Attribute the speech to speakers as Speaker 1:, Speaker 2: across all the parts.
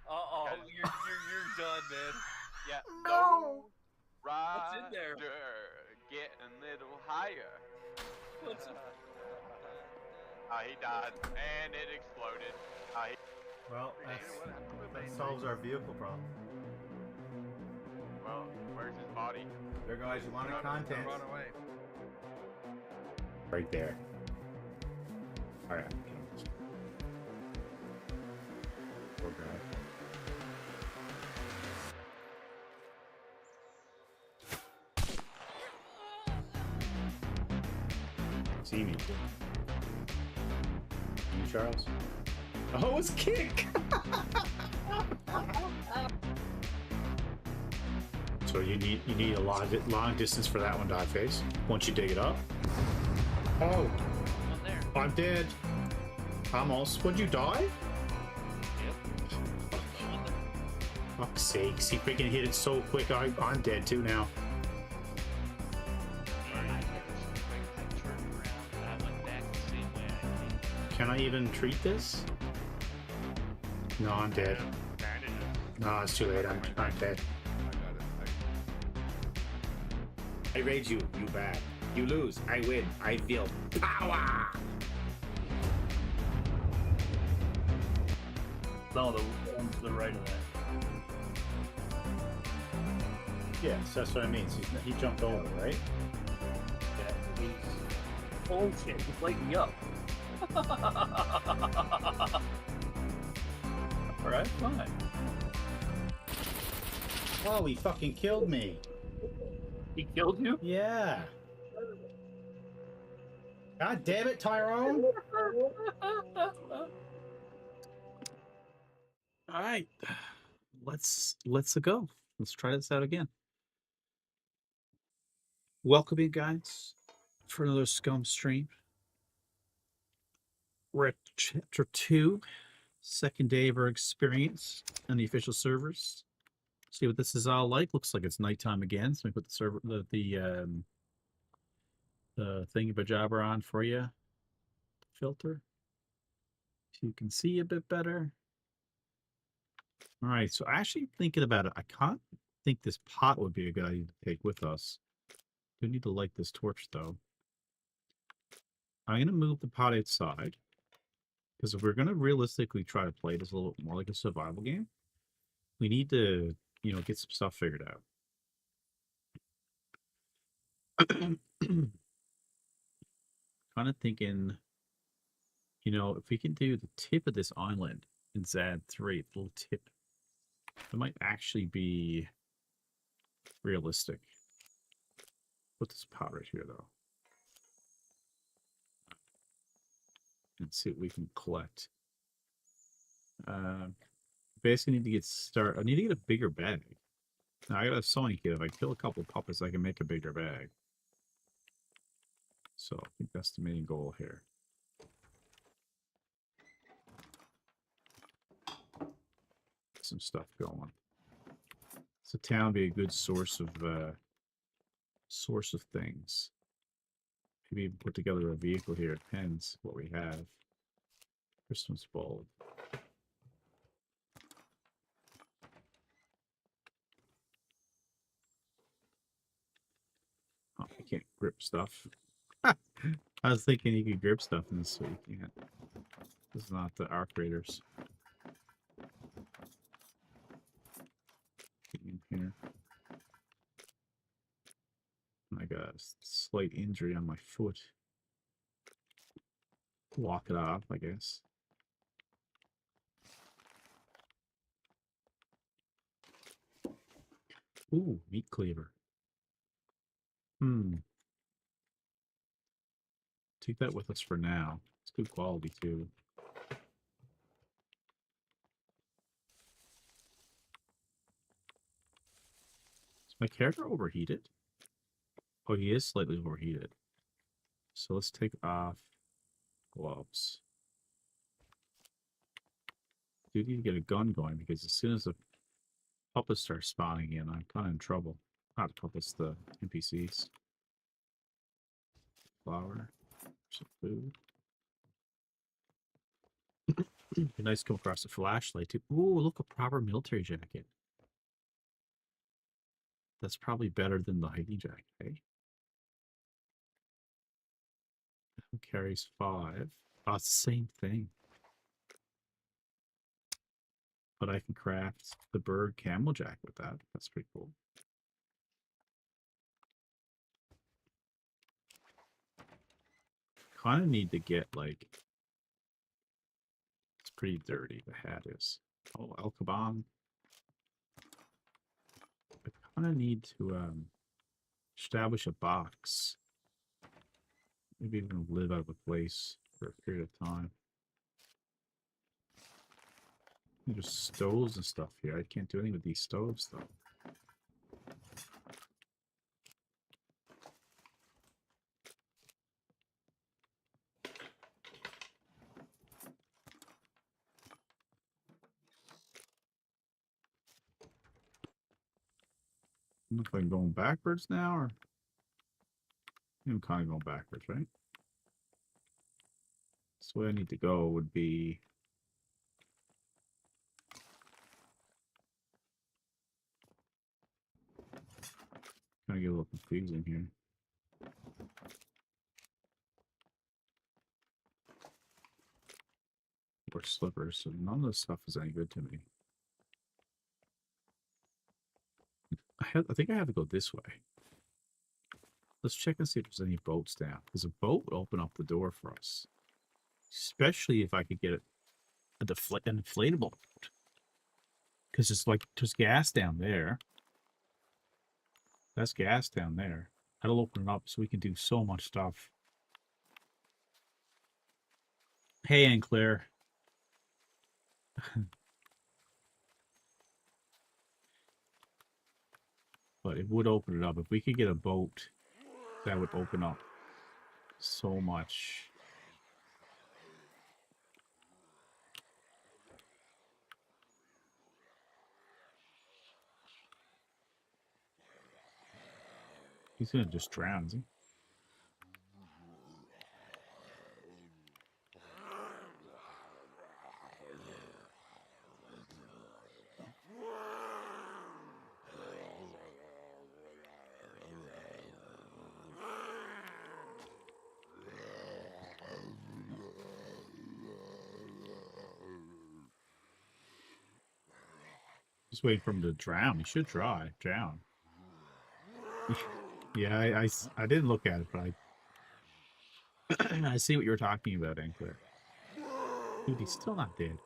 Speaker 1: Uh-oh,
Speaker 2: Okay.
Speaker 1: you're done, man.
Speaker 2: Yeah.
Speaker 3: No.
Speaker 1: What's in there?
Speaker 2: Getting a little higher.
Speaker 1: What's in...
Speaker 2: He died, and it exploded.
Speaker 3: Well, that solves our vehicle problem.
Speaker 2: Well, where's his body?
Speaker 3: There, guys, you wanted
Speaker 2: Run-
Speaker 3: content.
Speaker 4: Run away.
Speaker 3: Right there. All right. Poor guy. See me. You, Charles? Oh, it's kick! So you need a long distance for that one, dog face. Once you dig it up. Oh,
Speaker 1: One there.
Speaker 3: I'm dead. Almost. Would you die?
Speaker 1: Yep. One there.
Speaker 3: Fuck's sakes, he freaking hit it so quick. I'm dead too now.
Speaker 1: I hit it so quick, I turned around and I went back the same way I came.
Speaker 3: Can I even treat this? No, I'm dead. No, it's too late. I'm dead.
Speaker 4: I got it.
Speaker 3: I raid you, you bad. You lose, I win. I feel power!
Speaker 5: No, the one to the right of that.
Speaker 3: Yes, that's what I mean. So he jumped over, right?
Speaker 5: Yeah, he's... Holy shit, he's lighting me up. Alright, fine.
Speaker 3: Oh, he fucking killed me.
Speaker 5: He killed you?
Speaker 3: Yeah. God damn it, Tyrone!
Speaker 5: Alright. Let's go. Let's try this out again. Welcome in, guys, for another Scum stream. We're at chapter 2, second day of our experience on the official servers. See what this is all like. Looks like it's nighttime again. So we put the server, the thingy-bajabber on for you. Filter, so you can see a bit better. All right. So actually thinking about it, I can't think this pot would be a good idea to take with us. We need to light this torch though. I'm gonna move the pot outside because if we're gonna realistically try to play this a little more like a survival game, we need to, you know, get some stuff figured out. Kind of thinking, you know, if we can do the tip of this island in ZAD 3, the little tip, it might actually be realistic. Put this pot right here though. And see what we can collect. Basically need to get started. I need to get a bigger bag. Now I got a sewing kit. If I kill a couple puppets, I can make a bigger bag. So I think that's the main goal here. Some stuff going. So town be a good source of things. Maybe even put together a vehicle here. It depends what we have. Christmas bulb. Oh, I can't grip stuff. I was thinking you could grip stuff in this, so you can't. This is not the arc raiders. In here. I got a slight injury on my foot. Walk it off, I guess. Ooh, meat cleaver. Take that with us for now. It's good quality too. Is my character overheated? Oh, he is slightly overheated. So let's take off gloves. Do need to get a gun going because as soon as the puppets start spawning in, I'm kind of in trouble. Not the puppets, the NPCs. Flour, some food. Be nice to come across a flashlight too. Ooh, look, a proper military jacket. That's probably better than the hiking jacket, eh? Who carries 5? Oh, it's the same thing. But I can craft the bird camel jacket with that. That's pretty cool. Kind of need to get like, it's pretty dirty. The hat is. Oh, El Caban. I kind of need to establish a box. Maybe even live out of a place for a period of time. There's stoves and stuff here. I can't do anything with these stoves though. I don't know if I'm going backwards now or I'm kind of going backwards, right? So where I need to go would be kind of get a little confusing here. Or slippers, so none of this stuff is any good to me. I think I have to go this way. Let's check and see if there's any boats down. Because a boat would open up the door for us. Especially if I could get an inflatable boat. Because it's like, there's gas down there. That's gas down there. That'll open it up so we can do so much stuff. Hey, Aunt Claire. But it would open it up. If we could get a boat, that would open up so much. He's gonna just drown, is he? Just waiting for him to drown. He should drown. Yeah, I didn't look at it, but I see what you're talking about, Ankler. Dude, he's still not dead.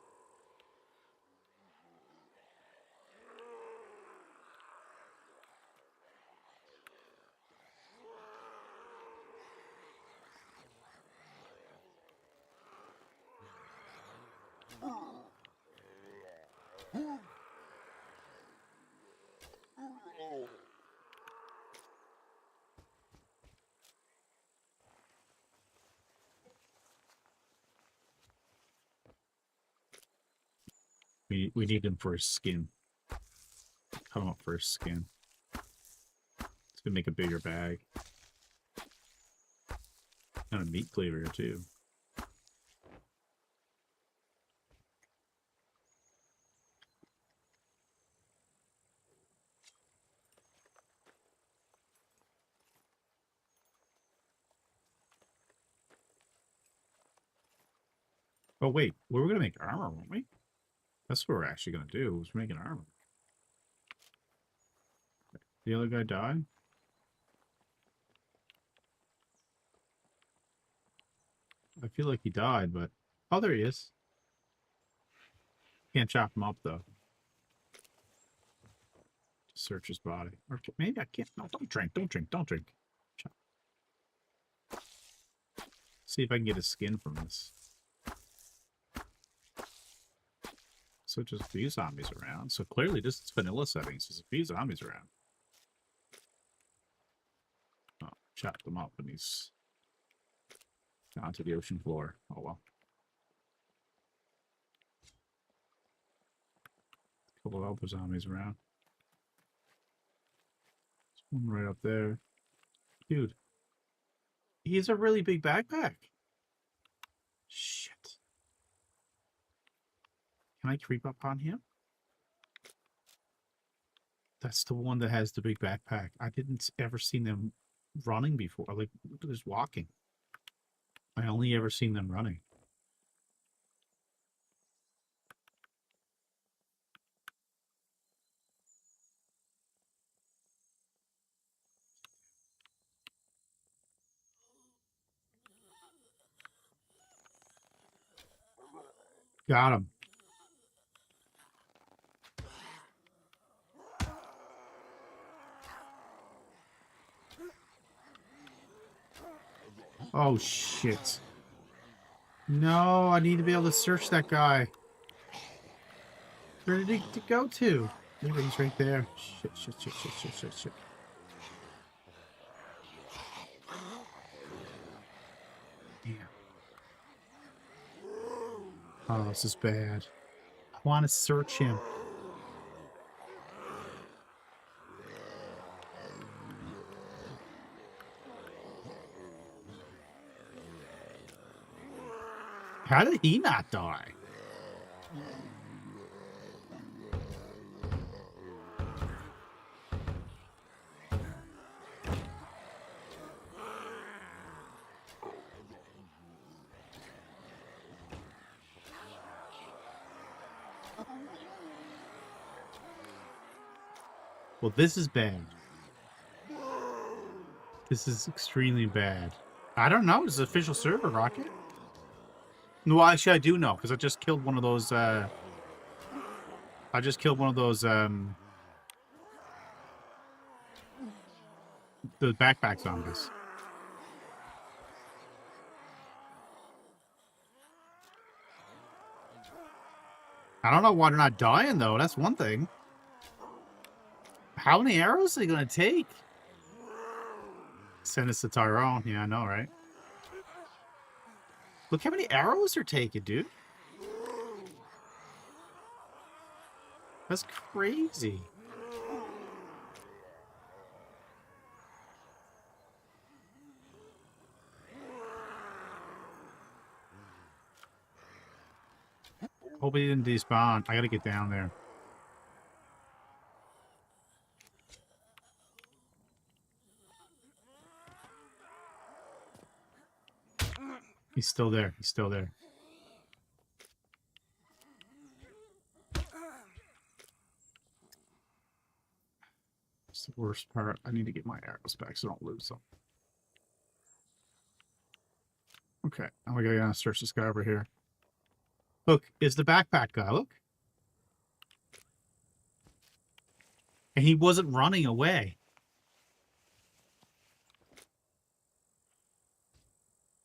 Speaker 5: We need him for his skin. Cut him up for his skin. It's gonna make a bigger bag. And a meat cleaver too. Oh wait, we were gonna make armor, weren't we? That's what we're actually gonna do, was making armor. The other guy died? I feel like he died, but... Oh, there he is. Can't chop him up, though. Just search his body. Or maybe I can't... No, don't drink. Chop. See if I can get his skin from this. So just a few zombies around. So clearly this is vanilla settings. There's a few zombies around. Oh, chopped them up and he's gone to the ocean floor. Oh well. A couple of other zombies around. There's one right up there. Dude. He has a really big backpack. Shit. Can I creep up on him? That's the one that has the big backpack. I didn't ever seen them running before. Like, look at this walking. I only ever seen them running. Got him. Oh, shit. No, I need to be able to search that guy. Where did he go to? Maybe he's right there. Shit, shit, shit, shit, shit, shit, shit. Damn. Oh, this is bad. I want to search him. How did he not die? Well, this is bad. This is extremely bad. I don't know. Is it official server, Rocket? No, actually, I do know, because I just killed one of those, the backpack zombies. I don't know why they're not dying, though. That's one thing. How many arrows are they going to take? Send us to Tyrone. Yeah, I know, right? Look how many arrows they're taking, dude. That's crazy. Hope he didn't despawn. I gotta get down there. He's still there. He's still there. That's the worst part. I need to get my arrows back so I don't lose them. Okay. Now we gotta search this guy over here. Look, it's the backpack guy. Look. And he wasn't running away.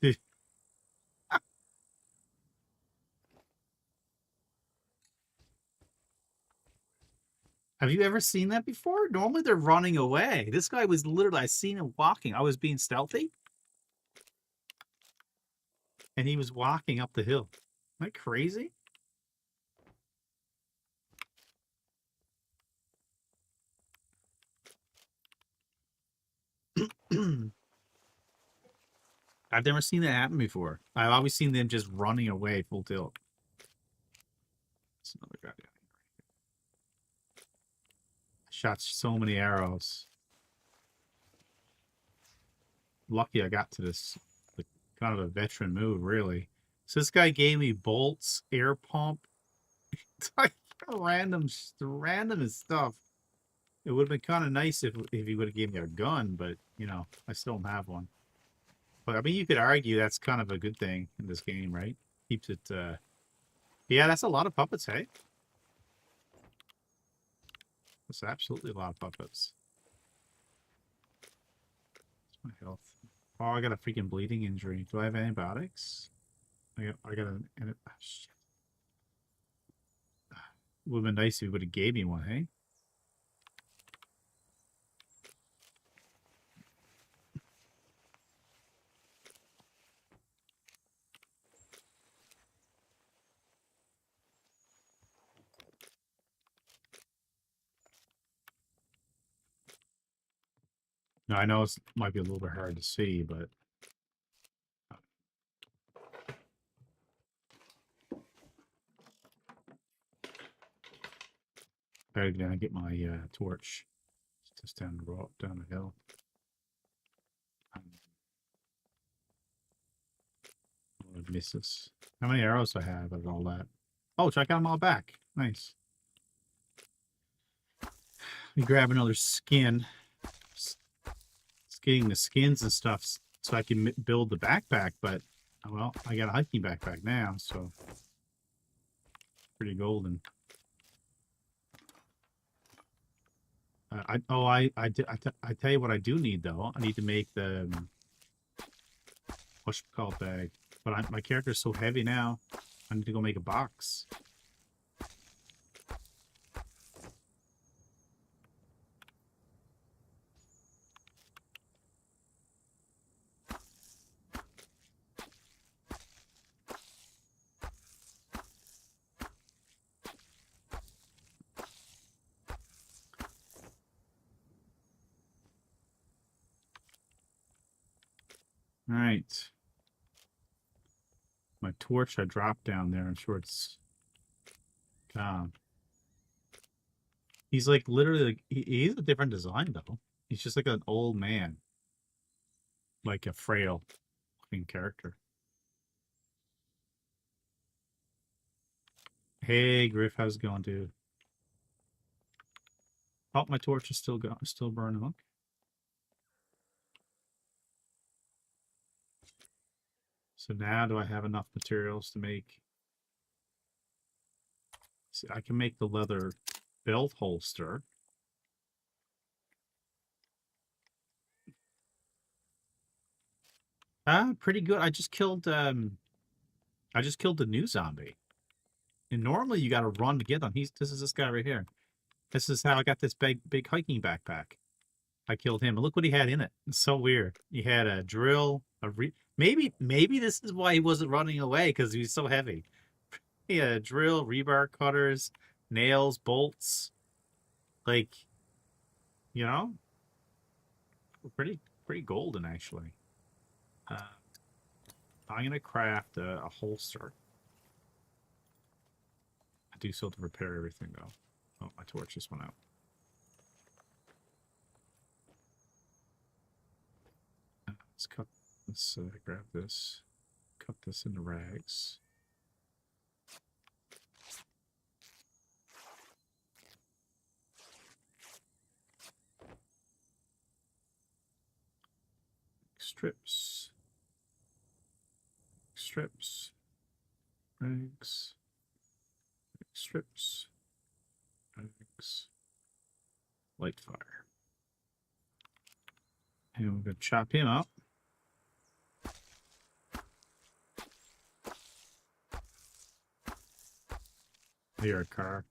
Speaker 5: Dude. Have you ever seen that before? Normally they're running away. This guy was literally, I seen him walking. I was being stealthy. And he was walking up the hill. Isn't that crazy? I've never seen that happen before. I've always seen them just running away full tilt. That's another guy down here. I shot so many arrows. Lucky I got to this, like, kind of a veteran move, really. So this guy gave me bolts, air pump. It's like random stuff. It would have been kind of nice if he would have gave me a gun, but, you know, I still don't have one. But, I mean, you could argue that's kind of a good thing in this game, right? Keeps it, yeah, that's a lot of puppets, hey? That's absolutely a lot of puppets. What's my health? Oh, I got a freaking bleeding injury. Do I have antibiotics? I got an... Oh, shit. Would have been nice if he would have gave me one, hey? Now, I know it might be a little bit hard to see, but... I gotta get my torch. It's just down the road, down the hill. I've missed this. How many arrows do I have and all that? Oh, check out them all back. Nice. Let me grab another skin. It's getting the skins and stuff so I can build the backpack, but well, I got a hiking backpack now, so pretty golden. I tell you what I do need though. I need to make the whatchamacallit bag, but my character's so heavy now. I need to go make a box. All right. My torch I dropped down there. I'm sure it's gone. He's like literally like he's a different design though. He's just like an old man, like a frail looking character. Hey Griff, how's it going, dude? Oh, my torch is still going, still burning. Okay. So now, do I have enough materials to make? See, I can make the leather belt holster. Pretty good. I just killed the new zombie. And normally you gotta run to get them. This is this guy right here. This is how I got this big hiking backpack. I killed him. And look what he had in it. It's so weird. He had a drill, maybe this is why he wasn't running away, because he was so heavy. He had a drill, rebar cutters, nails, bolts. Like, you know, pretty golden actually. I'm gonna craft a holster. I do still have to repair everything though. Oh, my torch just went out. Let's cut. Let's grab this. Cut this into rags. Strips. Strips. Rags. Strips. Rags. Light fire. And we're going to chop him up. Here, a car.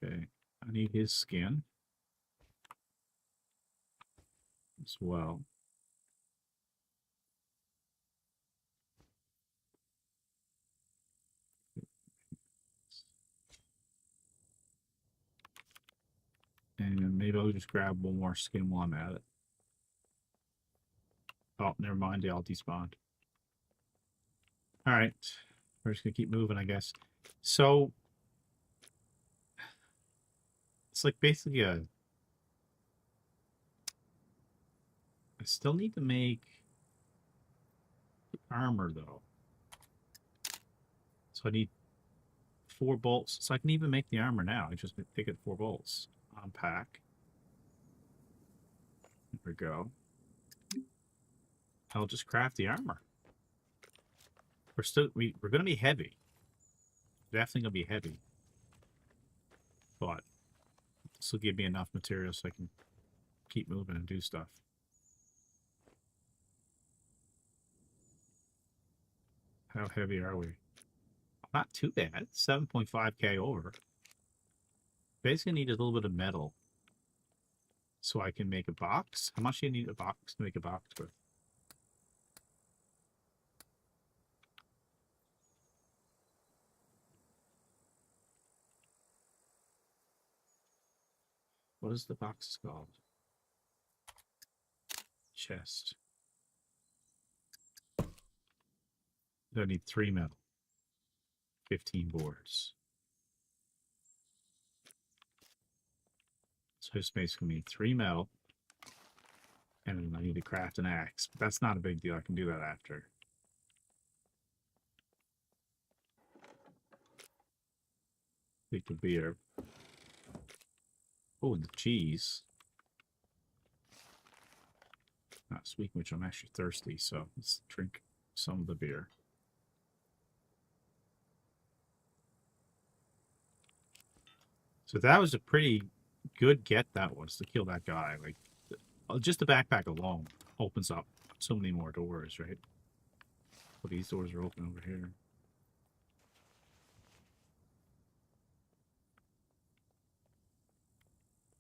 Speaker 5: Okay, I need his skin as well. And maybe I'll just grab one more skin while I'm at it. Oh, never mind, they all despawned. Alright, we're just gonna keep moving, I guess. So, it's like basically I still need to make armor though. So I need 4 bolts. So I can even make the armor now. I just take it 4 bolts. Unpack. There we go. I'll just craft the armor. We're gonna be heavy. Definitely gonna be heavy. But this will give me enough material so I can keep moving and do stuff. How heavy are we? Not too bad. 7.5k over. Basically need a little bit of metal so I can make a box. How much do you need a box to make a box with? What is the box called? Chest. I need 3 metal. 15 boards. So this basically means 3 metal. And then I need to craft an axe. But that's not a big deal. I can do that after. Take the beer. Oh, and the cheese. Not sweet, which I'm actually thirsty, so let's drink some of the beer. So that was a pretty good get, that was, to kill that guy. Like, just the backpack alone opens up so many more doors, right? Well, these doors are open over here.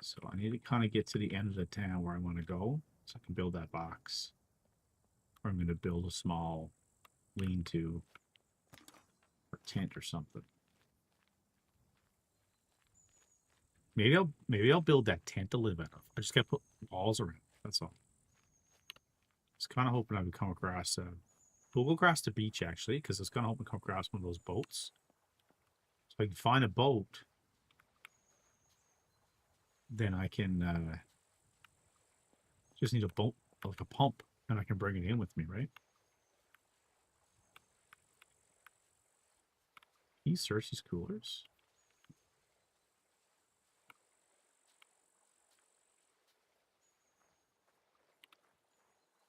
Speaker 5: So I need to kind of get to the end of the town where I want to go, so I can build that box. Or I'm going to build a small lean-to or tent or something. Maybe I'll build that tent to live out of. I just got to put walls around it. That's all. I was kind of hoping I would come across. We'll go across the beach actually, because I was kind of hoping to come across one of those boats. So I can find a boat. Then I can just need a boat, like a pump, and I can bring it in with me, right? These Cersei's coolers.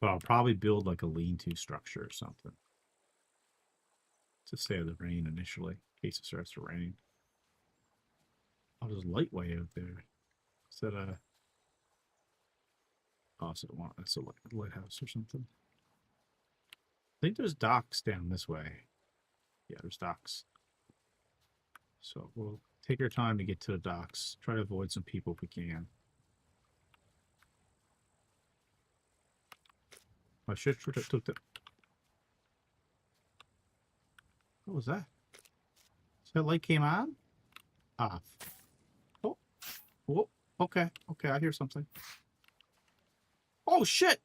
Speaker 5: But I'll probably build like a lean-to structure or something to stay out of the rain initially, in case it starts to rain. Oh, there's a light way out there. Is that a... Oh, so that's a lighthouse or something. I think there's docks down this way. Yeah, there's docks. So we'll take our time to get to the docks. Try to avoid some people if we can. I should have took the... What was that? So that light came on? Ah. Oh. Whoa. Okay. Okay, I hear something. Oh, shit!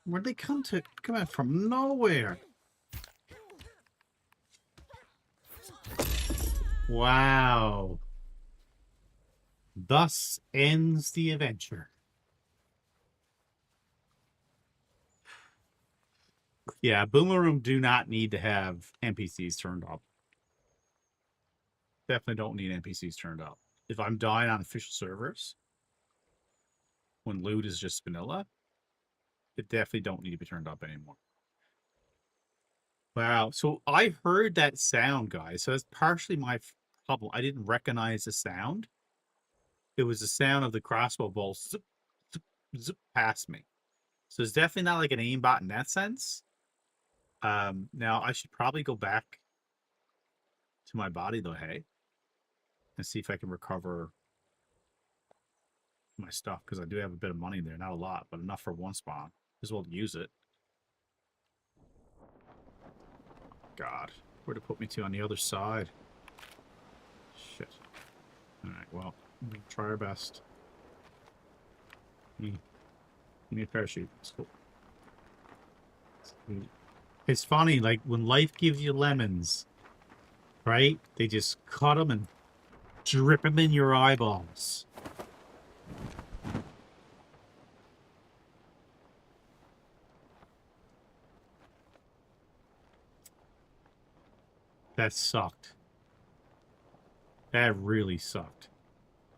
Speaker 5: Where'd they come out from nowhere? Wow. Thus ends the adventure. Yeah, Boomerang do not need to have NPCs turned up. Definitely don't need NPCs turned up. If I'm dying on official servers, when loot is just vanilla, it definitely don't need to be turned up anymore. Wow, so I heard that sound, guys. So that's partially my problem. I didn't recognize the sound. It was the sound of the crossbow bolts zip, zip, zip past me. So it's definitely not like an aimbot in that sense. Now I should probably go back to my body though, hey, and see if I can recover my stuff, because I do have a bit of money there. Not a lot, but enough for one spawn. As well use it. God, where to put me to on the other side? Shit. Alright, well, we'll try our best. Give me a parachute. Let's go. It's funny, like, when life gives you lemons, right? They just cut them and drip them in your eyeballs. That sucked. That really sucked.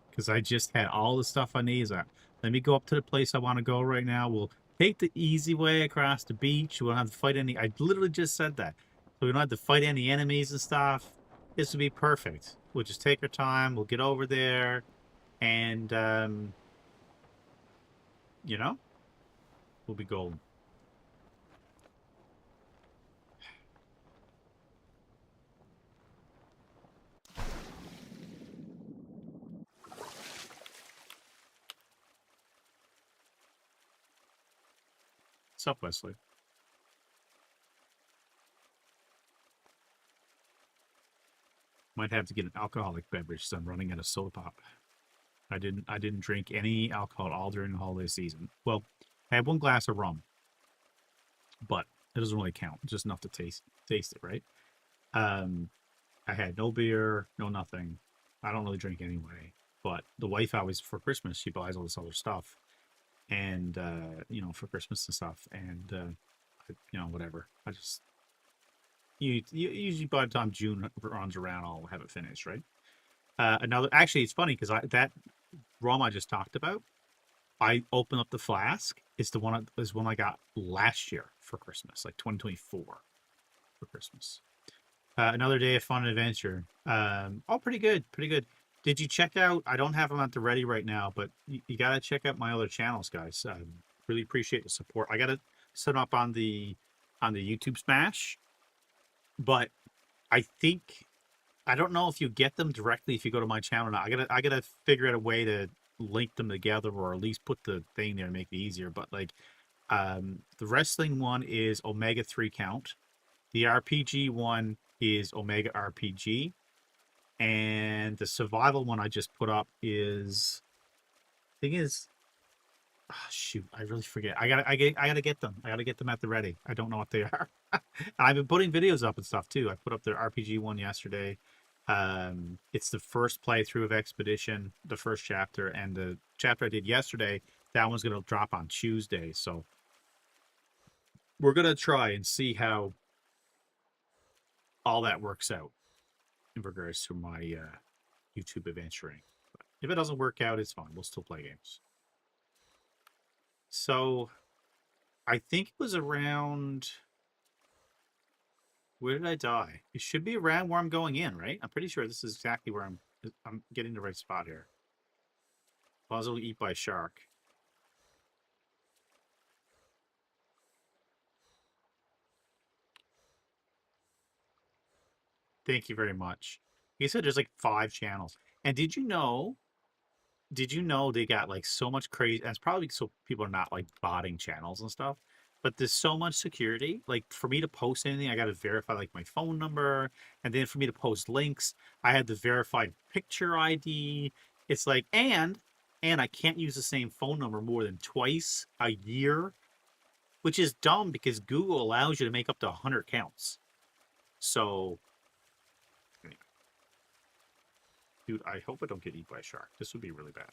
Speaker 5: Because I just had all the stuff I need. Let me go up to the place I want to go right now. We'll take the easy way across the beach. We won't have to fight any... I literally just said that. So we don't have to fight any enemies and stuff. This would be perfect. We'll just take our time. We'll get over there. And, you know, we'll be golden. What's up, Wesley? Might have to get an alcoholic beverage, so I'm running out of soda pop. I didn't drink any alcohol all during the holiday season. Well, I had one glass of rum, but it doesn't really count. Just enough to taste it, right? I had no beer, no nothing. I don't really drink anyway. But the wife always, for Christmas, she buys all this other stuff, and for Christmas and stuff, and whatever. I just usually by the time June runs around, I'll have it finished, right? Actually, it's funny because that rum I just talked about, I opened up the flask. It's the one I got last year for Christmas, like 2024 for Christmas. Another day of fun and adventure. Pretty good, pretty good. Did you check out? I don't have them at the ready right now, but you gotta check out my other channels, guys. Really appreciate the support. I gotta set them up on the YouTube Smash, but I think I don't know if you get them directly if you go to my channel. Now I gotta figure out a way to link them together, or at least put the thing there to make it easier. But like, the wrestling one is Omega 3 Count. The RPG one is Omega RPG, and the survival one I just put up is, shoot, I really forget. I gotta get them. I gotta get them at the ready. I don't know what they are. I've been putting videos up and stuff too. I put up the RPG one yesterday. It's the first playthrough of Expedition, the first chapter, and the chapter I did yesterday, that one's gonna drop on Tuesday. So we're gonna try and see how all that works out in regards to my YouTube adventuring. But if it doesn't work out, it's fine. We'll still play games. So I think it was around, where did I die? It should be around where I'm going in, right? I'm pretty sure this is exactly where I'm getting the right spot here. Puzzle eat by shark. Thank you very much. He said there's like 5 channels. And did you know they got like so much crazy, and it's probably so people are not like botting channels and stuff, but there's so much security. Like for me to post anything, I got to verify like my phone number, and then for me to post links, I had the verified picture ID. It's like, and I can't use the same phone number more than twice a year, which is dumb because Google allows you to make up to 100 accounts. So dude, I hope I don't get eaten by a shark. This would be really bad.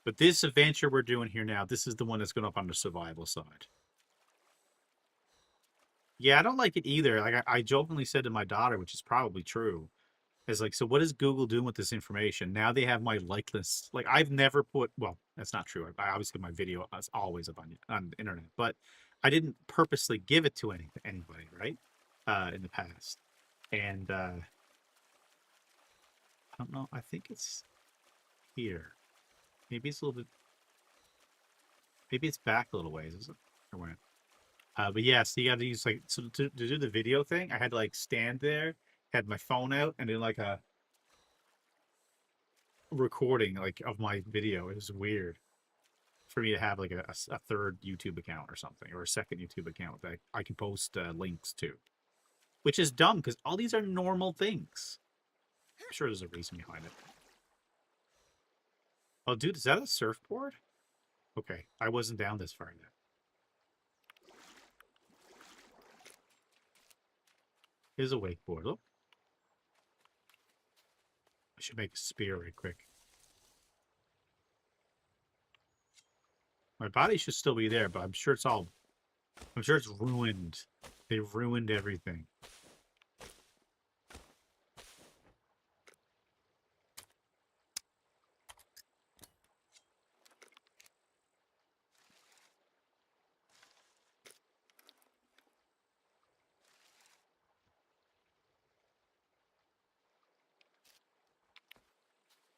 Speaker 5: But this adventure we're doing here now, this is the one that's going up on the survival side. Yeah, I don't like it either. Like I jokingly said to my daughter, which is probably true, is like, so what is Google doing with this information? Now they have my like list. Like I've never put, well, that's not true. I obviously my video is always up on the internet, but I didn't purposely give it to anybody, right? In the past. And I don't know. I think it's here. Maybe it's a little bit. Maybe it's back a little ways, is it? Or when? But yeah, so you got to use like, so to do the video thing, I had to like stand there, had my phone out, and do like a recording like of my video. It was weird for me to have like a third YouTube account or something, or a second YouTube account that I can post links to. Which is dumb because all these are normal things. I'm sure there's a reason behind it. Oh, dude, is that a surfboard? Okay, I wasn't down this far yet. Here's a wakeboard. Look. I should make a spear right quick. My body should still be there, but I'm sure it's ruined. They've ruined everything.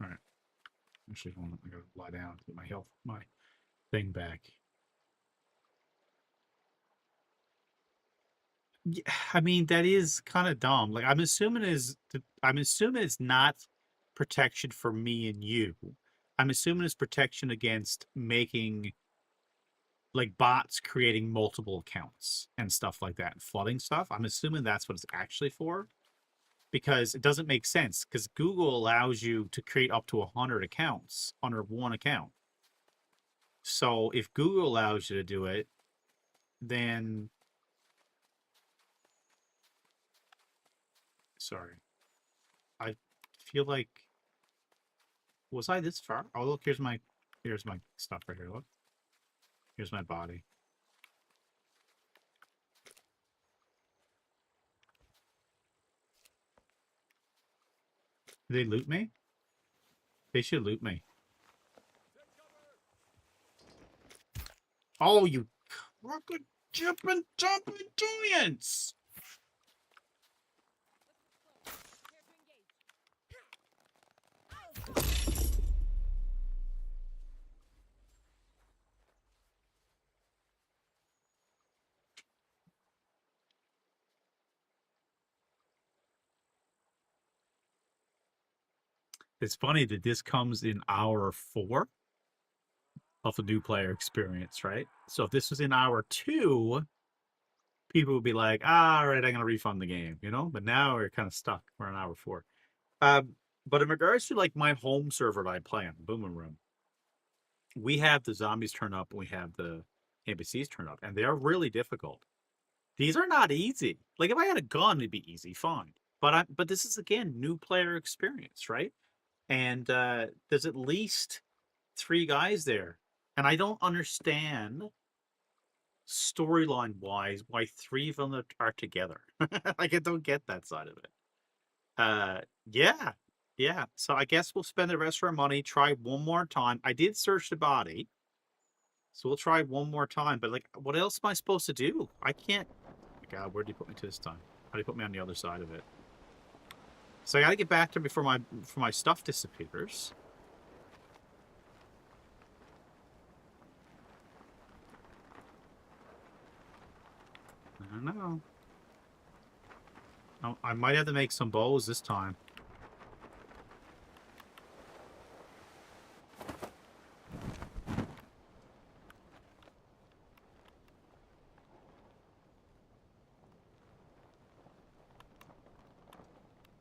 Speaker 5: All right. Actually, I gotta lie down to get my thing back. Yeah, I mean that is kind of dumb. Like I'm assuming it's not protection for me and you. I'm assuming it's protection against making like bots creating multiple accounts and stuff like that and flooding stuff. I'm assuming that's what it's actually for. because it doesn't make sense. Because Google allows you to create up to 100 accounts under one account. So if Google allows you to do it, then sorry, I feel like was I this far? Oh look, here's my stuff right here. Look, here's my body. Did they loot me? They should loot me. Oh, you crooked jumping giants! It's funny that this comes in hour 4 of a new player experience, right? So if this was in hour 2, people would be like, all right, I'm going to refund the game, you know? But now we're kind of stuck. We're in hour 4. But in regards to like my home server that I play on, Booming Room, we have the zombies turn up and we have the NPCs turn up, and they are really difficult. These are not easy. Like if I had a gun, it'd be easy, fine. But this is again new player experience, right? And there's at least 3 guys there, and I don't understand storyline wise why 3 of them are together. Like I don't get that side of it. Yeah. So I guess we'll spend the rest of our money. Try one more time. I did search the body, so we'll try one more time. But like, what else am I supposed to do? I can't. God, where did you put me to this time? How do you put me on the other side of it? So I got to get back there before my stuff disappears. I don't know. I might have to make some bows this time.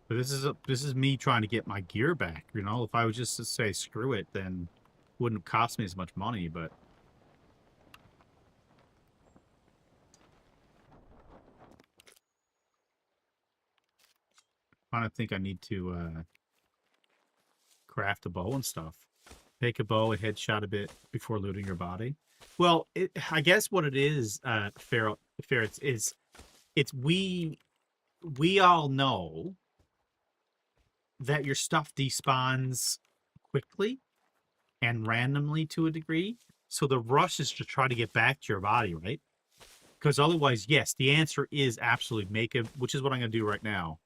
Speaker 5: But this is me trying to get my gear back. You know, if I was just to say screw it, then it wouldn't cost me as much money. But I don't think I need to craft a bow and stuff. Make a bow and headshot a bit before looting your body. Well, I guess what it is, Ferrets, is it's we all know that your stuff despawns quickly and randomly to a degree. So the rush is to try to get back to your body, right? Because otherwise, yes, the answer is absolutely make it, which is what I'm going to do right now.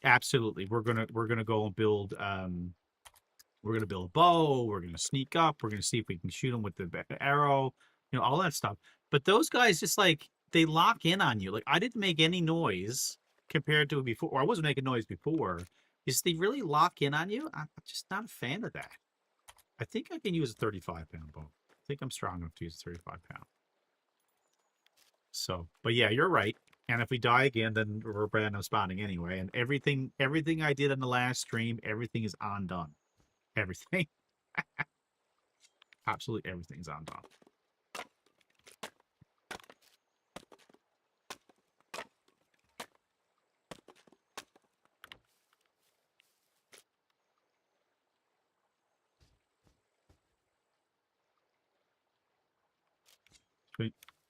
Speaker 5: Absolutely, we're gonna go and build. We're gonna build a bow. We're gonna sneak up. We're gonna see if we can shoot them with the arrow. You know, all that stuff. But those guys just like they lock in on you. Like I didn't make any noise compared to before. Or I wasn't making noise before. Is they really lock in on you? I'm just not a fan of that. I think I can use a 35-pound bow. I think I'm strong enough to use a 35-pound. So, but yeah, you're right. And if we die again, then we're random spawning anyway. And everything I did on the last stream, everything is undone. Everything. Absolutely everything's undone.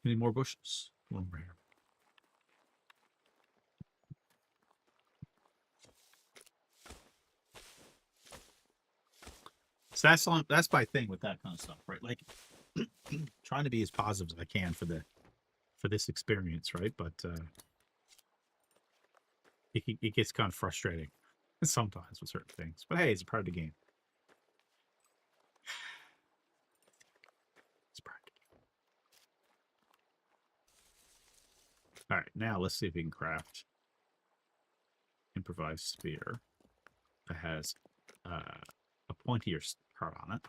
Speaker 5: Any more bushes? Over here. So that's my thing with that kind of stuff, right? Like trying to be as positive as I can for this experience, right? But it gets kind of frustrating sometimes with certain things. But hey, it's a part of the game. It's part of the game. All right, now let's see if we can craft improvised spear that has a pointier part on it.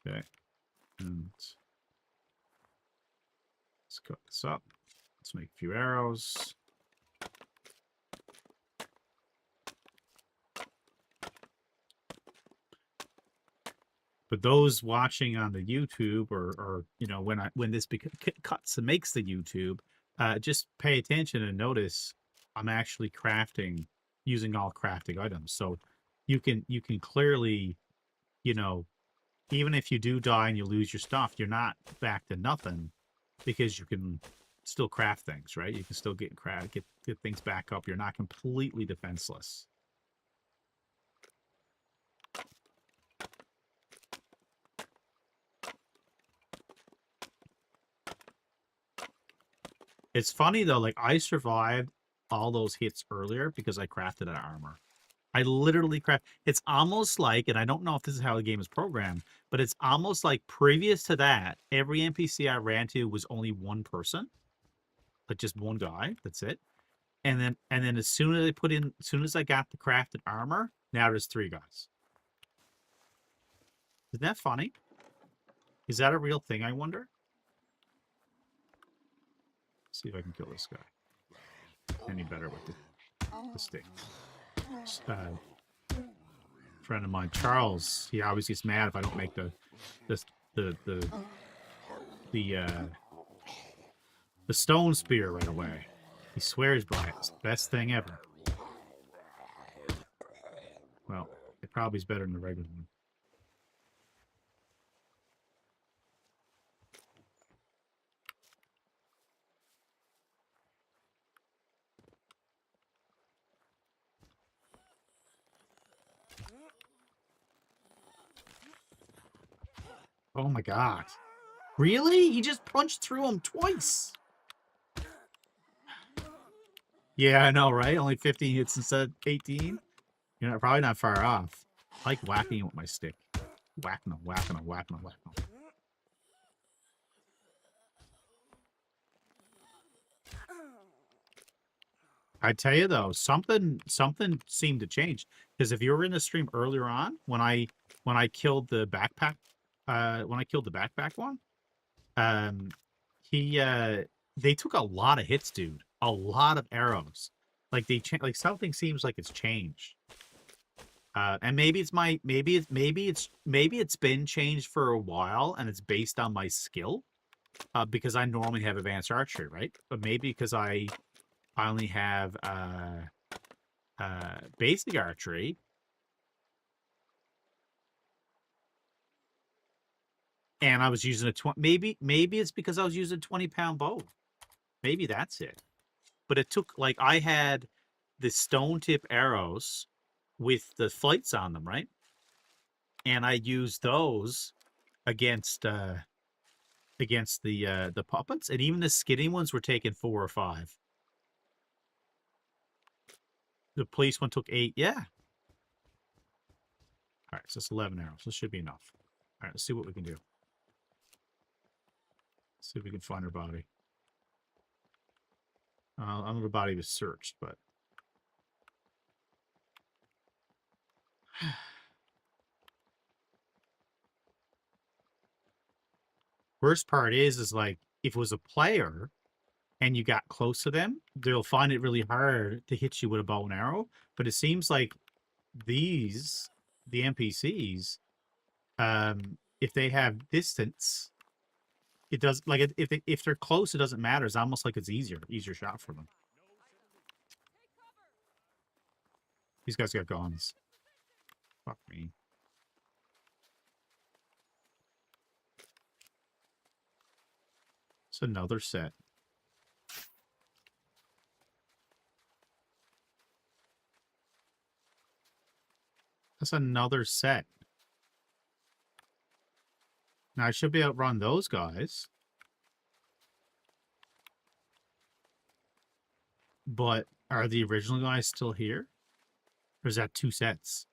Speaker 5: Okay, and cook this up. Let's make a few arrows. But those watching on the YouTube, or you know, when this cuts and makes the YouTube, just pay attention and notice I'm actually crafting using all crafting items. So you can clearly, you know, even if you do die and you lose your stuff, you're not back to nothing because you can still craft things, right? You can still get things back up. You're not completely defenseless. It's funny though, like I survived all those hits earlier because I crafted an armor. I literally it's almost like, and I don't know if this is how the game is programmed, but it's almost like previous to that, every NPC I ran to was only one person, like just one guy. That's it. And then as soon as I got the crafted armor, now there's 3 guys. Isn't that funny? Is that a real thing, I wonder? Let's see if I can kill this guy any better with the stick. Friend of mine, Charles, he always gets mad if I don't make the stone spear right away. He swears by it. It's the best thing ever. Well, it probably is better than the regular one. Oh my god. Really? He just punched through him twice. Yeah, I know, right? Only 15 hits instead of 18. You're not, probably not far off. I like whacking him with my stick. Whacking him, whacking him, whacking him, whacking him. I tell you though, something seemed to change. Because if you were in the stream earlier on, when I killed the backpack, one, they took a lot of hits, dude. A lot of arrows. Like like something seems like it's changed. And maybe it's been changed for a while, and it's based on my skill, because I normally have advanced archery, right? But maybe because I only have basic archery, and I was using a 20. Maybe it's because I was using a 20-pound bow. Maybe that's it. But it took, like, I had the stone tip arrows with the flights on them, right? And I used those against the puppets, and even the skinny ones were taking 4 or 5. The police one took 8. Yeah. All right, so it's 11 arrows. This should be enough. All right, let's see what we can do. Let's see if we can find her body. I don't know if the body was searched, but worst part is like if it was a player and you got close to them, they'll find it really hard to hit you with a bow and arrow. But it seems like the NPCs, if they have distance, it does, like, if they're close, it doesn't matter. It's almost like it's easier shot for them. These guys got guns. Fuck me. It's another set. That's another set. Now I should be able to run those guys. But are the original guys still here? Or is that 2 sets?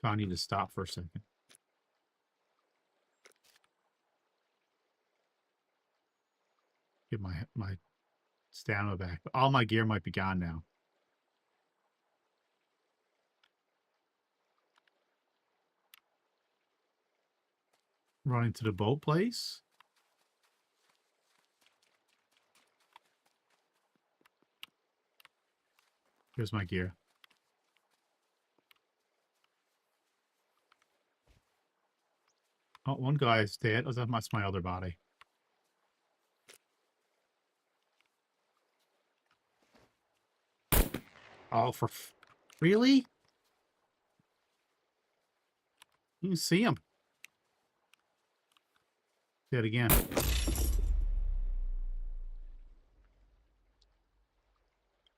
Speaker 5: I need to stop for a second. Get my stamina back. All my gear might be gone now. Running to the boat place. Here's my gear. Oh, one guy's dead. Oh, that's my other body. Oh, really? You can see him. Dead again.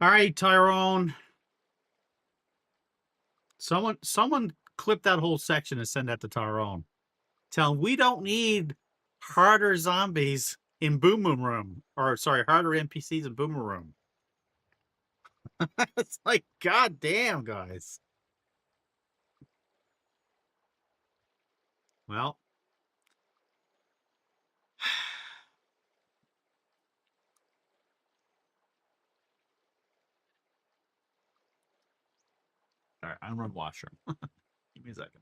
Speaker 5: All right, Tyrone. Someone clip that whole section and send that to Tyrone. Tell him we don't need harder zombies in Boomer Room. Or, sorry, harder NPCs in Boomer Room. It's like, goddamn, guys. Well. All right, I'm run washroom. Give me a second.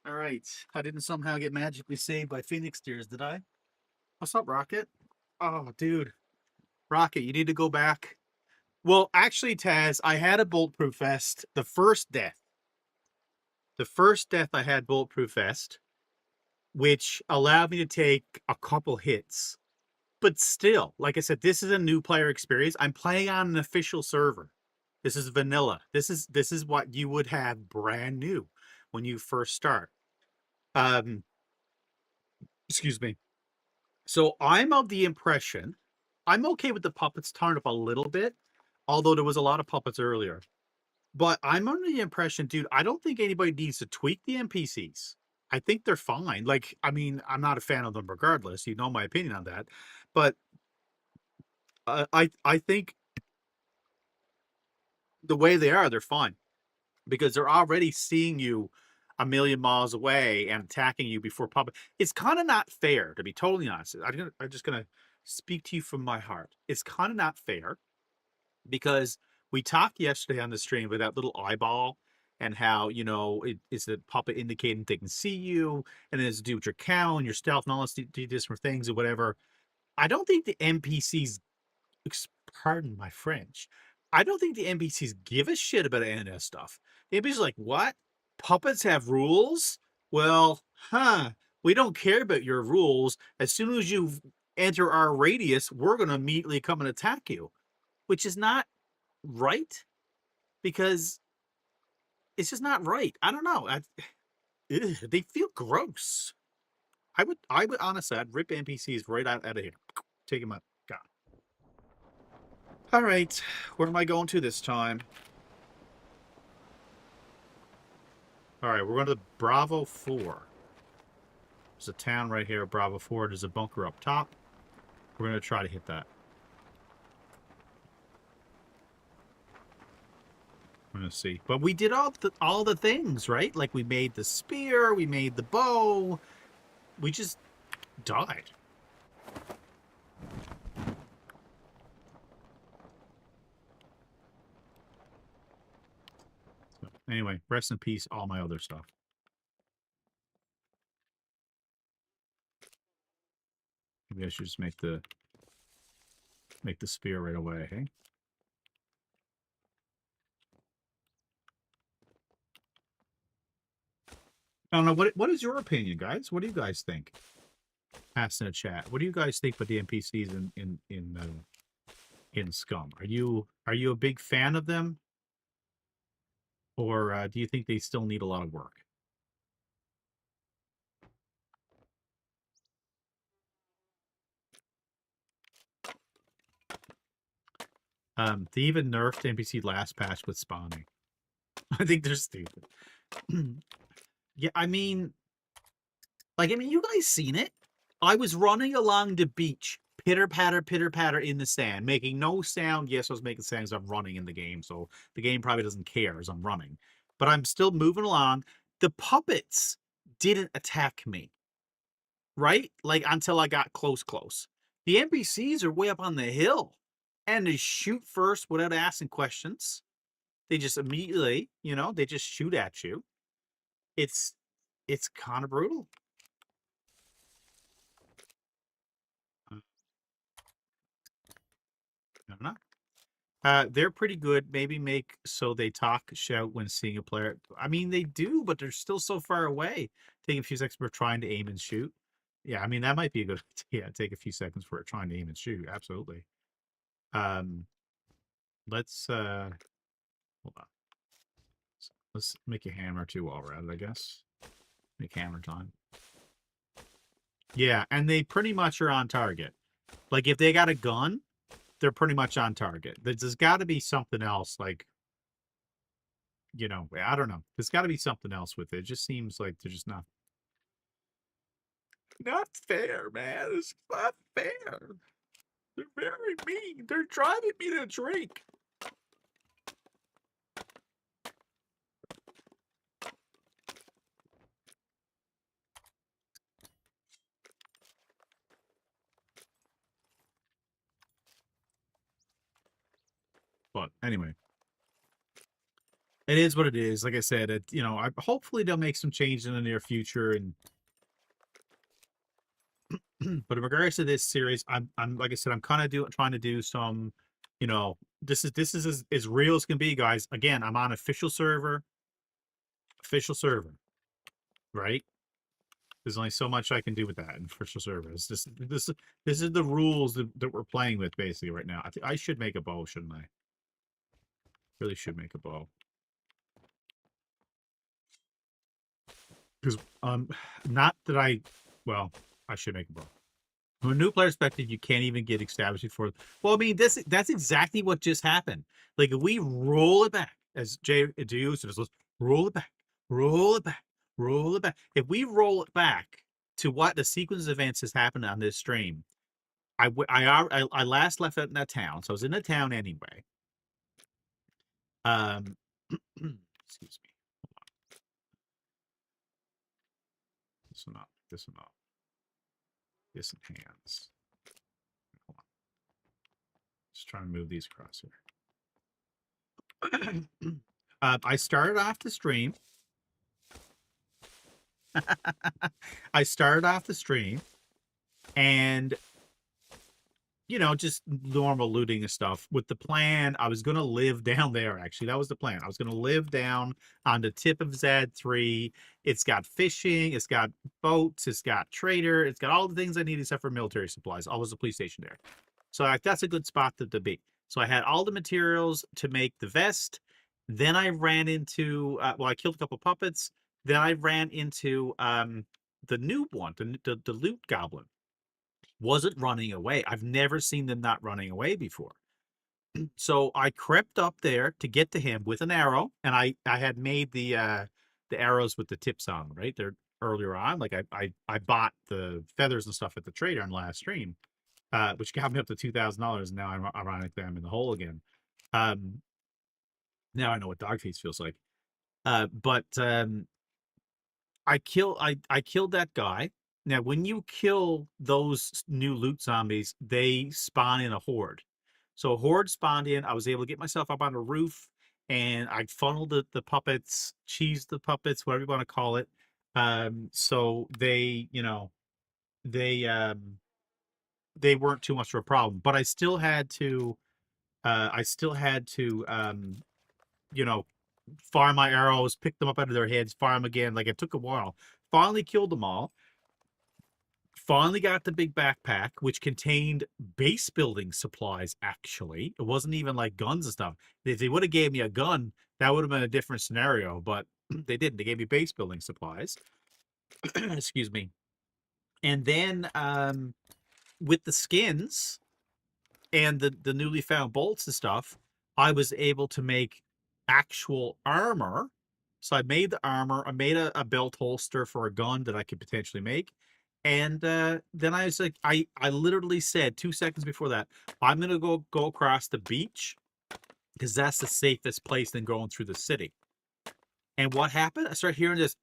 Speaker 5: All right. I didn't somehow get magically saved by Phoenix Tears, did I? What's up, Rocket? Oh, dude. Rocket, you need to go back. Well, actually, Taz, I had a bulletproof vest. The first death I had bulletproof vest, which allowed me to take a couple hits. But still, like I said, this is a new player experience. I'm playing on an official server. This is vanilla. This is what you would have brand new when you first start. Excuse me. So I'm of the impression, I'm okay with the puppets turned up a little bit, although there was a lot of puppets earlier. But I'm under the impression, dude, I don't think anybody needs to tweak the NPCs. I think they're fine. Like, I mean, I'm not a fan of them regardless. You know my opinion on that. But I think the way they are, they're fine because they're already seeing you a million miles away and attacking you before puppet. It's kind of not fair, to be totally honest. I'm just gonna speak to you from my heart. It's kind of not fair because we talked yesterday on the stream with that little eyeball and how, you know, it is the puppet indicating they can see you, and then it's to do with your cow and your stealth and all this, do different things or whatever. I don't think the NPCs, pardon my French, I don't think the NPCs give a shit about any of that stuff. The NPCs are like, what? Puppets have rules? Well, we don't care about your rules. As soon as you enter our radius, we're going to immediately come and attack you, which is not right because it's just not right. I don't know. They feel gross. I would honestly, I'd rip NPCs right out of here. Take them out. God. All right, where am I going to this time? All right, we're going to Bravo 4. There's a town right here, Bravo 4. There's a bunker up top. We're going to try to hit that. We're going to see. But we did all the things, right? Like we made the spear, we made the bow. We just died. So, anyway, rest in peace, all my other stuff. Maybe I should just make the spear right away, hey? I don't know, what is your opinion, guys? What do you guys think? Ask in the chat. What do you guys think about the NPCs in Scum? Are you a big fan of them, or do you think they still need a lot of work? They even nerfed NPC last patch with spawning. I think they're stupid. Yeah, I mean, you guys seen it. I was running along the beach, pitter patter in the sand, making no sound. Yes, I was making sounds. I'm running in the game, so the game probably doesn't care as I'm running, but I'm still moving along. The puppets didn't attack me, right? Like until I got close. The NPCs are way up on the hill, and they shoot first without asking questions. They just immediately, they just shoot at you. It's kind of brutal. I don't know. They're pretty good. Maybe make so they talk, shout when seeing a player. I mean, they do, but they're still so far away. Take a few seconds for trying to aim and shoot. Yeah, I mean, that might be a good idea. Take a few seconds for trying to aim and shoot. Absolutely. Let's hold on. Let's make a hammer too while we're at it, I guess. Make hammer time. Yeah, and they pretty much are on target. Like if they got a gun, they're pretty much on target. There's got to be something else, like, I don't know. There's got to be something else with it. It just seems like they're just not fair, man. It's not fair. They're very mean. They're driving me to drink. But anyway, it is what it is. Like I said, hopefully they'll make some change in the near future. And but in regards to this series, I'm like I said, I'm kind of trying to do some, this is as real as can be, guys. Again, I'm on official server, right? There's only so much I can do with that in official servers. This is the rules that we're playing with basically right now. I think I should make a bow, shouldn't I? Really should make a bow. Because not that I should make a bow. From a new player perspective, you can't even get established before. Well, I mean, that's exactly what just happened. Like if we roll it back, as Jay used to, roll it back, roll it back, roll it back. If we roll it back to what the sequence of events has happened on this stream, I last left out in that town, so I was in the town anyway. Excuse me. This one up. This one up. This enhance. Hold on. Just trying to move these across here. I started off the stream. I started off the stream, and you know, just normal looting and stuff. With the plan, I was gonna live down there. Actually, that was the plan. I was gonna live down on the tip of Z3. It's got fishing, it's got boats, it's got trader, it's got all the things I need except for military supplies. Always a police station there. So that's a good spot to be. So I had all the materials to make the vest. Then I ran into well, I killed a couple puppets. Then I ran into the new one, the loot goblin. Wasn't running away. I've never seen them not running away before. So I crept up there to get to him with an arrow, and I had made the arrows with the tips on, right? They're earlier on. Like I bought the feathers and stuff at the trader on last stream, which got me up to $2,000, and now I'm ironically I'm in the hole again. Now I know what dog feast feels like. But I killed that guy. Now, when you kill those new loot zombies, they spawn in a horde. So a horde spawned in. I was able to get myself up on a roof, and I funneled the puppets, cheesed the puppets, whatever you want to call it. So they, you know, they weren't too much of a problem. But I still had to, you know, fire my arrows, pick them up out of their heads, fire them again. Like it took a while. Finally killed them all. Finally got the big backpack, which contained base building supplies, actually. It wasn't even like guns and stuff. If they would have gave me a gun, that would have been a different scenario, but they didn't. They gave me base building supplies. Excuse me. And then with the skins and the newly found bolts and stuff, I was able to make actual armor. So I made the armor. I made a belt holster for a gun that I could potentially make. And then I was like, I literally said 2 seconds before that, I'm gonna go across the beach because that's the safest place than going through the city. And what happened? I started hearing this.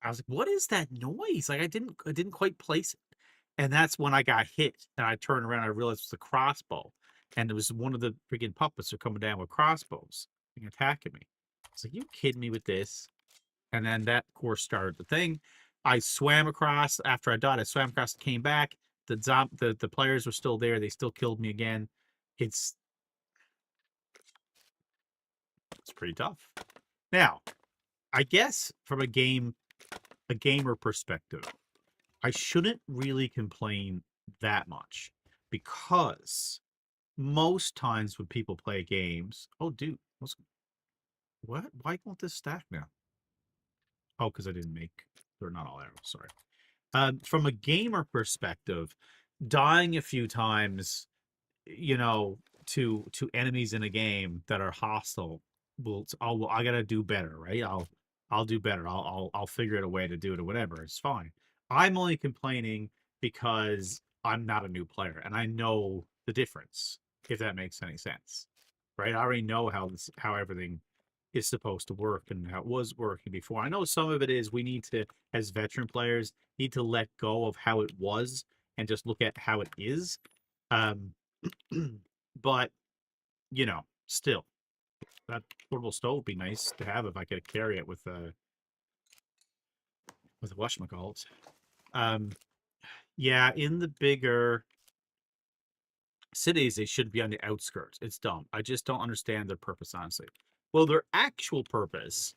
Speaker 5: I was like, what is that noise? Like I didn't quite place it. And that's when I got hit. And I turned around and I realized it was a crossbow. And it was one of the freaking puppets are coming down with crossbows and attacking me. I was like, you kidding me with this? And then that, of course, started the thing. I swam across after I died. I swam across, came back. The players were still there. They still killed me again. It's pretty tough. Now, I guess from a gamer perspective, I shouldn't really complain that much because most times when people play games, oh, dude, what? Why won't this stack now? Oh, because I didn't make. They're not all arrows. Sorry. From a gamer perspective, dying a few times, you know, to enemies in a game that are hostile, I gotta do better, right? I'll do better. I'll figure out a way to do it or whatever. It's fine. I'm only complaining because I'm not a new player and I know the difference. If that makes any sense, right? I already know how everything is supposed to work and how it was working before. I know some of it is we need to, as veteran players, need to let go of how it was and just look at how it is. But you know, still, that portable stove would be nice to have if I could carry it with whatchamacallit. Yeah, in the bigger cities, they should be on the outskirts. It's dumb. I just don't understand their purpose, honestly. Well, their actual purpose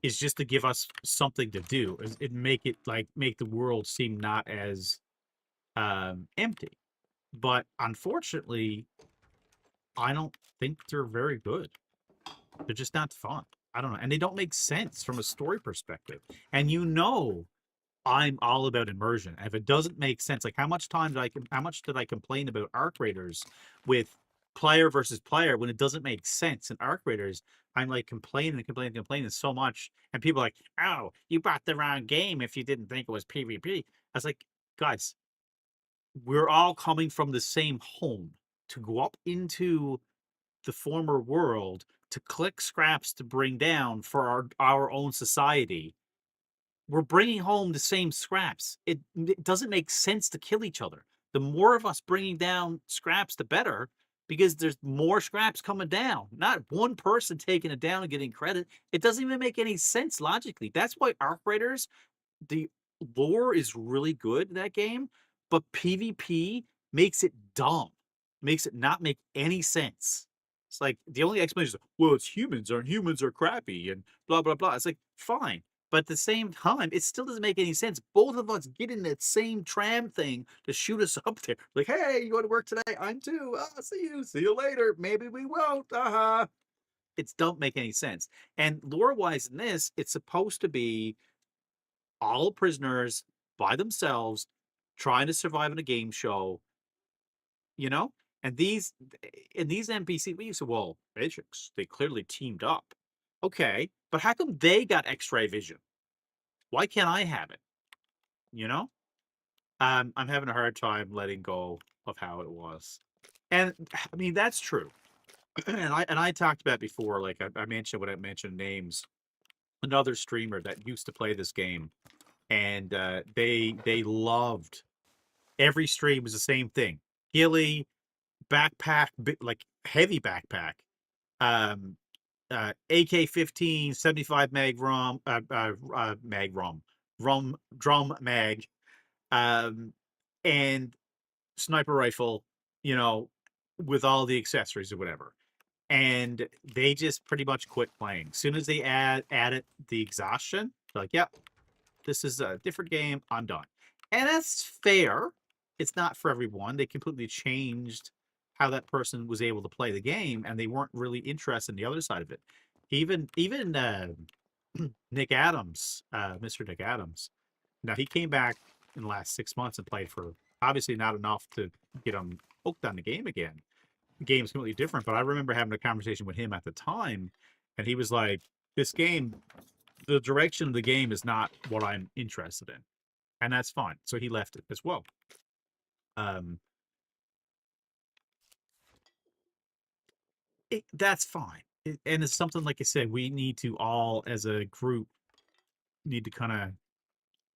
Speaker 5: is just to give us something to do. It make the world seem not as empty. But unfortunately, I don't think they're very good. They're just not fun. I don't know. And they don't make sense from a story perspective. And you know I'm all about immersion. If it doesn't make sense, like how much did I complain about Arc Raiders with player versus player when it doesn't make sense in Arc Raiders? I'm like complaining so much, and people are like, "Oh, you bought the wrong game if you didn't think it was PvP." I was like, guys, we're all coming from the same home to go up into the former world to collect scraps to bring down for our own society. We're bringing home the same scraps. It doesn't make sense to kill each other. The more of us bringing down scraps, the better, because there's more scraps coming down. Not one person taking it down and getting credit. It doesn't even make any sense logically. That's why Arc Raiders, the lore is really good in that game, but PvP makes it dumb. Makes it not make any sense. It's like the only explanation is, well, it's humans, or humans are crappy, and blah blah blah. It's like, fine. But at the same time, it still doesn't make any sense. Both of us get in that same tram thing to shoot us up there. Like, hey, you going to work today? I'm too. See you. See you later. Maybe we won't. It don't make any sense. And lore-wise in this, it's supposed to be all prisoners by themselves trying to survive in a game show, you know? And these NPCs, we say, well, Matrix, they clearly teamed up. Okay, but how come they got X-ray vision? Why can't I have it? You know? I'm having a hard time letting go of how it was. And I mean, that's true. And I talked about before, like I mentioned when I mentioned names, another streamer that used to play this game, and they loved every stream was the same thing. Ghillie, backpack, like heavy backpack, AK-15, 75 mag drum mag, and sniper rifle, you know, with all the accessories or whatever. And they just pretty much quit playing. As soon as they added the exhaustion, they're like, yep, this is a different game. I'm done. And that's fair. It's not for everyone. They completely changed how that person was able to play the game, and they weren't really interested in the other side of it. Even Nick Adams, Mr. Nick Adams. Now he came back in the last 6 months and played for obviously not enough to get him hooked on the game again. The game's completely different, but I remember having a conversation with him at the time, and he was like, "This game, the direction of the game is not what I'm interested in," and that's fine. So he left it as well. That's fine. And it's something, like I said, we need to all as a group need to kind of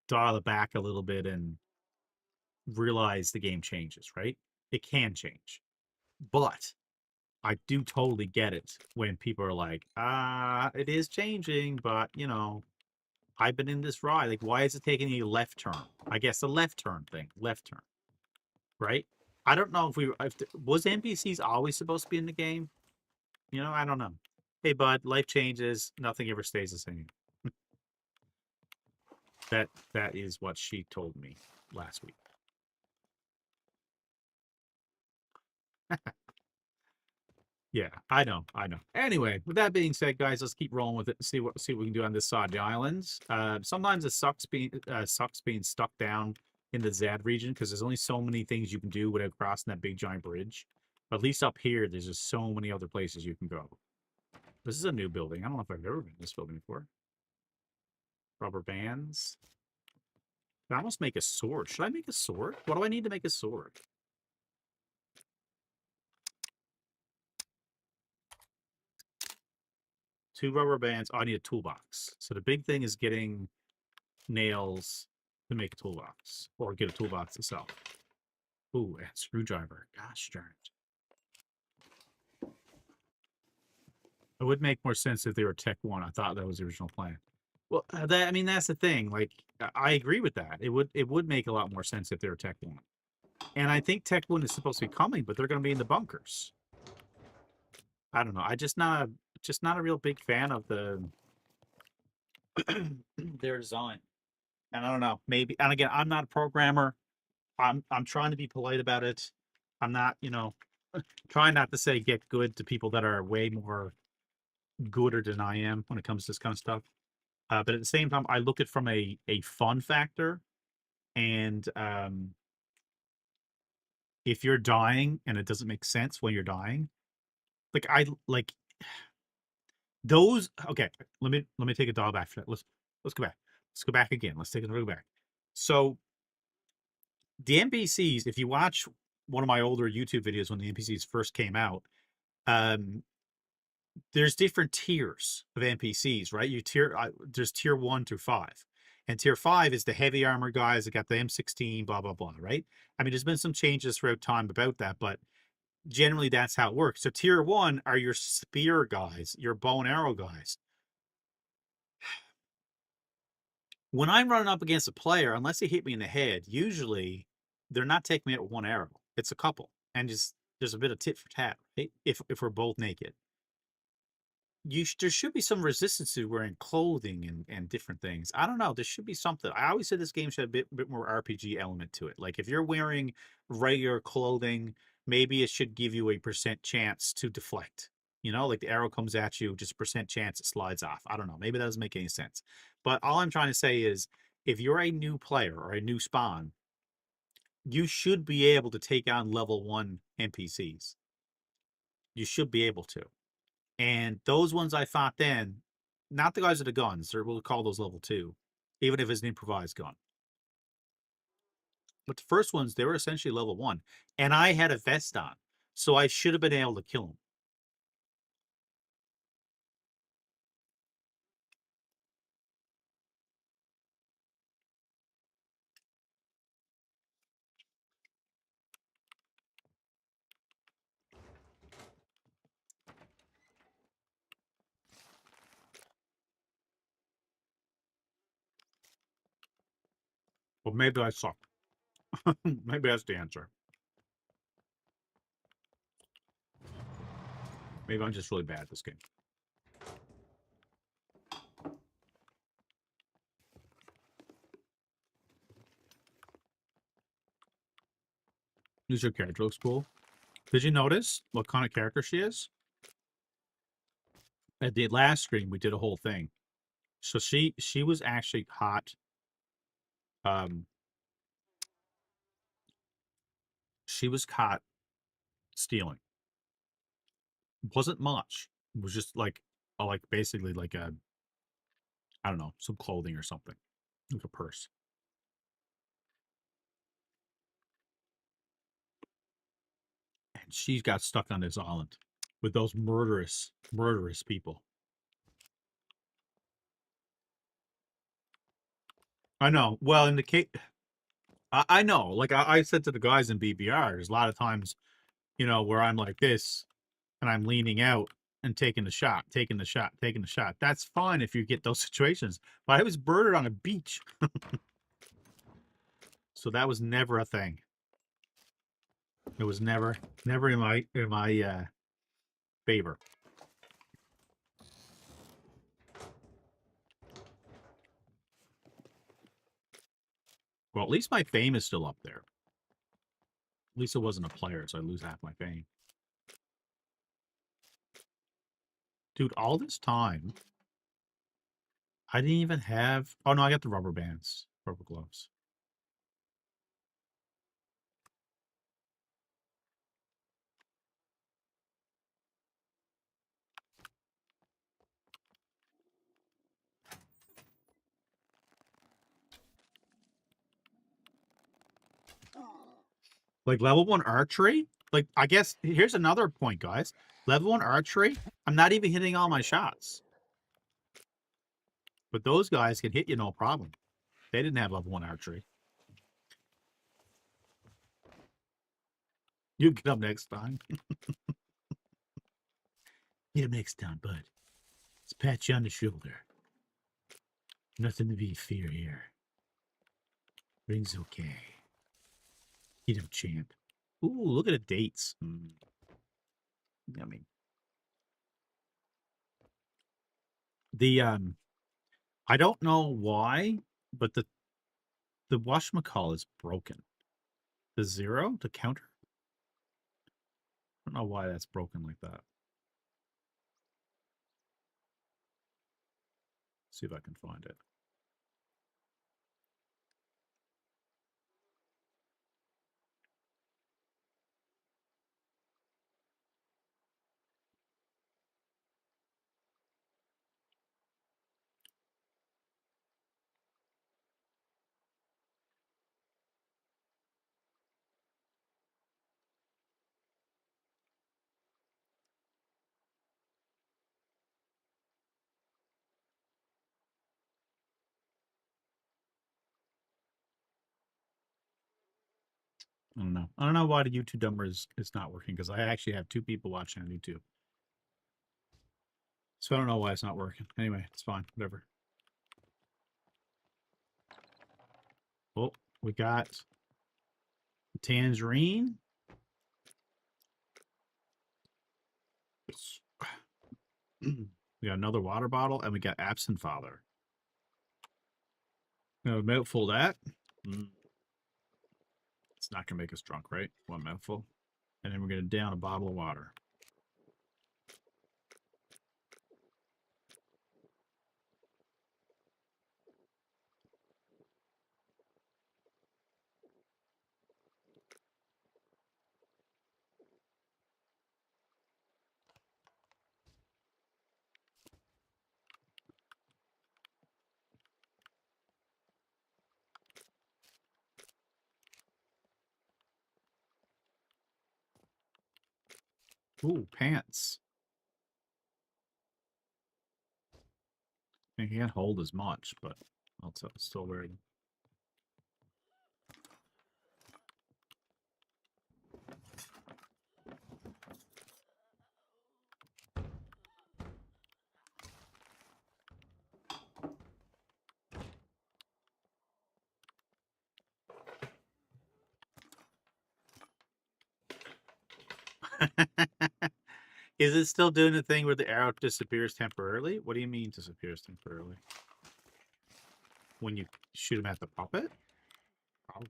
Speaker 5: dial it back a little bit and realize the game changes, right? It can change. But I do totally get it when people are like, it is changing, but you know, I've been in this ride. Like, why is it taking a left turn? I guess the left turn thing, left turn, right? I don't know was NPCs always supposed to be in the game? You know, I don't know. Hey, bud, life changes. Nothing ever stays the same. That is what she told me last week. Yeah, I know. Anyway, with that being said, guys, let's keep rolling with it and see what we can do on this side of the islands. Sometimes it sucks being stuck down in the Zad region because there's only so many things you can do without crossing that big giant bridge. But at least up here, there's just so many other places you can go. This is a new building. I don't know if I've ever been in this building before. Rubber bands. I almost make a sword. Should I make a sword? What do I need to make a sword? Two rubber bands. Oh, I need a toolbox. So the big thing is getting nails to make a toolbox, or get a toolbox itself. Ooh, and screwdriver. Gosh darn it. It would make more sense if they were Tech 1. I thought that was the original plan. Well, I mean, that's the thing. Like, I agree with that. It would make a lot more sense if they were Tech 1. And I think Tech 1 is supposed to be coming, but they're going to be in the bunkers. I don't know. I just not a real big fan of their design. And I don't know. Maybe. And again, I'm not a programmer. I'm trying to be polite about it. I'm not, trying not to say get good to people that are way more gooder than I am when it comes to this kind of stuff. But at the same time, I look at it from a fun factor, and if you're dying and it doesn't make sense when you're dying, like I like those. Okay, let me take a dial back for that. Let's go back. Let's go back again. Let's take a look back. So the NPCs, if you watch one of my older YouTube videos when the NPCs first came out, um, there's different tiers of NPCs, right? There's tier 1 through 5. And tier 5 is the heavy armor guys that got the M16, blah, blah, blah, right? I mean, there's been some changes throughout time about that, but generally that's how it works. So tier 1 are your spear guys, your bow and arrow guys. When I'm running up against a player, unless they hit me in the head, usually they're not taking me out with one arrow. It's a couple. And just there's a bit of tit for tat, right? If we're both naked. There should be some resistance to wearing clothing and different things. I don't know. There should be something. I always said this game should have a bit more RPG element to it. Like if you're wearing regular clothing, maybe it should give you a % chance to deflect. You know, like the arrow comes at you, just % chance it slides off. I don't know. Maybe that doesn't make any sense. But all I'm trying to say is if you're a new player or a new spawn, you should be able to take on level 1 NPCs. You should be able to. And those ones I fought then, not the guys with the guns, or we'll call those level 2, even if it's an improvised gun. But the first ones, they were essentially level 1. And I had a vest on, so I should have been able to kill them. But maybe I suck. Maybe that's the answer. Maybe I'm just really bad at this game. This your character looks cool. Did you notice what kind of character she is? At the last stream, we did a whole thing. So she was actually caught. She was caught stealing. It wasn't much. It was just like basically like a, I don't know, some clothing or something, like a purse. And she got stuck on this island with those murderous people. I know. Well, in the case, I know. Like I said to the guys in BBR, there's a lot of times, you know, where I'm like this, and I'm leaning out and taking the shot, taking the shot, taking the shot. That's fine if you get those situations. But I was murdered on a beach, so that was never a thing. It was never in my favor. Well, at least my fame is still up there. At least it wasn't a player, so I lose half my fame. Dude, all this time, I didn't even have... Oh, no, I got the rubber bands. Rubber gloves. Like, level 1 archery? Like, I guess... Here's another point, guys. Level 1 archery, I'm not even hitting all my shots. But those guys can hit you no problem. They didn't have level 1 archery. You get up next time. Get up next time, bud. Let's pat you on the shoulder. Nothing to be fear here. Ring's okay. Get him, champ. Ooh, look at the dates. Yummy. The I don't know why, but the whatchamacall is broken. The 0, the counter. I don't know why that's broken like that. See if I can find it. I don't know. I don't know why the YouTube number is not working because I actually have 2 people watching on YouTube. So I don't know why it's not working. Anyway, it's fine. Whatever. Oh, we got tangerine. We got another water bottle, and we got absent father. A mouthful of that. It's not gonna make us drunk, right? 1 mouthful, and then we're gonna down a bottle of water. Ooh, pants. I can't hold as much, but I'll still wear them. Is it still doing the thing where the arrow disappears temporarily? What do you mean disappears temporarily? When you shoot him at the puppet? Probably.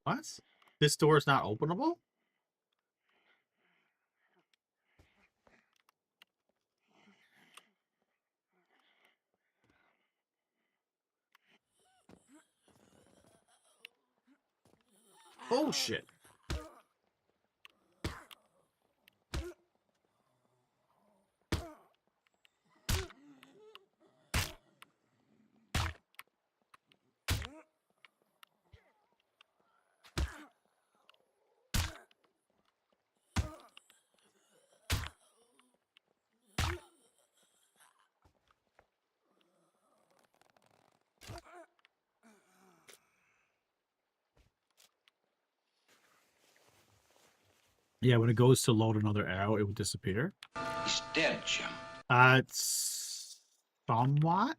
Speaker 5: What? This door is not openable? Oh shit. Yeah, when it goes to load another arrow, it would disappear.
Speaker 4: He's dead, Jim.
Speaker 5: It's somewhat.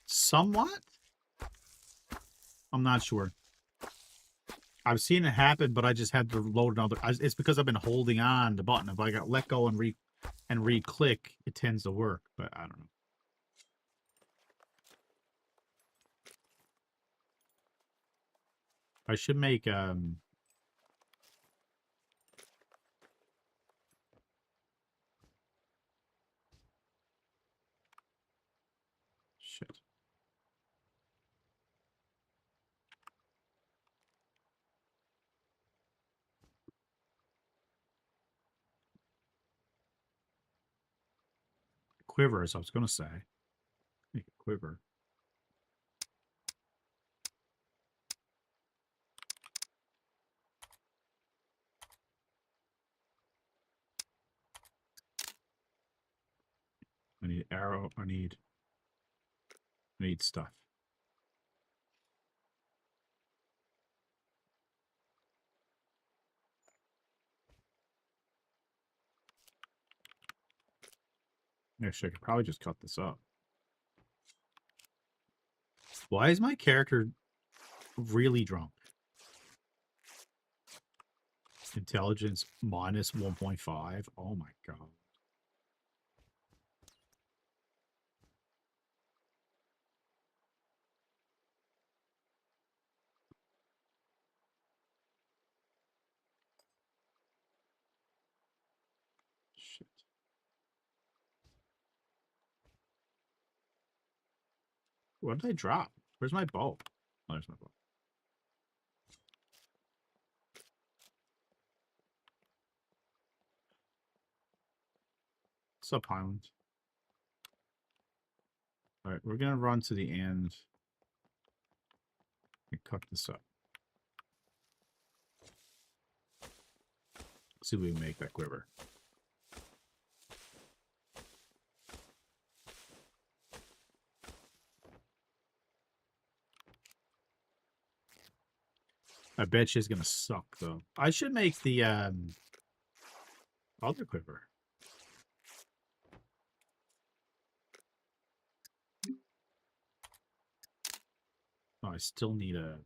Speaker 5: Somewhat? I'm not sure. I've seen it happen, but I just had to load another. It's because I've been holding on the button. If I got let go and re-click, it tends to work, but I don't know. I should make shit. Quiver, as I was gonna say. Make a quiver. I need arrow. I need stuff. Actually, I could probably just cut this up. Why is my character really drunk? Intelligence minus 1.5. Oh my god. What did I drop? Where's my bow? Oh, there's my bow. What's up, Highland? All right, we're gonna run to the end and cook this up. See if we can make that quiver. I bet she's gonna suck though. I should make the other quiver. Oh, I still need a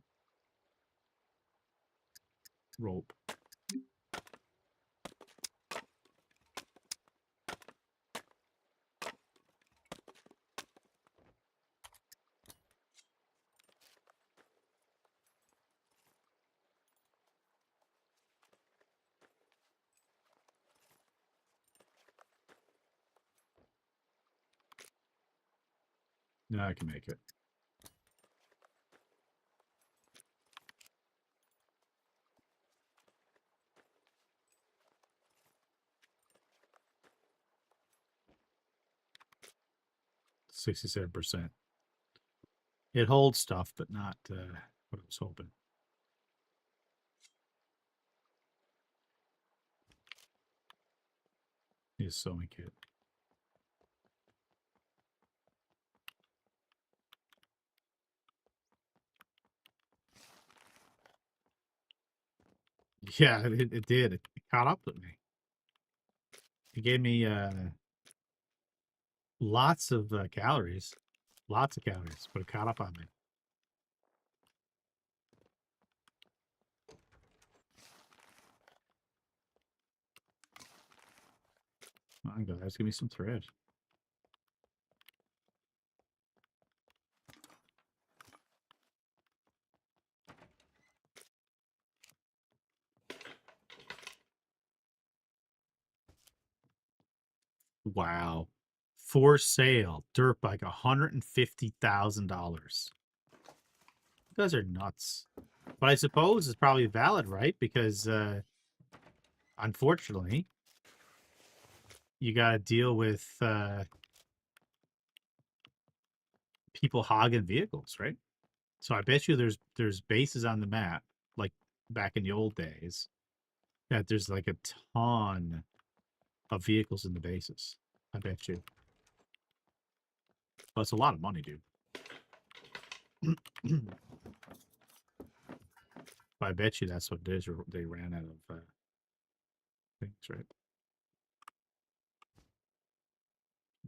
Speaker 5: rope. No, I can make it. $67%. It holds stuff, but not what I was hoping. Need a sewing kit. Yeah, it did. It caught up with me. It gave me lots of calories. Lots of calories, but it caught up on me. Come on, guys, give me some thread. Wow. For sale. Dirt bike, $150,000. You guys are nuts. But I suppose it's probably valid, right? Because unfortunately, you got to deal with people hogging vehicles, right? So I bet you there's bases on the map, like back in the old days, that there's like a ton of vehicles in the bases. I bet you. But it's a lot of money, dude. But I bet you that's what it is. They ran out of things, right?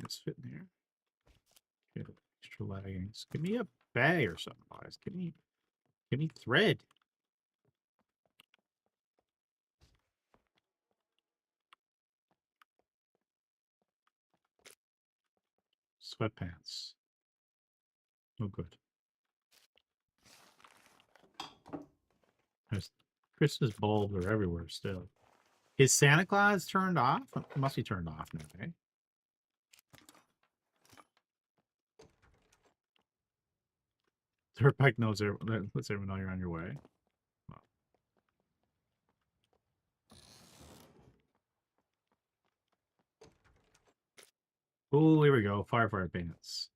Speaker 5: Let's fit in here. Get extra leggings. Give me a bag or something, guys. Give me thread. Sweatpants. Oh, good. There's Christmas bulbs are everywhere still. Is Santa Claus turned off? It must be turned off now, eh? Dirt bike knows lets everyone know you're on your way. Oh, here we go. Firefighter pants.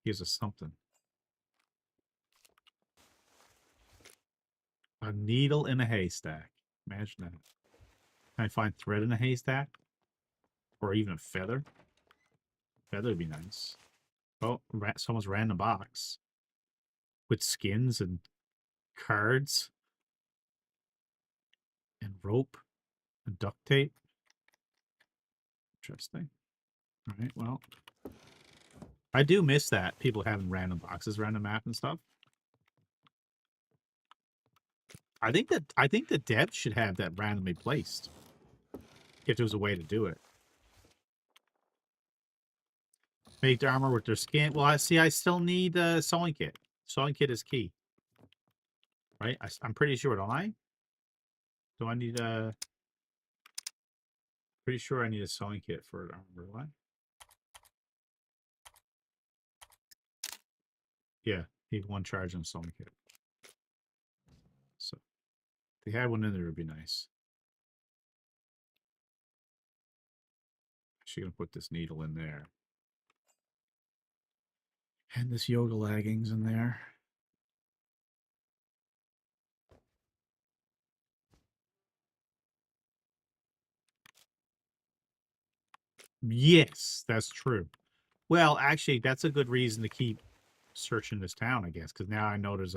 Speaker 5: Gives us something. A needle in a haystack. Imagine that. Can I find thread in a haystack? Or even a feather? Feather would be nice. Oh, someone's random box. With skins and cards. And rope. And duct tape. Interesting. Alright, well. I do miss that. People having random boxes around the map and stuff. I think the devs should have that randomly placed. If there was a way to do it. Make the armor with their skin. Well, I still need a sewing kit. Sewing kit is key. Right? I'm pretty sure, don't I? Do I need a... Pretty sure I need a sewing kit for an armor, do I? Yeah, he had one charge on Sonic Hit. So if they had one in there, it would be nice. Actually, gonna put this needle in there. And this yoga leggings in there. Yes, that's true. Well, actually, that's a good reason to keep searching this town, I guess, because now I know there's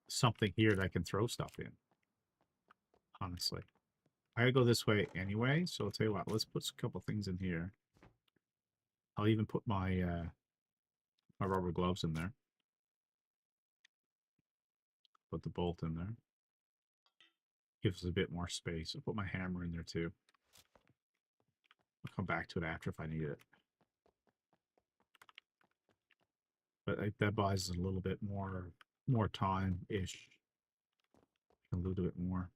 Speaker 5: something here that I can throw stuff in. Honestly, I gotta go this way anyway. So I'll tell you what. Let's put a couple things in here. I'll even put my my rubber gloves in there. Put the bolt in there. Gives us a bit more space. I'll put my hammer in there too. I'll come back to it after if I need it. But that buys us a little bit more time-ish. A little bit more.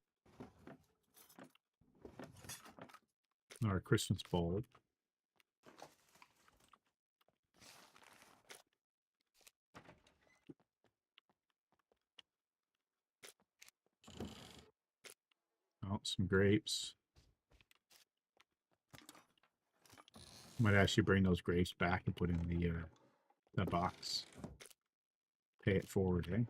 Speaker 5: Our Christmas bulb. Oh, some grapes. Might actually bring those grapes back and put in the box. Pay it forward, eh?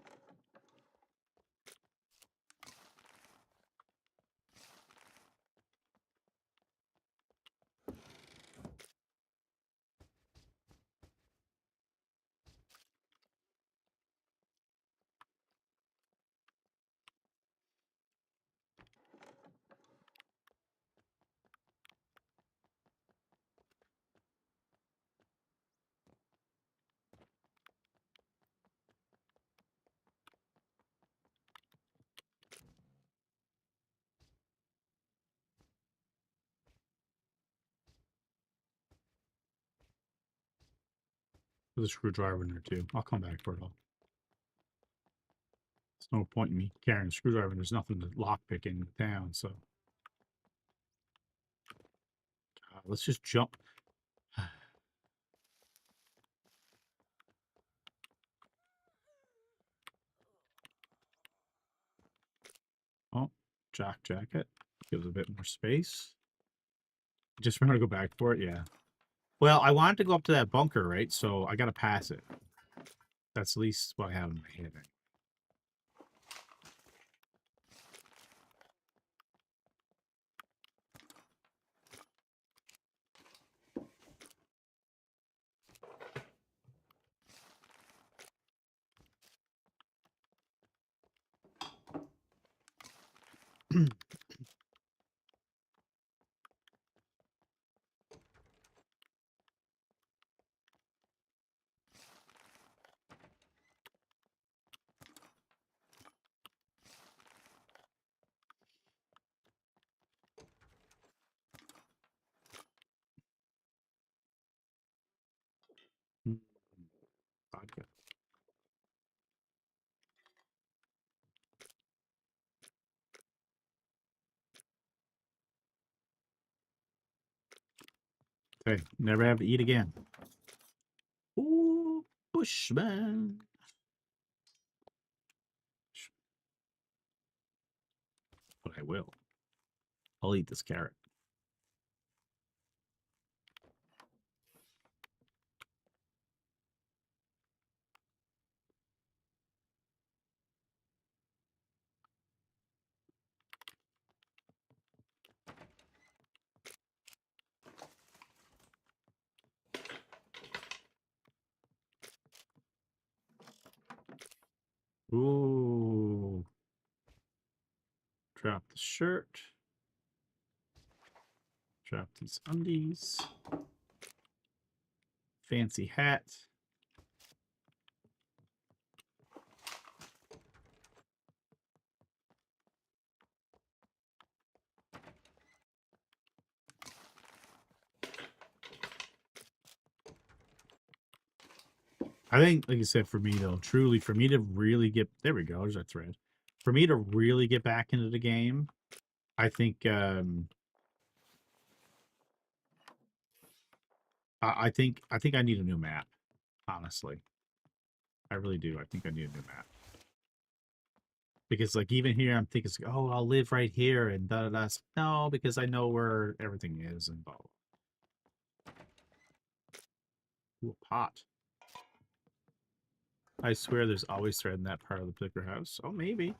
Speaker 5: There's a screwdriver in there too. I'll come back for it all. There's no point in me carrying a screwdriver. There's nothing to lockpick in town, so let's just jump. Oh, jock jacket gives a bit more space. Just remember to go back for it. Yeah. Well, I wanted to go up to that bunker, right? So I got to pass it. That's at least what I have in my head. Vodka. Okay, never have to eat again. Ooh, Bushman. But I will. I'll eat this carrot. Ooh. Drop the shirt. Drop these undies. Fancy hat. I think, like I said, for me though, truly, for me to really get there, we go. There's our thread. For me to really get back into the game, I think, I think I need a new map. Honestly, I really do. I think I need a new map. Because, like, even here, I'm thinking, like, oh, I'll live right here and da da da. No, because I know where everything is and blah, blah. Ooh, a pot. I swear there's always thread in that part of the particular house. Oh, maybe.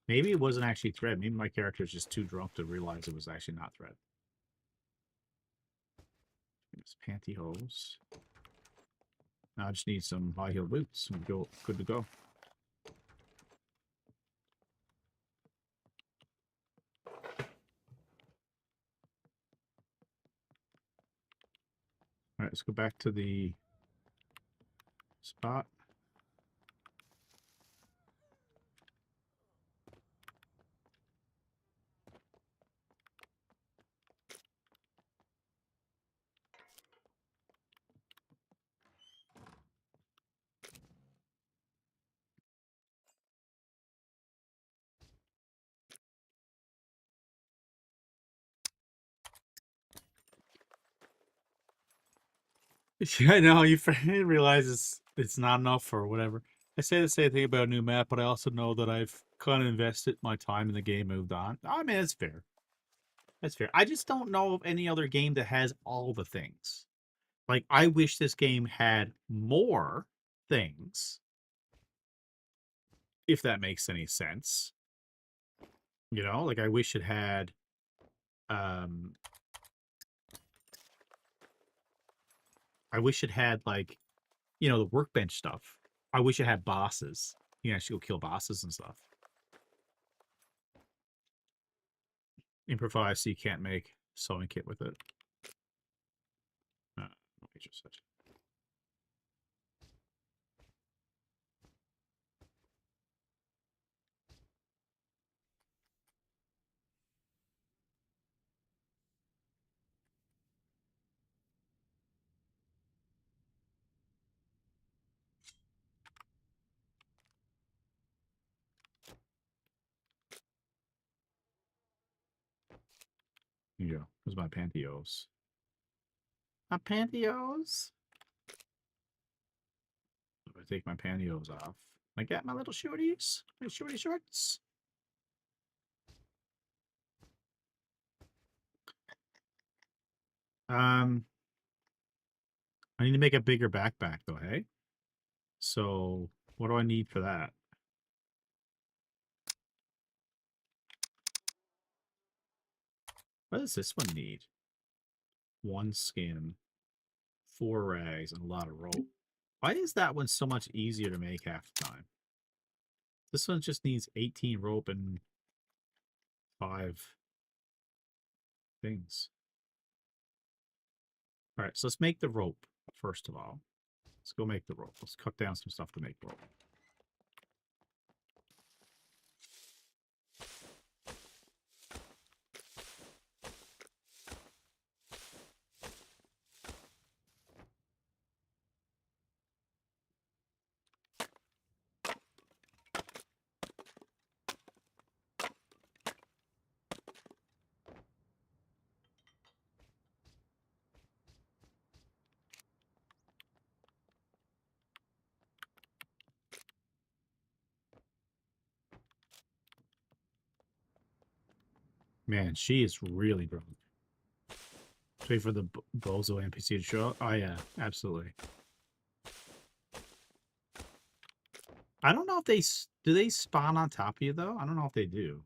Speaker 5: Maybe it wasn't actually thread. Maybe my character is just too drunk to realize it was actually not thread. It's pantyhose. Now I just need some high heel boots and go good to go. All right, let's go back to the spot. Yeah, I know. You realize it's not enough or whatever. I say the same thing about a new map, but I also know that I've kind of invested my time in the game, moved on. I mean, it's fair. That's fair. I just don't know of any other game that has all the things. Like, I wish this game had more things, if that makes any sense. You know, like I wish it had um like, you know, the workbench stuff. I wish it had bosses. You can actually go kill bosses and stuff. Improvise so you can't make sewing kit with it. Major such. Here you go. There's my pantyhose. My pantyhose? If I take my pantyhose off, I got my little shorties. My shorty shorts. I need to make a bigger backpack though, hey? So what do I need for that? What does this one need? 1 skin, 4 rags, and a lot of rope. Why is that one so much easier to make half the time? This one just needs 18 rope and 5 things. All right, so let's make the rope first of all. Let's go make the rope. Let's cut down some stuff to make rope. Man, she is really drunk. Wait for the Bozo NPC to show up. Oh yeah, absolutely. I don't know if they do they spawn on top of you though. I don't know if they do.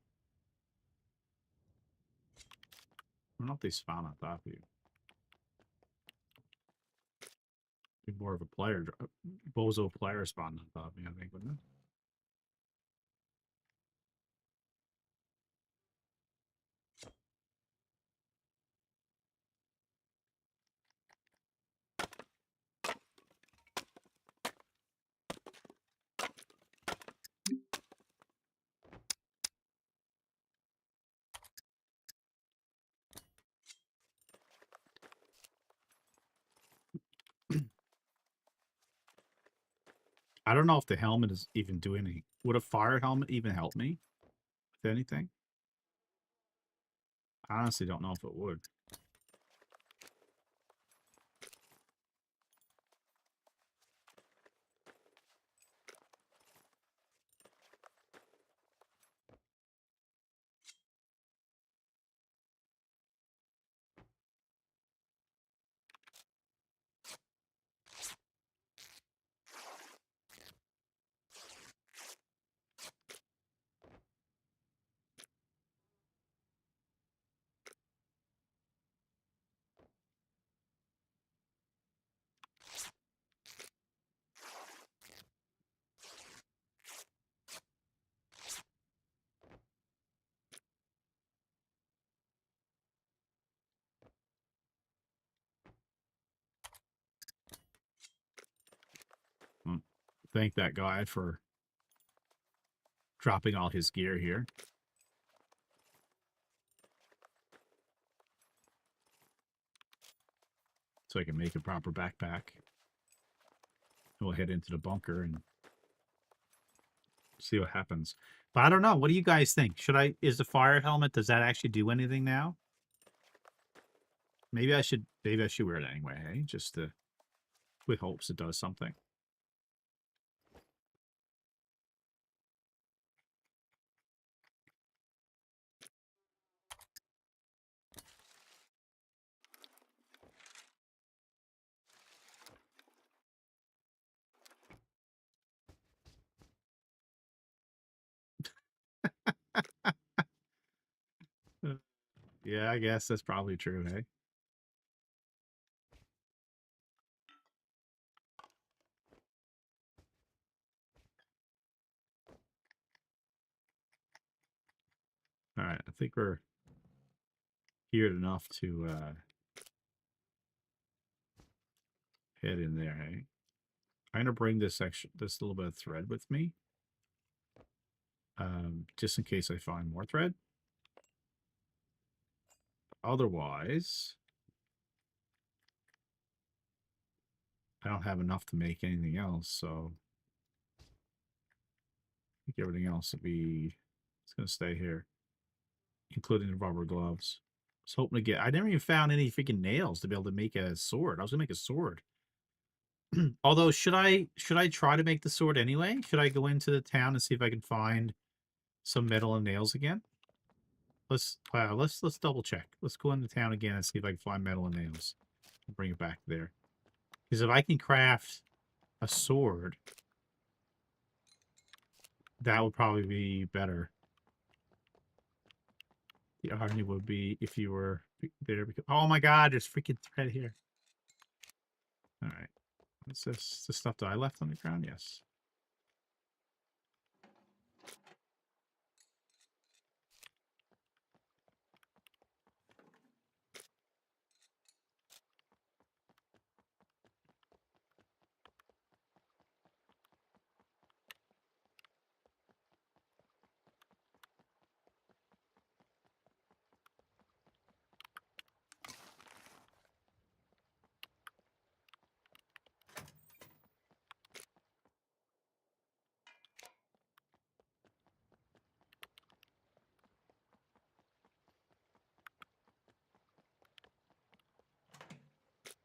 Speaker 5: I don't know if they spawn on top of you. Be more of a player, Bozo player spawn on top of me, I think, wouldn't it? I don't know if the helmet is even doing anything. Would a fire helmet even help me with anything? I honestly don't know if it would. thank that guy for dropping all his gear here. So I can make a proper backpack. We'll head into the bunker and see what happens. But I don't know. What do you guys think? Is the fire helmet, does that actually do anything now? Maybe I should wear it anyway, hey? Just with hopes it does something. Yeah, I guess that's probably true, hey? All right, I think we're geared enough to head in there, hey? I'm gonna bring this little bit of thread with me, just in case I find more thread. Otherwise, I don't have enough to make anything else, so I think everything else it's gonna stay here, including the rubber gloves. I was hoping to get. I never even found any freaking nails to be able to make a sword. I was gonna make a sword. Although, should I try to make the sword anyway? Should I go into the town and see if I can find some metal and nails again? Let's double check. Let's go into town again and see if I can find metal and nails. I'll bring it back there. Because if I can craft a sword, that would probably be better. The irony would be if you were there. Because, oh my god, there's freaking thread here. All right. What's this? The stuff that I left on the ground? Yes.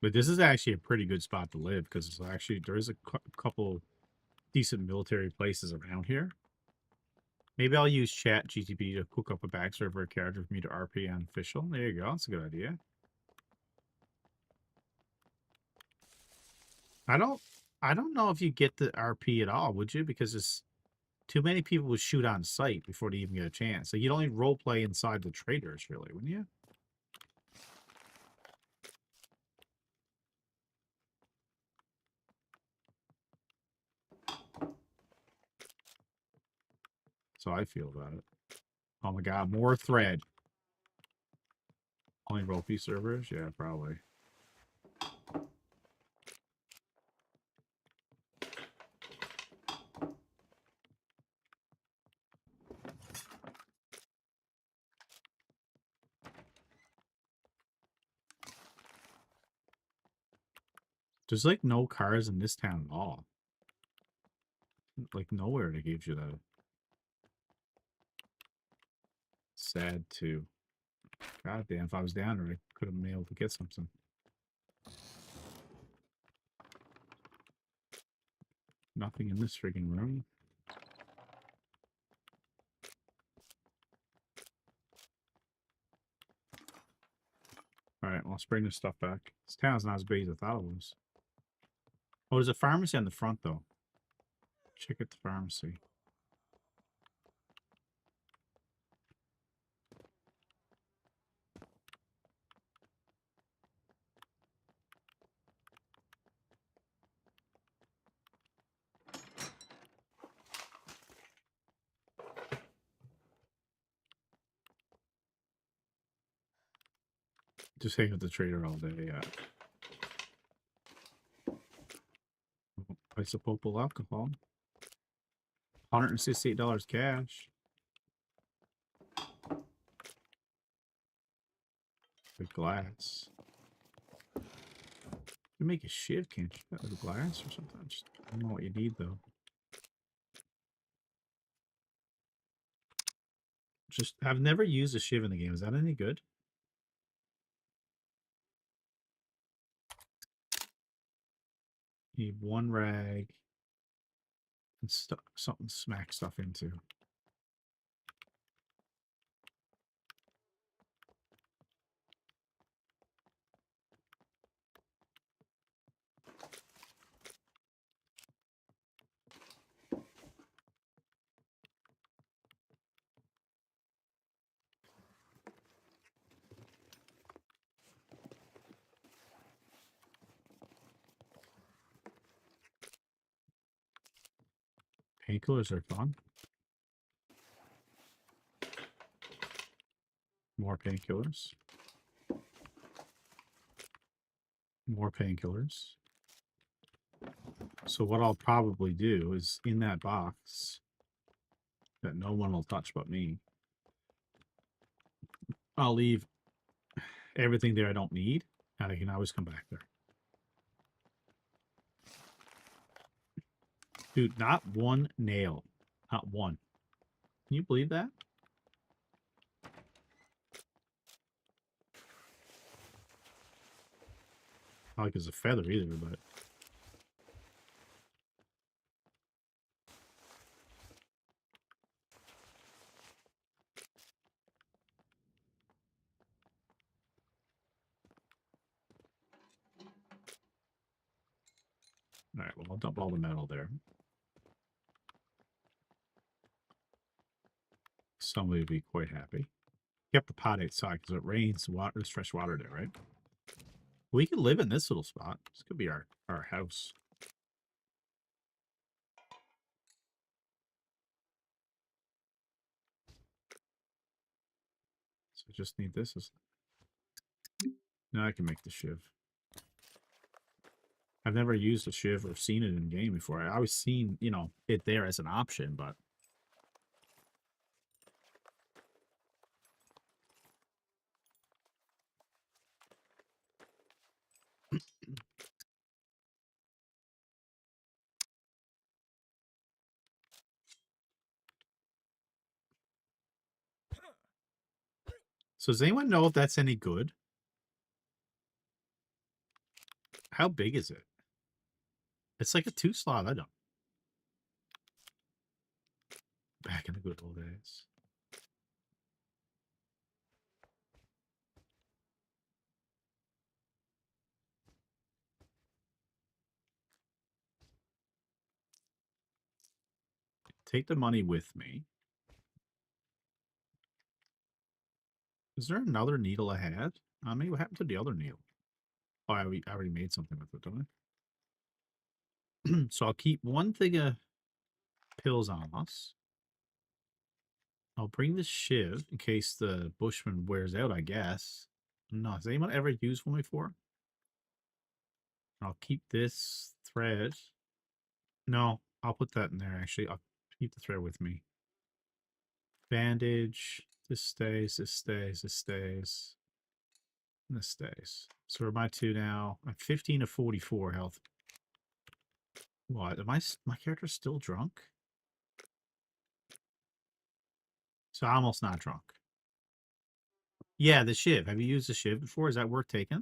Speaker 5: But this is actually a pretty good spot to live because it's actually there is a couple decent military places around here. Maybe I'll use Chat GTP to hook up a back server character for me to RP on official. There you go. That's a good idea. I don't know if you get the RP at all, would you? Because it's too many people would shoot on sight before they even get a chance. So you'd only role play inside the traders, really, wouldn't you? So I feel about it. Oh my god, more thread. Only role-play servers? Yeah, probably. There's like no cars in this town at all. Like nowhere that gives you that. Sad too. God damn, if I was down there, I could have been able to get something. Nothing in this freaking room. Alright, well, let's bring this stuff back. This town's not as big as I thought it was. Oh, there's a pharmacy on the front, though. Check out the pharmacy. Just hang with the trader all day, yeah. Isopropyl alcohol. $168 cash. The glass. You make a shiv, can't you? Out of glass or something. Just, I don't know what you need though. Just I've never used a shiv in the game. Is that any good? Need one rag and something to smack stuff into. Painkillers are fun. More painkillers. More painkillers. So what I'll probably do is in that box that no one will touch but me, I'll leave everything there I don't need, and I can always come back there. Dude, not one nail. Not one. Can you believe that? Not like it's a feather either, but... Alright, well, I'll dump all the metal there. Somebody would be quite happy. Kept the pot outside because it rains. Water, there's fresh water there, right? We could live in this little spot. This could be our house. So I just need this. Now I can make the shiv. I've never used a shiv or seen it in game before. I always seen, you know, it there as an option, but... So does anyone know if that's any good? How big is it? It's like a 2-slot item. Back in the good old days. Take the money with me. Is there another needle I had? I mean, what happened to the other needle? Oh, I already made something with it, don't I? So I'll keep one thing of pills on us. I'll bring this shiv in case the bushman wears out, I guess. No, has anyone ever used one before? I'll keep this thread. No, I'll put that in there, actually. I'll keep the thread with me. Bandage. This stays, this stays, this stays. And this stays. So we're my 2 now. I'm 15 to 44 health. What? Am my character's still drunk? So I'm almost not drunk. Yeah, the shiv. Have you used the shiv before? Is that worth taking?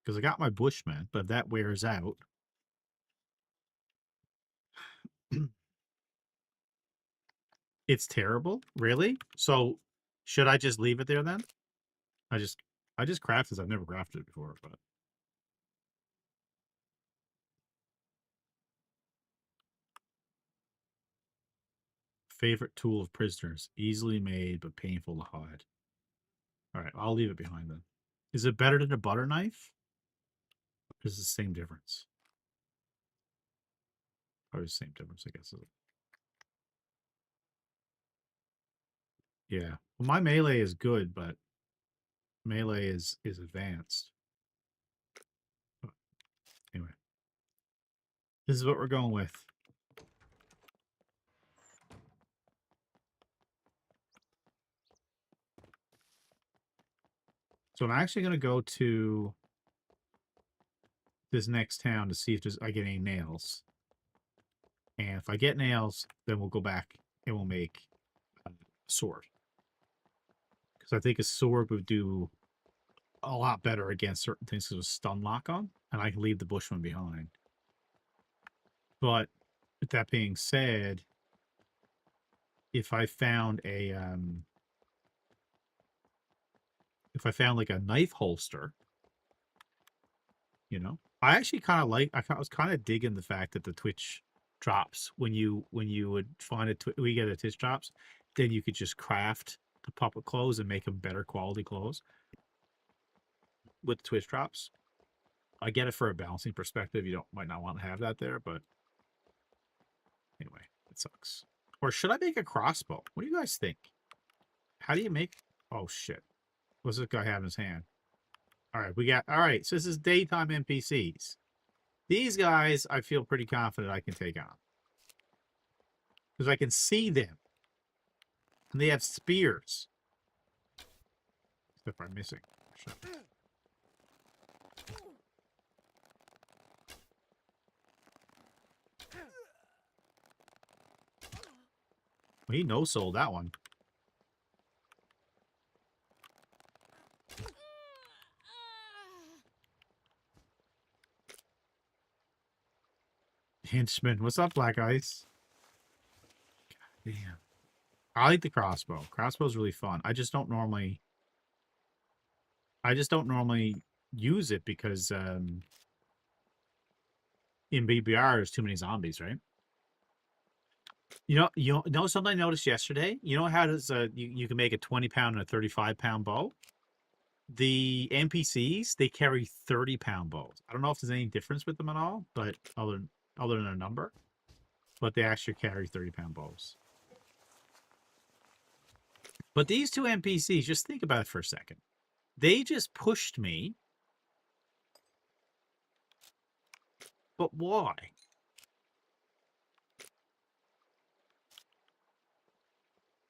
Speaker 5: Because I got my bushman, but if that wears out... It's terrible? Really? So should I just leave it there then? I just crafted this. I've never crafted it before, but... Favorite tool of prisoners. Easily made, but painful to hide. Alright, I'll leave it behind then. Is it better than a butter knife? Or is it the same difference? Probably the same difference, I guess. Yeah. Well, my melee is good, but melee is advanced. But anyway. This is what we're going with. So I'm actually going to go to this next town to see if I get any nails. And if I get nails, then we'll go back and we'll make a sword. Because I think a sword would do a lot better against certain things because of stun lock on, and I can leave the bushman behind. But with that being said, if I found a if I found like a knife holster, you know, I actually kind of like. I was kind of digging the fact that the Twitch drops when you would find it. We get a Twitch drops, then you could just craft the puppet clothes and make them better quality clothes with the Twitch drops. I get it for a balancing perspective. You might not want to have that there, but anyway, it sucks. Or should I make a crossbow? What do you guys think? How do you make? Oh shit! What's this guy have in his hand? All right, we got. All right, so this is daytime NPCs. These guys, I feel pretty confident I can take on because I can see them, and they have spears. Except I'm missing. Shit. Well, he no-sold that one. Henchman. What's up, Black Ice? God damn. I like the crossbow. Crossbow's really fun. I just don't normally use it because in BBR there's too many zombies, right? You know something I noticed yesterday? You know how does you can make a 20-pound and a 35-pound bow? The NPCs, they carry 30-pound bows. I don't know if there's any difference with them at all, but other than a number, but they actually carry 30-pound bows. But these two NPCs, just think about it for a second. They just pushed me. But why?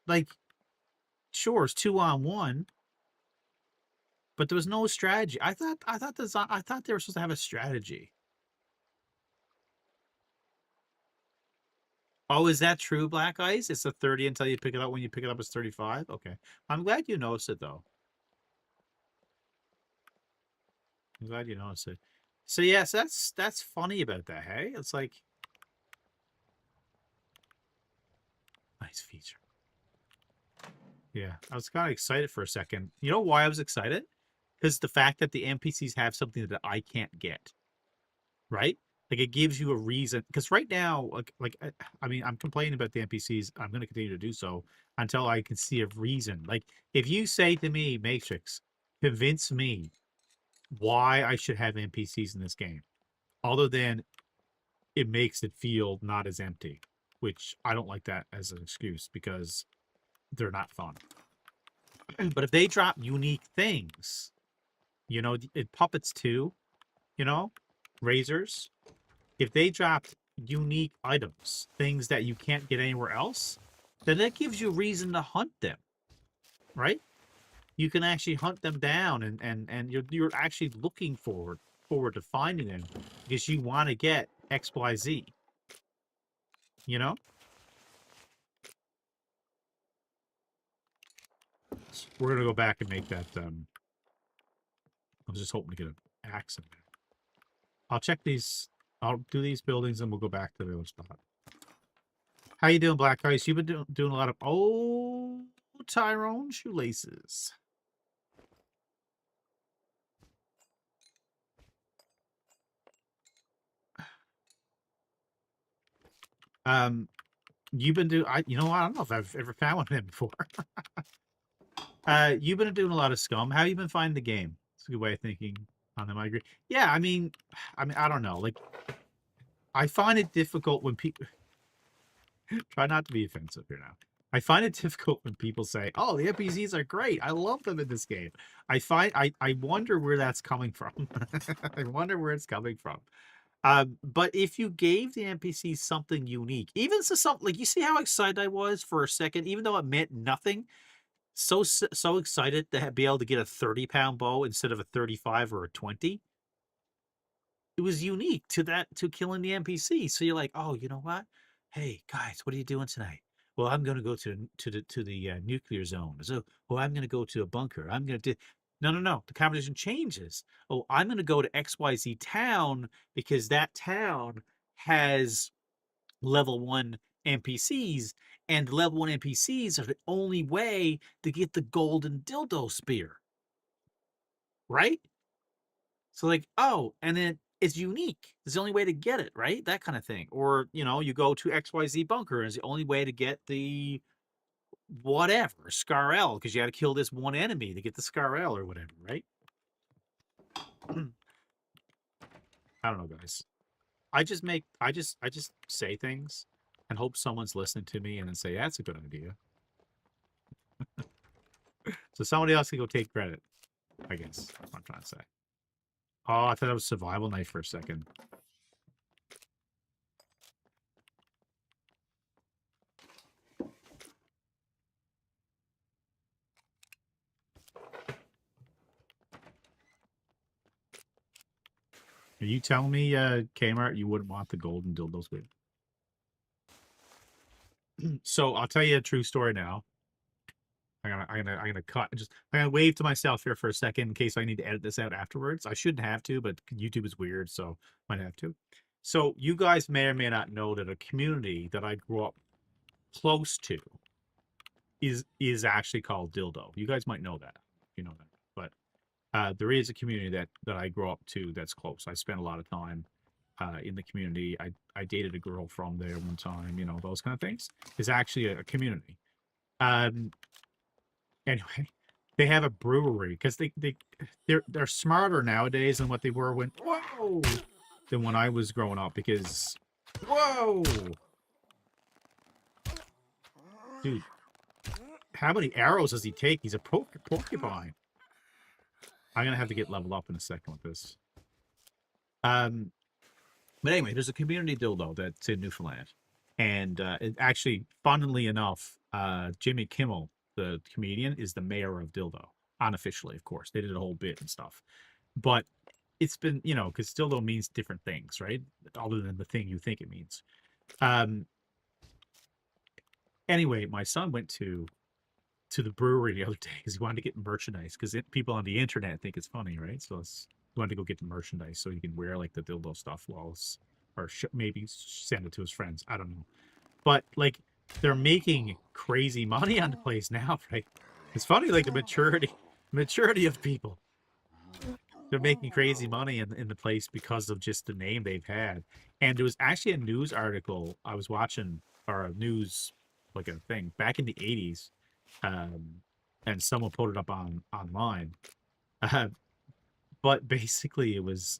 Speaker 5: Like, sure, it's 2-on-1, but there was no strategy. I thought they were supposed to have a strategy. Oh, is that true, Black Ice? It's a 30 until you pick it up. When you pick it up, it's 35? Okay. I'm glad you noticed it, though. I'm glad you noticed it. So, yes, that's funny about that, hey? It's like... Nice feature. Yeah, I was kind of excited for a second. You know why I was excited? Because the fact that the NPCs have something that I can't get. Right? Like, it gives you a reason. Because right now, I mean, I'm complaining about the NPCs. I'm going to continue to do so until I can see a reason. Like, if you say to me, Matrix, convince me why I should have NPCs in this game, other than it makes it feel not as empty, which I don't like that as an excuse because they're not fun. But if they drop unique things, you know, puppets too, you know, razors, if they dropped unique items, things that you can't get anywhere else, then that gives you reason to hunt them, right? You can actually hunt them down, and you're actually looking forward to finding them because you want to get XYZ. You know? We're gonna go back and make that. I was just hoping to get an axe in there. I'll check these. I'll do these buildings, and we'll go back to the other spot. How you doing, Black Ice? You've been doing a lot of... Oh, Tyrone shoelaces. You've been doing... I don't know if I've ever found one of them before. You've been doing a lot of Scum. How you been finding the game? It's a good way of thinking on them. I agree. Yeah, I mean, I don't know. Like, I find it difficult when people... Try not to be offensive here now. I find it difficult when people say, "Oh, the NPCs are great. I love them in this game." I wonder where that's coming from. I wonder where it's coming from. But if you gave the NPCs something unique, even so something like you see how excited I was for a second, even though it meant nothing, so excited to be able to get a 30-pound bow instead of a 35 or a 20. It was unique to killing the NPC. So you're like, oh, you know what? Hey guys, what are you doing tonight? Well, I'm going to go to the nuclear zone. So, well, I'm going to go to a bunker. I'm going to do. No, no, no. The conversation changes. Oh, I'm going to go to XYZ town because that town has level 1 NPCs, and level 1 NPCs are the only way to get the golden dildo spear. Right? So like, oh, and then it's unique. It's the only way to get it, right? That kind of thing. Or, you go to XYZ bunker and it's the only way to get the whatever, Scarl, because you got to kill this one enemy to get the Scarl or whatever, right? I don't know, guys. I just say things and hope someone's listening to me and then say, that's a good idea. So somebody else can go take credit, I guess. That's what I'm trying to say. Oh, I thought it was survival knife for a second. Are you telling me, Kmart, you wouldn't want the golden dildos with? So I'll tell you a true story now. I'm gonna cut. I'm gonna wave to myself here for a second in case I need to edit this out afterwards. I shouldn't have to, but YouTube is weird, so might have to. So you guys may or may not know that a community that I grew up close to is actually called Dildo. You guys might know that, you know that, but there is a community that I grew up to that's close. I spent a lot of time in the community. I dated a girl from there one time. Those kind of things. It's actually a community. Anyway, they have a brewery because they're smarter nowadays than what they were than when I was growing up. Because whoa, dude, how many arrows does he take? He's a porcupine. I'm gonna have to get leveled up in a second with this. But anyway, there's a community dildo that's in Newfoundland, and it actually, funnily enough, Jimmy Kimmel, the comedian, is the mayor of Dildo, unofficially, of course. They did a whole bit and stuff, but it's been, because dildo means different things, right? Other than the thing you think it means. Anyway, my son went to the brewery the other day because he wanted to get merchandise because people on the internet think it's funny, right? So he wanted to go get the merchandise so he can wear like the dildo stuff or maybe send it to his friends. I don't know, but like they're making crazy money on the place now, right? It's funny, like the maturity of people. They're making crazy money in the place because of just the name they've had. And there was actually a news article I was watching, or a news like a thing back in the 80s. And someone put it up online. But basically it was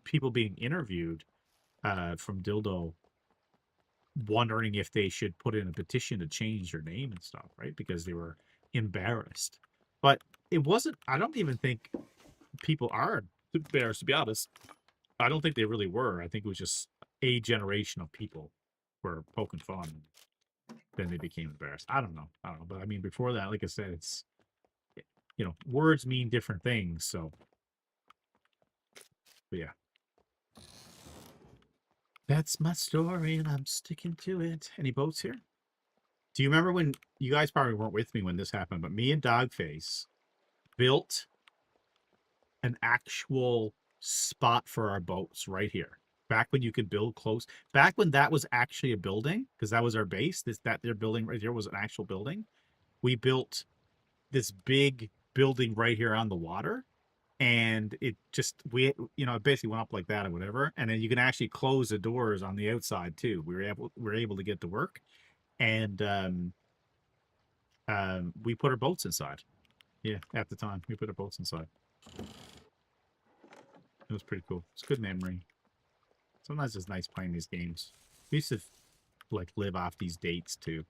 Speaker 5: people being interviewed from Dildo wondering if they should put in a petition to change their name and stuff, right? Because they were embarrassed. But it wasn't, I don't even think people are embarrassed, to be honest. I don't think they really were. I think it was just a generation of people were poking fun. Then they became embarrassed. I don't know. But I mean, before that, like I said, it's, words mean different things. So, but yeah. That's my story and I'm sticking to it. Any boats here? Do you remember when, you guys probably weren't with me when this happened, but me and Dogface built an actual spot for our boats right here. Back when you could build close, back when that was actually a building, because that was our base, that their building right here was an actual building. We built this big building right here on the water, and it just, it basically went up like that or whatever, and then you can actually close the doors on the outside too. We were able to get to work, and we put our boats inside. Yeah, at the time we put our boats inside. It was pretty cool. It's a good memory. Sometimes it's nice playing these games. We used to like live off these dates too.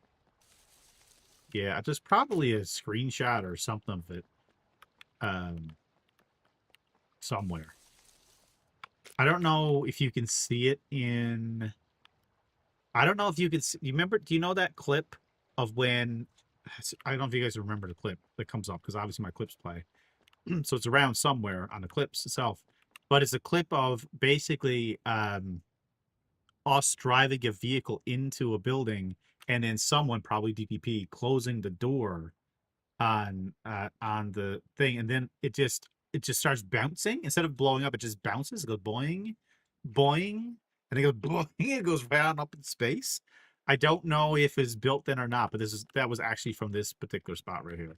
Speaker 5: Yeah, there's probably a screenshot or something of it somewhere. I don't know if you can see it in. I don't know if you can see. You remember? Do you know that clip of when? I don't know if you guys remember the clip that comes up because obviously my clips play. So it's around somewhere on the clips itself, but it's a clip of basically us driving a vehicle into a building and then someone, probably DPP, closing the door on the thing, and then it just starts bouncing instead of blowing up. It just bounces. It goes boing, boing, and it goes boing. It goes round up in space. I don't know if it's built in or not, but that was actually from this particular spot right here.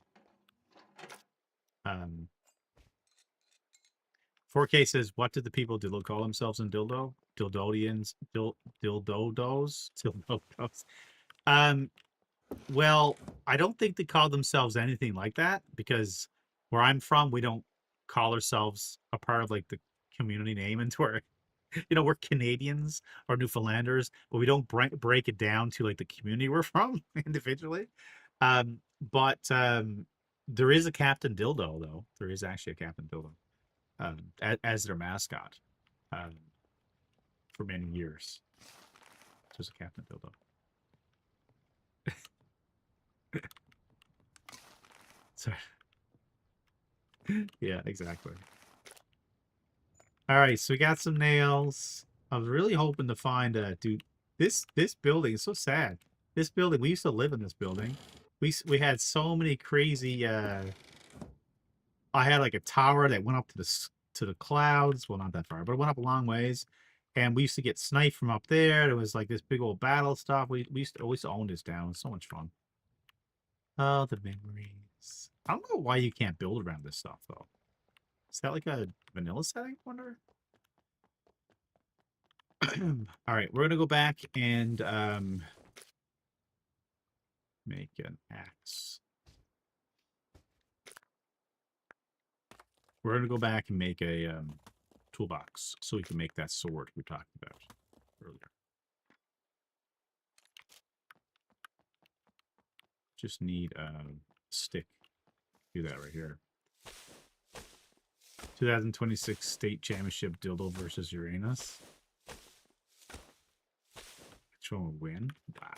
Speaker 5: 4K says, "What did the people call themselves in dildo? Dildodians, dildodos, dildodos." Well, I don't think they call themselves anything like that because where I'm from, we don't call ourselves a part of like the community name into our, we're Canadians or Newfoundlanders, but we don't break it down to like the community we're from individually. But there is a Captain Dildo though. There is actually a Captain Dildo as their mascot for many years. There's a Captain Dildo. Sorry. Yeah, exactly. All right, so we got some nails. I was really hoping to find dude. This building is so sad. This building, we used to live in this building. We had so many crazy. I had like a tower that went up to the clouds. Well, not that far, but it went up a long ways. And we used to get sniped from up there. There was like this big old battle stuff. We used to own this down. It was so much fun. Oh, the memories. I don't know why you can't build around this stuff, though. Is that like a vanilla setting? I wonder. All right, we're going to go back and make an axe. We're going to go back and make a toolbox so we can make that sword we talked about earlier. Just need a stick. Do that right here. 2026 State Championship Dildo versus Uranus. Which one will win? Wow.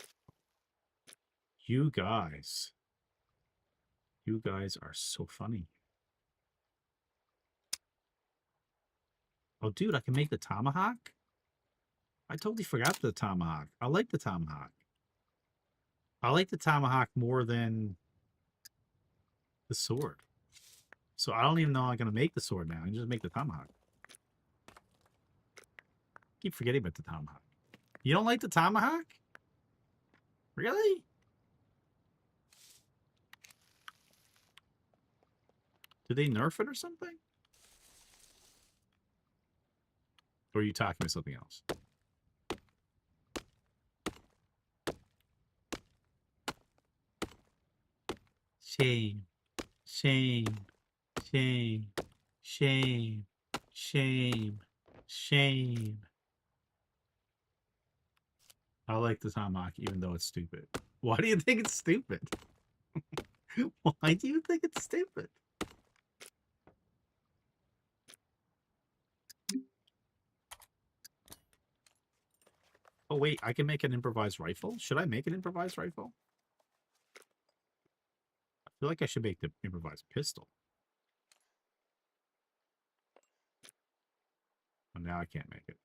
Speaker 5: You guys are so funny. Oh, dude, I can make the tomahawk? I totally forgot the tomahawk. I like the tomahawk. I like the tomahawk more than the sword. So I don't even know I'm going to make the sword now. I can just make the tomahawk. Keep forgetting about the tomahawk. You don't like the tomahawk? Really? Did they nerf it or something? Or are you talking about something else? Shame. Shame. Shame. Shame. Shame. Shame. I like the tomahawk even though it's stupid. Why do you think it's stupid? Why do you think it's stupid? Oh, wait, I can make an improvised rifle? Should I make an improvised rifle? I feel like I should make the improvised pistol. Oh, now I can't make it.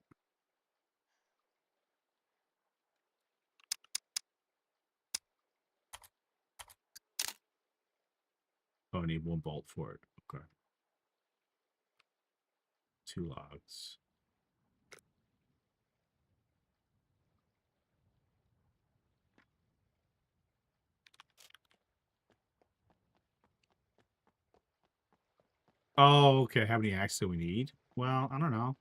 Speaker 5: Oh, I need one bolt for it. Okay. 2 logs. Oh, okay. How many axes do we need? Well, I don't know.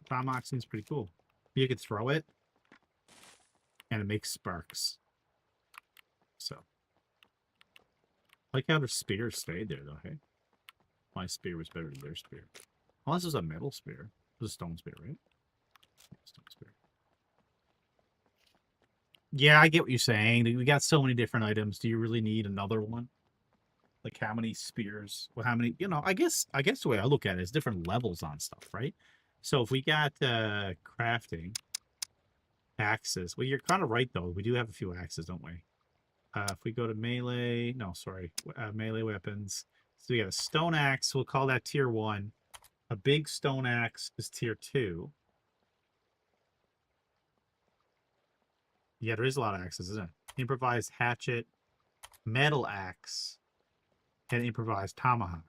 Speaker 5: Tomahawk seems pretty cool. You could throw it, and it makes sparks. So, I like how their spear stayed there, though, hey? My spear was better than their spear. Unless it was a metal spear. It was a stone spear, right? Stone spear. Yeah, I get what you're saying. We got so many different items. Do you really need another one? Like how many spears? Well, how many? I guess the way I look at it is different levels on stuff, right? So if we got crafting axes, well, you're kind of right though. We do have a few axes, don't we? If we go to melee, no, sorry, melee weapons. So we got a stone axe. We'll call that tier 1. A big stone axe is tier 2. Yeah, there is a lot of axes, isn't it? Improvised hatchet, metal axe, and improvised tomahawk.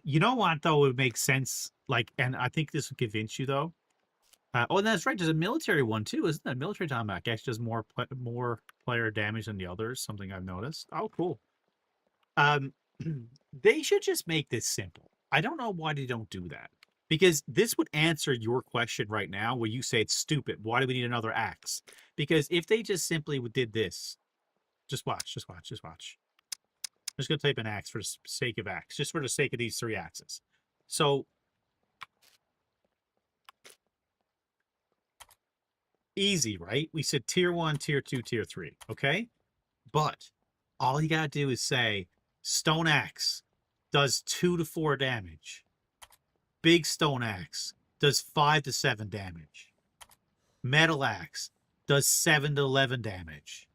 Speaker 5: You know what though would make sense? Like, and I think this would convince you though. Oh, and that's right. There's a military one too, isn't there? Military tomahawk actually does more player damage than the others. Something I've noticed. Oh, cool. Um, they should just make this simple. I don't know why they don't do that. Because this would answer your question right now where you say it's stupid. Why do we need another axe? Because if they just simply did this, just watch, just watch, just watch. I'm just going to type an axe for the sake of axe, just for the sake of these 3 axes. So, easy, right? We said tier 1, tier 2, tier 3, okay? But all you got to do is say stone axe does 2 to 4 damage. Big stone axe does 5 to 7 damage. Metal axe does 7 to 11 damage.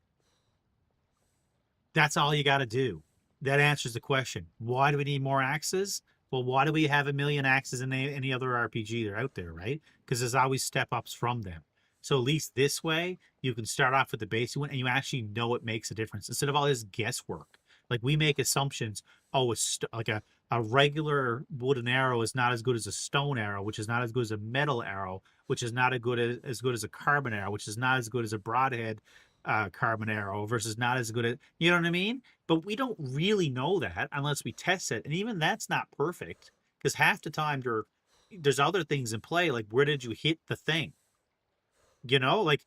Speaker 5: That's all you got to do. That answers the question. Why do we need more axes? Well, why do we have a million axes in any other RPG that are out there, right? Because there's always step ups from them. So at least this way, you can start off with the basic one and you actually know it makes a difference instead of all this guesswork. Like we make assumptions. Oh, like a regular wooden arrow is not as good as a stone arrow, which is not as good as a metal arrow, which is not as good as a carbon arrow, which is not as good as a broadhead carbon arrow versus not as good as, you know what I mean? But we don't really know that unless we test it. And even that's not perfect because half the time there's other things in play. Like where did you hit the thing? You know, like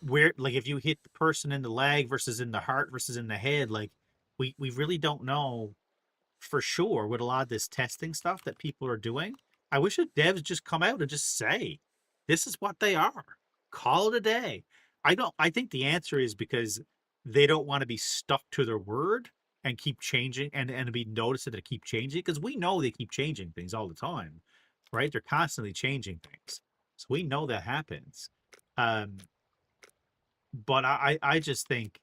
Speaker 5: where, like if you hit the person in the leg versus in the heart versus in the head, like we really don't know for sure with a lot of this testing stuff that people are doing. I wish the devs just come out and just say, this is what they are. Call it a day. I think the answer is because they don't want to be stuck to their word and keep changing and be noticed that they keep changing because we know they keep changing things all the time, right? They're constantly changing things. So we know that happens. Um, but I just think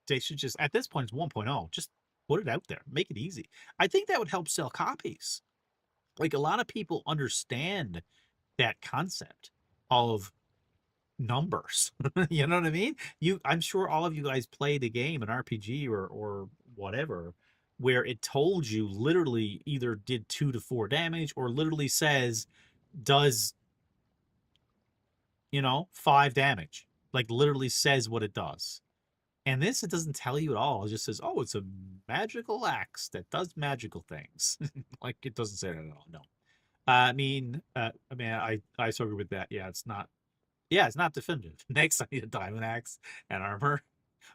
Speaker 5: they should just at this point it's 1.0 just put it out there, make it easy. I think that would help sell copies. Like a lot of people understand that concept of numbers. You know what I mean? I'm sure all of you guys played a game, an RPG or whatever, where it told you literally either did 2 to 4 damage or literally says does 5 damage. Like literally says what it does. And this, it doesn't tell you at all. It just says, oh, it's a magical axe that does magical things. Like, it doesn't say that at all. No. I so agree with that. Yeah, it's not. Yeah, it's not definitive. Next, I need a diamond axe and armor.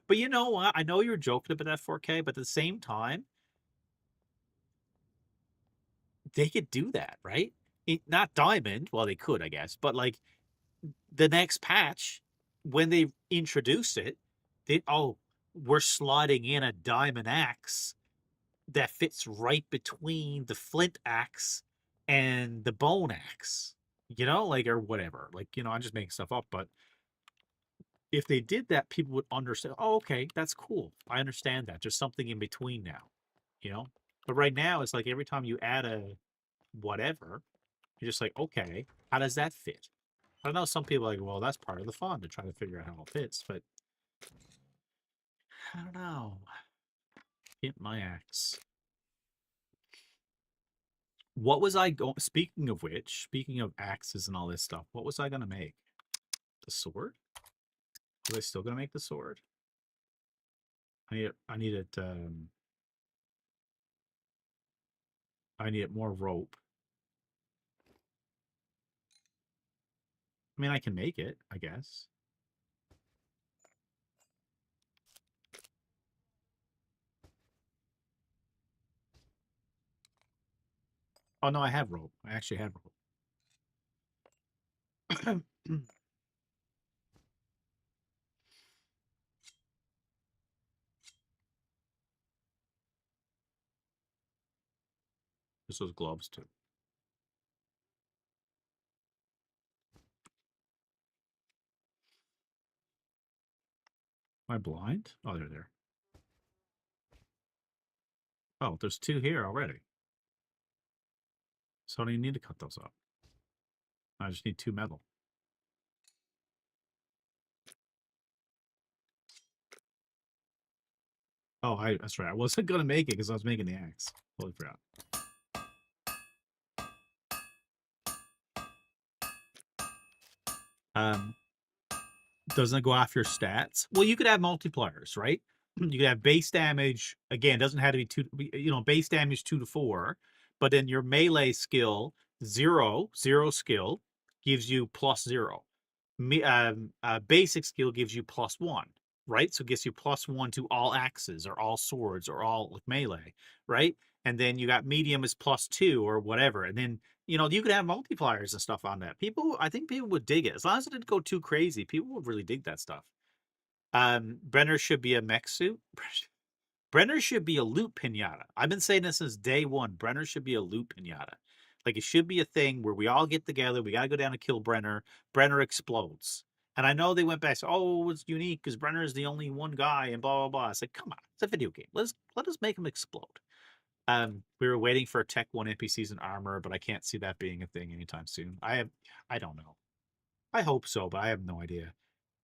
Speaker 5: But you know what? I know you're joking about that 4K, but at the same time, they could do that, right? Not diamond. Well, they could, I guess. But like, the next patch, when they introduce it, we're sliding in a diamond axe that fits right between the flint axe and the bone axe, like, or whatever. Like, I'm just making stuff up, but if they did that, people would understand, oh, okay, that's cool. I understand that. There's something in between now, you know? But right now, it's like every time you add a whatever, you're just like, okay, how does that fit? I know some people are like, well, that's part of the fun to try to figure out how it fits, but I don't know. Hit my axe. What was I going? Speaking of which, speaking of axes and all this stuff, what was I gonna make? The sword? Was I still gonna make the sword? I need it. I need more rope. I mean, I can make it, I guess. Oh no, I have rope. I actually have rope. Just those gloves too. Am I blind? Oh, they're there. Oh, there's 2 here already. So I don't even need to cut those up. I just need 2 metal. Oh, that's right. I wasn't gonna make it because I was making the axe. Totally forgot. Doesn't it go off your stats? Well, you could have multipliers, right? You could have base damage. Again, it doesn't have to be 2. Base damage 2 to 4, but then your melee skill 0 skill gives you +0. Basic skill gives you +1, right? So it gives you +1 to all axes or all swords or all like melee, right? And then you got medium is +2 or whatever. And then you could have multipliers and stuff on that. I think people would dig it as long as it didn't go too crazy. People would really dig that stuff. Brenner should be a mech suit. Brenner should be a loot pinata. I've been saying this since day one. Brenner should be a loot pinata. Like it should be a thing where we all get together. We got to go down and kill Brenner. Brenner explodes. And I know they went back. Oh, it's unique because Brenner is the only one guy and blah blah blah. It's like, come on, it's a video game. Let us make him explode. We were waiting for Tech 1 NPCs and armor, but I can't see that being a thing anytime soon. I don't know. I hope so, but I have no idea.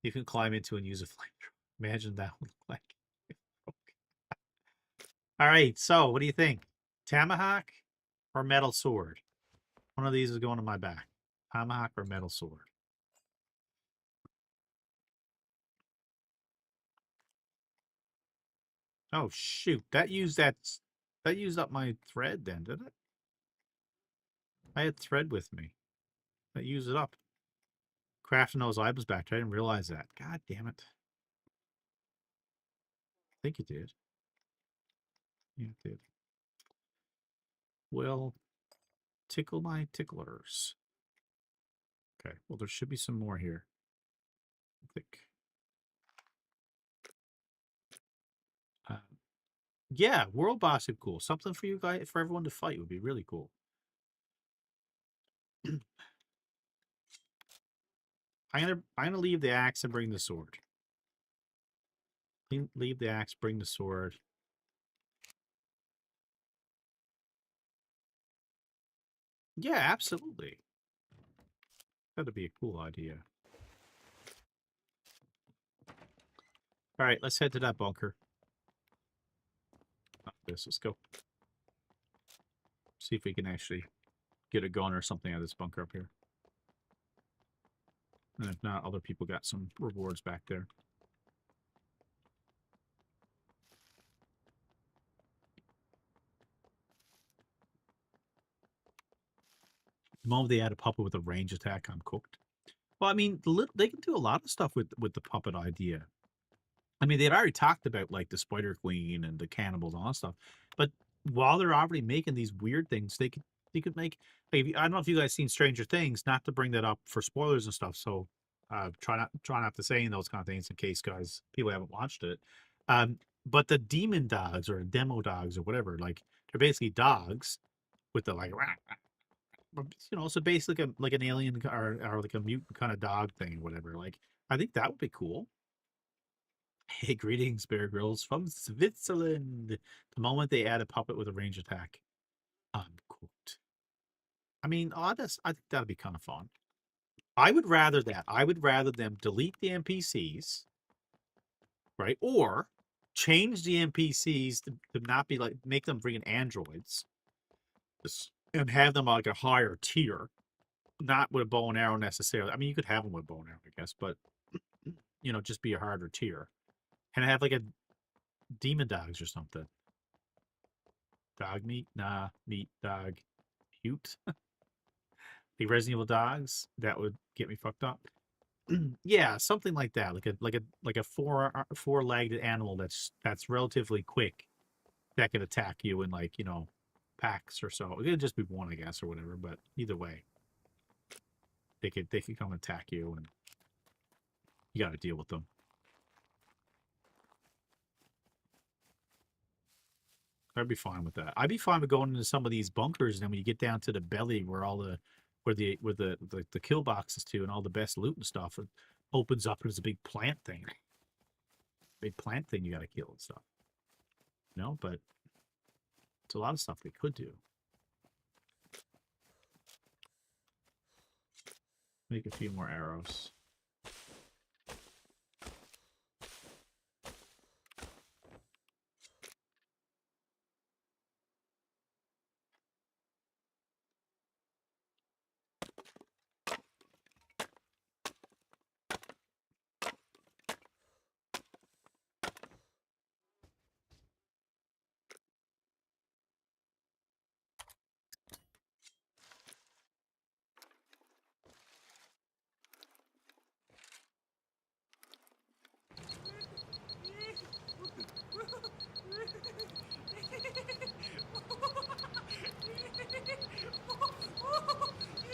Speaker 5: You can climb into and use a flamethrower. Imagine that would look like. All right, so what do you think? Tomahawk or metal sword? One of these is going to my back. Tomahawk or metal sword? Oh shoot! That used up my thread then, did it? I had thread with me. That used it up. Crafting those items back. I didn't realize that. God damn it. I think it did. Yeah, it did. Well, tickle my ticklers. Okay, well, there should be some more here. I think. Yeah, world boss would be cool. Something for you guys, for everyone to fight would be really cool. I'm gonna leave the axe and bring the sword. Leave the axe, bring the sword. Yeah, absolutely. That'd be a cool idea. All right, let's head to that bunker. Let's go. See if we can actually get a gun or something out of this bunker up here. And if not, other people got some rewards back there. The moment they add a puppet with a range attack, I'm cooked. Well, I mean, they can do a lot of stuff with the puppet idea. I mean, they'd already talked about like the Spider Queen and the cannibals and all that stuff. But while they're already making these weird things, they could make. Like, I don't know if you guys seen Stranger Things. Not to bring that up for spoilers and stuff. So try not to say those kind of things in case people haven't watched it. But the demon dogs or demo dogs or whatever, like they're basically dogs with the like. So basically like an alien or like a mutant kind of dog thing, whatever. Like, I think that would be cool. Hey, greetings, Bear Grylls from Switzerland. The moment they add a puppet with a range attack, I'm cooked. I mean, I think that'd be kind of fun. I would rather that. I would rather them delete the NPCs, right? Or change the NPCs to not be like, make them freaking androids and have them like a higher tier, not with a bow and arrow necessarily. I mean, you could have them with bow and arrow, I guess, but just be a harder tier. And have like a demon dogs or something. Dog meat? Nah, meat, dog, cute. The Resident Evil dogs, that would get me fucked up. Yeah, something like that. Like a four-legged animal that's relatively quick that could attack you in like, packs or so. It could just be one, I guess, or whatever, but either way. They could come attack you and you gotta deal with them. I'd be fine with that. I'd be fine with going into some of these bunkers, and then when you get down to the belly where all the kill boxes to and all the best loot and stuff, it opens up as a big plant thing. big plant thing you got to kill and stuff. No, but it's a lot of stuff they could do. Make a few more arrows.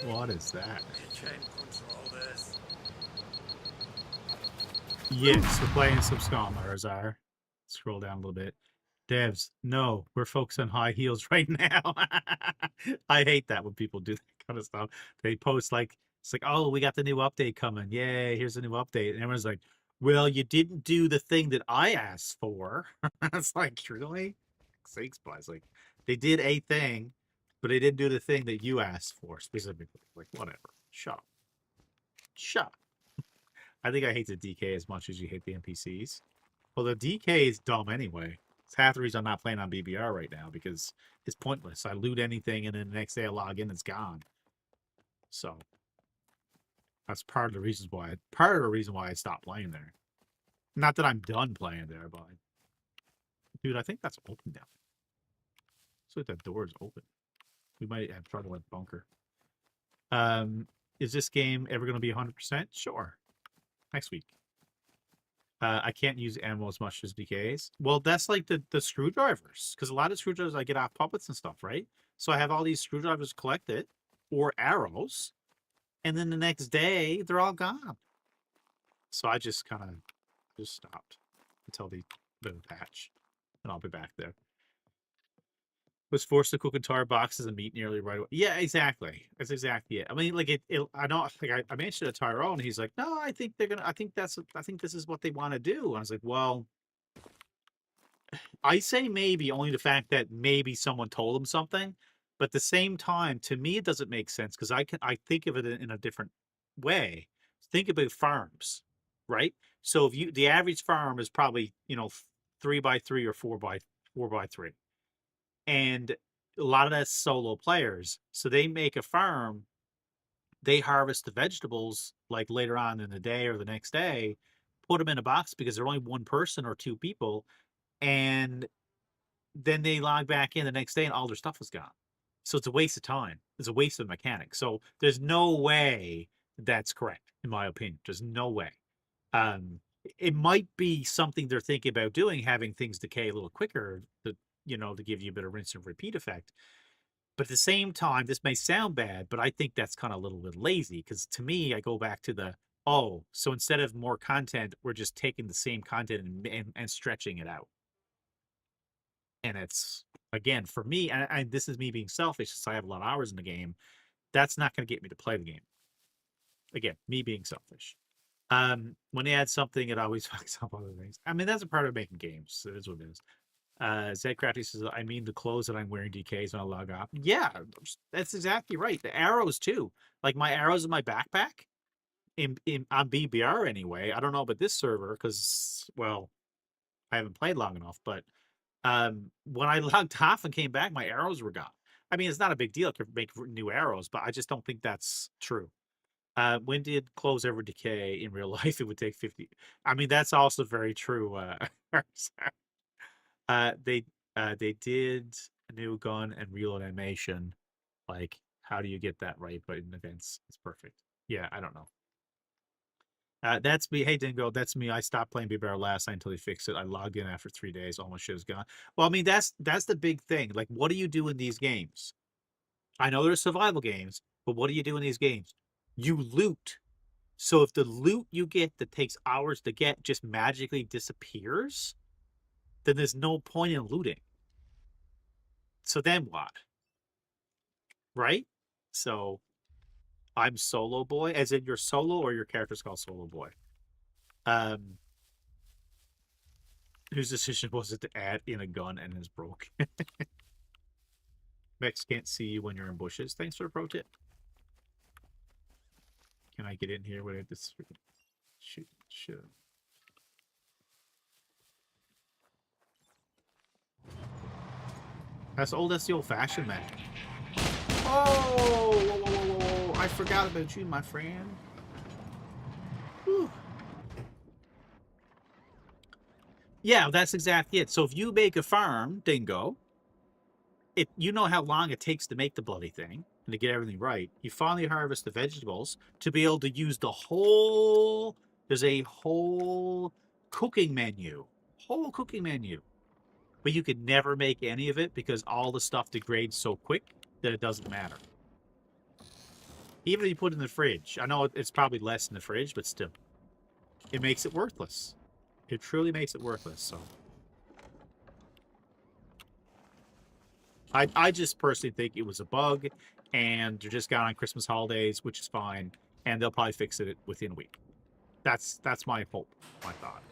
Speaker 5: What is that?
Speaker 4: You can control this.
Speaker 5: Yes, we're playing some SCUM, Arzar. Scroll down a little bit. Devs, no, we're focused on high heels right now. I hate that when people do that kind of stuff. They post like, it's like, oh, we got the new update coming. Yay, here's the new update. And everyone's like, well, you didn't do the thing that I asked for. It's like, really? Sakes, boys. Like, they did a thing, but they didn't do the thing that you asked for specifically. Like, whatever. Shut up. Shut up. I think I hate the DK as much as you hate the NPCs. Well, the DK is dumb anyway. It's half the reason I'm not playing on BBR right now, because it's pointless. I loot anything, and then the next day I log in, it's gone. So that's part of the reason why I stopped playing there. Not that I'm done playing there, but dude, I think that's open now. Looks like that door is open. We might have trouble with bunker. Is this game ever going to be 100%? Sure. Next week. I can't use ammo as much as DKs. Well, that's like the screwdrivers, because a lot of screwdrivers I get off puppets and stuff, right? So I have all these screwdrivers collected, or arrows, and then the next day they're all gone. So I just kind of just stopped until the patch, and I'll be back there. Was forced to cook entire boxes of meat nearly right away. Yeah, exactly. That's exactly it. I mean, like I know, like I mentioned to Tyrone, he's like, no, I think they're gonna. I think this is what they want to do. And I was like, well, I say maybe only the fact that maybe someone told them something, but at the same time, to me, it doesn't make sense because I think of it in a different way. Think about farms, right? So if the average farm is probably 3x3 or 4x3. And a lot of that's solo players. So they make a farm, they harvest the vegetables like later on in the day or the next day, put them in a box because they're only one person or two people, and then they log back in the next day and all their stuff is gone. So it's a waste of time. It's a waste of mechanics. So there's no way that's correct, in my opinion. There's no way. It might be something they're thinking about doing, having things decay a little quicker to give you a bit of rinse and repeat effect. But at the same time, this may sound bad, but I think that's kind of a little bit lazy, because to me, I go back to so instead of more content, we're just taking the same content and stretching it out. And it's, again, for me, and this is me being selfish since I have a lot of hours in the game, that's not going to get me to play the game. Again, me being selfish. When they add something, it always fucks up other things. I mean, that's a part of making games. It is what it is. Zedcrafty says, I mean, the clothes that I'm wearing DKs when I log off. Yeah, that's exactly right. The arrows too. Like my arrows in my backpack on BBR anyway. I don't know about this server because, well, I haven't played long enough. But when I logged off and came back, my arrows were gone. I mean, it's not a big deal to make new arrows, but I just don't think that's true. When did clothes ever decay in real life? It would take 50. I mean, that's also very true. They did a new gun and real animation. Like, how do you get that right? But in events, it's perfect. Yeah, I don't know. That's me. Hey, Dingo, that's me. I stopped playing BBR last night until they fixed it. I logged in after 3 days. All my shit is gone. Well, I mean, that's the big thing. Like, what do you do in these games? I know they're survival games, but what do you do in these games? You loot. So if the loot you get that takes hours to get just magically disappears, then there's no point in looting. So then what? Right? So I'm Solo Boy, as in you're solo or your character's called Solo Boy. Whose decision was it to add in a gun and is broke? Mechs can't see you when you're in bushes. Thanks for the pro tip. Can I get in here with this? Shoot. That's old. That's the old-fashioned mech. Oh! Whoa. I forgot about you, my friend. Whew. Yeah, that's exactly it. So if you make a farm, Dingo, you know how long it takes to make the bloody thing and to get everything right. You finally harvest the vegetables to be able to use the whole. There's a whole cooking menu. But you could never make any of it because all the stuff degrades so quick that it doesn't matter. Even if you put it in the fridge. I know it's probably less in the fridge, but still. It makes it worthless. It truly makes it worthless, so. I just personally think it was a bug, and they're just got on Christmas holidays, which is fine, and they'll probably fix it within a week. That's my hope, my thought.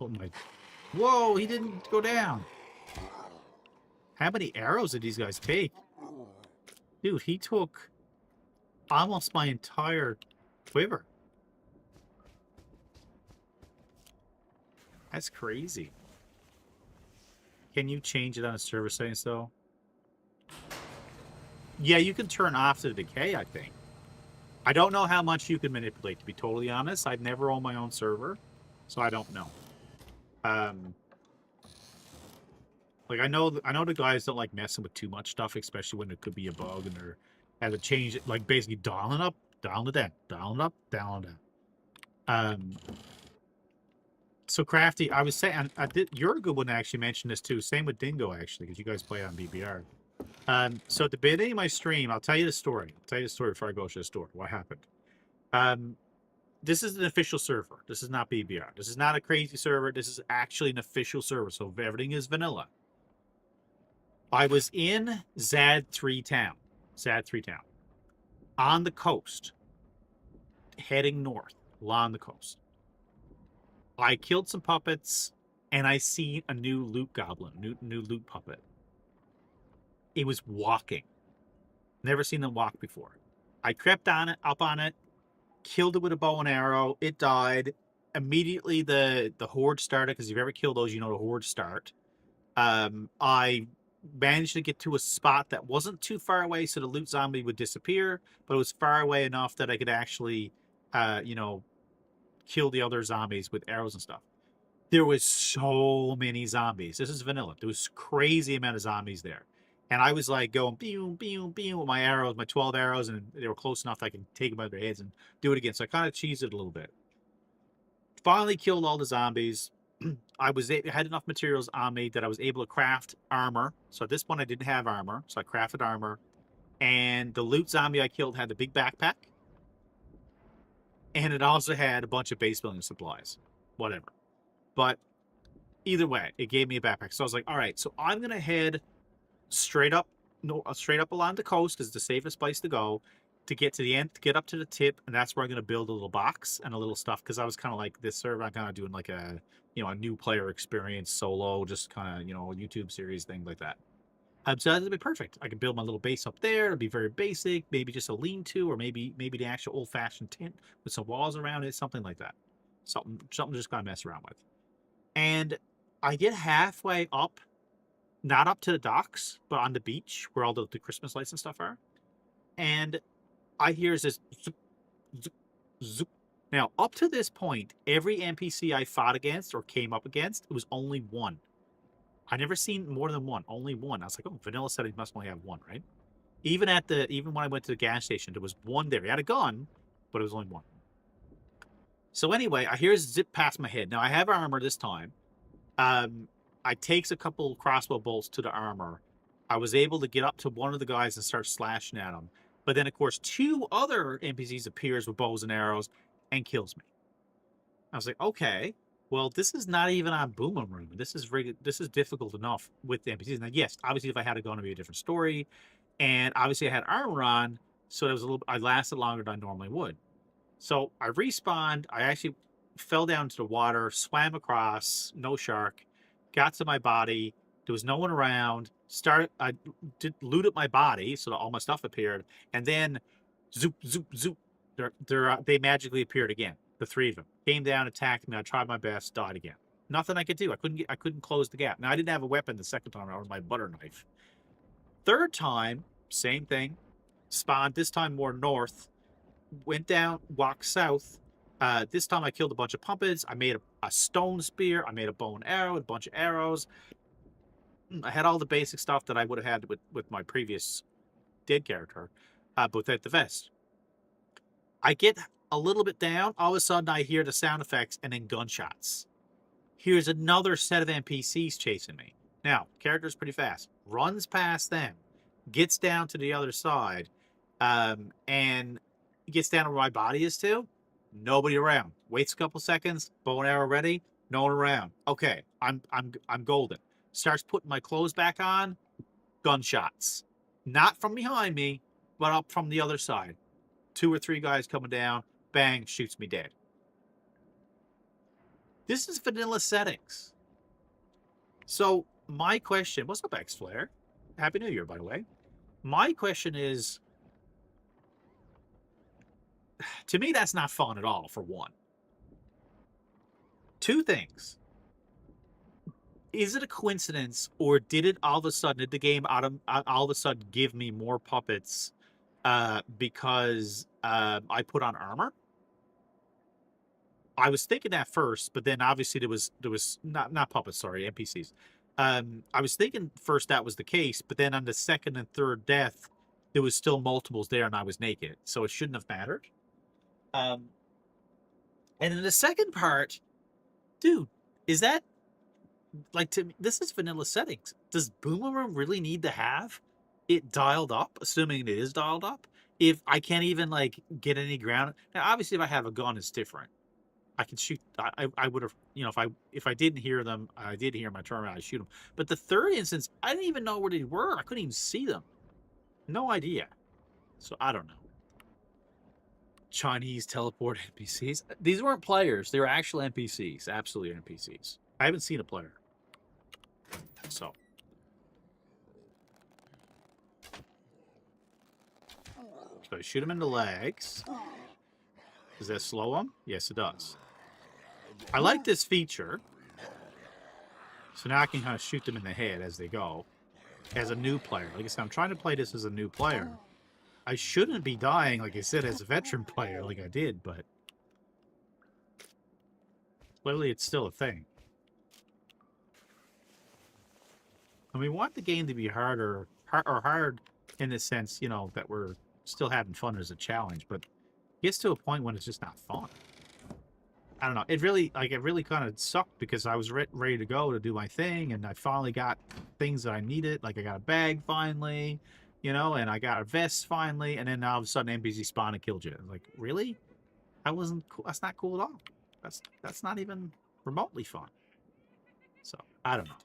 Speaker 5: Oh my. Whoa, he didn't go down. How many arrows did these guys take? Dude, he took almost my entire quiver. That's crazy. Can you change it on a server settings though? Yeah, you can turn off the decay, I think. I don't know how much you can manipulate, to be totally honest. I've never owned my own server, so I don't know. Like I know the guys don't like messing with too much stuff, especially when it could be a bug, and they're had to change it, like basically dial it up, dial it down, dial it up, dial it down. So Crafty, I was saying, you're a good one to actually mention this too. Same with Dingo actually, because you guys play on BBR. So at the beginning of my stream, I'll tell you the story. I'll tell you the story before I go to the store. What happened? This is an official server. This is not BBR. This is not a crazy server. This is actually an official server. So everything is vanilla. I was in Zad 3 Town, on the coast, heading north along the coast. I killed some puppets, and I see a new loot goblin, new loot puppet. It was walking. Never seen them walk before. I crept on it, up on it, killed it with a bow and arrow. It died. Immediately the horde started, because if you've ever killed those, you know the horde start. I managed to get to a spot that wasn't too far away, so the loot zombie would disappear, but it was far away enough that I could actually, kill the other zombies with arrows and stuff. There was so many zombies. This is vanilla. There was crazy amount of zombies there. And I was like going, beam, beam, beam with my arrows, my 12 arrows, and they were close enough that I could take them by their heads and do it again. So I kind of cheesed it a little bit. Finally killed all the zombies. I had enough materials on me that I was able to craft armor. So at this point, I didn't have armor. So I crafted armor. And the loot zombie I killed had the big backpack. And it also had a bunch of base building supplies. Whatever. But either way, it gave me a backpack. So I was like, all right, so I'm going to head straight up along the coast, because it's the safest place to go, to get to the end, to get up to the tip, and that's where I'm going to build a little box and a little stuff, because I was kind of like, this server, I'm kind of doing like a new player experience solo, just kind of, YouTube series, things like that. So that'd be perfect. I could build my little base up there. It'd be very basic, maybe just a lean-to, or maybe the actual old-fashioned tent with some walls around it, something like that. Something just kind of mess around with. And I get halfway up, not up to the docks, but on the beach where all the Christmas lights and stuff are. And I hear this zoop, zoop, zoop. Now, up to this point, every NPC I fought against or came up against, it was only one. I never seen more than one, only one. I was like, oh, vanilla settings must only have one, right? Even when I went to the gas station, there was one there. He had a gun, but it was only one. So anyway, I hear zip past my head. Now, I have armor this time. I takes a couple crossbow bolts to the armor. I was able to get up to one of the guys and start slashing at him. But then, of course, two other NPCs appears with bows and arrows and kills me. I was like, okay, well, this is not even on Boomerang. This is difficult enough with the NPCs. Now, yes, obviously, if I had a gun, it'd be a different story, and obviously, I had armor on, so it was a little. I lasted longer than I normally would. So I respawned. I actually fell down to the water, swam across, no shark, got to my body. There was no one around. I looted my body, so that all my stuff appeared, and then zoop, zoop, zoop. They magically appeared again. The three of them came down, attacked me. I tried my best, died again. Nothing I could do. I couldn't close the gap. Now I didn't have a weapon the second time. It was my butter knife. Third time, same thing. Spawned this time more north. Went down, walked south. This time I killed a bunch of pumpets. I made a stone spear. I made a bow and arrow, a bunch of arrows. I had all the basic stuff that I would have had with my previous dead character, but without the vest. I get a little bit down. All of a sudden, I hear the sound effects and then gunshots. Here's another set of NPCs chasing me. Now, character's pretty fast. Runs past them. Gets down to the other side. And gets down to where my body is too. Nobody around. Waits a couple seconds. Bow and arrow ready. No one around. Okay, I'm golden. Starts putting my clothes back on. Gunshots. Not from behind me, but up from the other side. 2 or 3 guys coming down. Bang, shoots me dead. This is vanilla settings. So my question, what's up, X-Flare? Happy New Year, by the way. My question is, to me, that's not fun at all, for one. 2 things. Is it a coincidence, or did it all of a sudden, did the game all of a sudden give me more puppets because I put on armor? I was thinking that first, but then obviously there was not puppets, sorry, NPCs. I was thinking first that was the case, but then on the second and third death, there was still multiples there, and I was naked, so it shouldn't have mattered. And in the second part, dude, is that like, to me, this is vanilla settings. Does Boomerang really need to have it dialed up, assuming it is dialed up, if I can't even like get any ground? Now, obviously, if I have a gun, it's different. I can shoot. I would have, you know, if I didn't hear them, I did hear my turn around, I'd shoot them. But the third instance, I didn't even know where they were. I couldn't even see them. No idea. So I don't know. Chinese teleport NPCs. These weren't players. They were actual NPCs. Absolutely NPCs. I haven't seen a player. So. So I shoot him in the legs. Does that slow him? Yes, it does. I like this feature. So now I can kind of shoot them in the head as they go. As a new player. Like I said, I'm trying to play this as a new player. I shouldn't be dying, like I said, as a veteran player like I did, but clearly it's still a thing. And we want the game to be hard in the sense, you know, that we're still having fun as a challenge, but it gets to a point when it's just not fun. I don't know. It really kind of sucked because I was ready to go to do my thing, and I finally got things that I needed. Like I got a bag finally, you know, and I got a vest finally, and then all of a sudden NPC spawned and killed you. Like, really? That wasn't cool. That's not cool at all. That's not even remotely fun. So I don't know.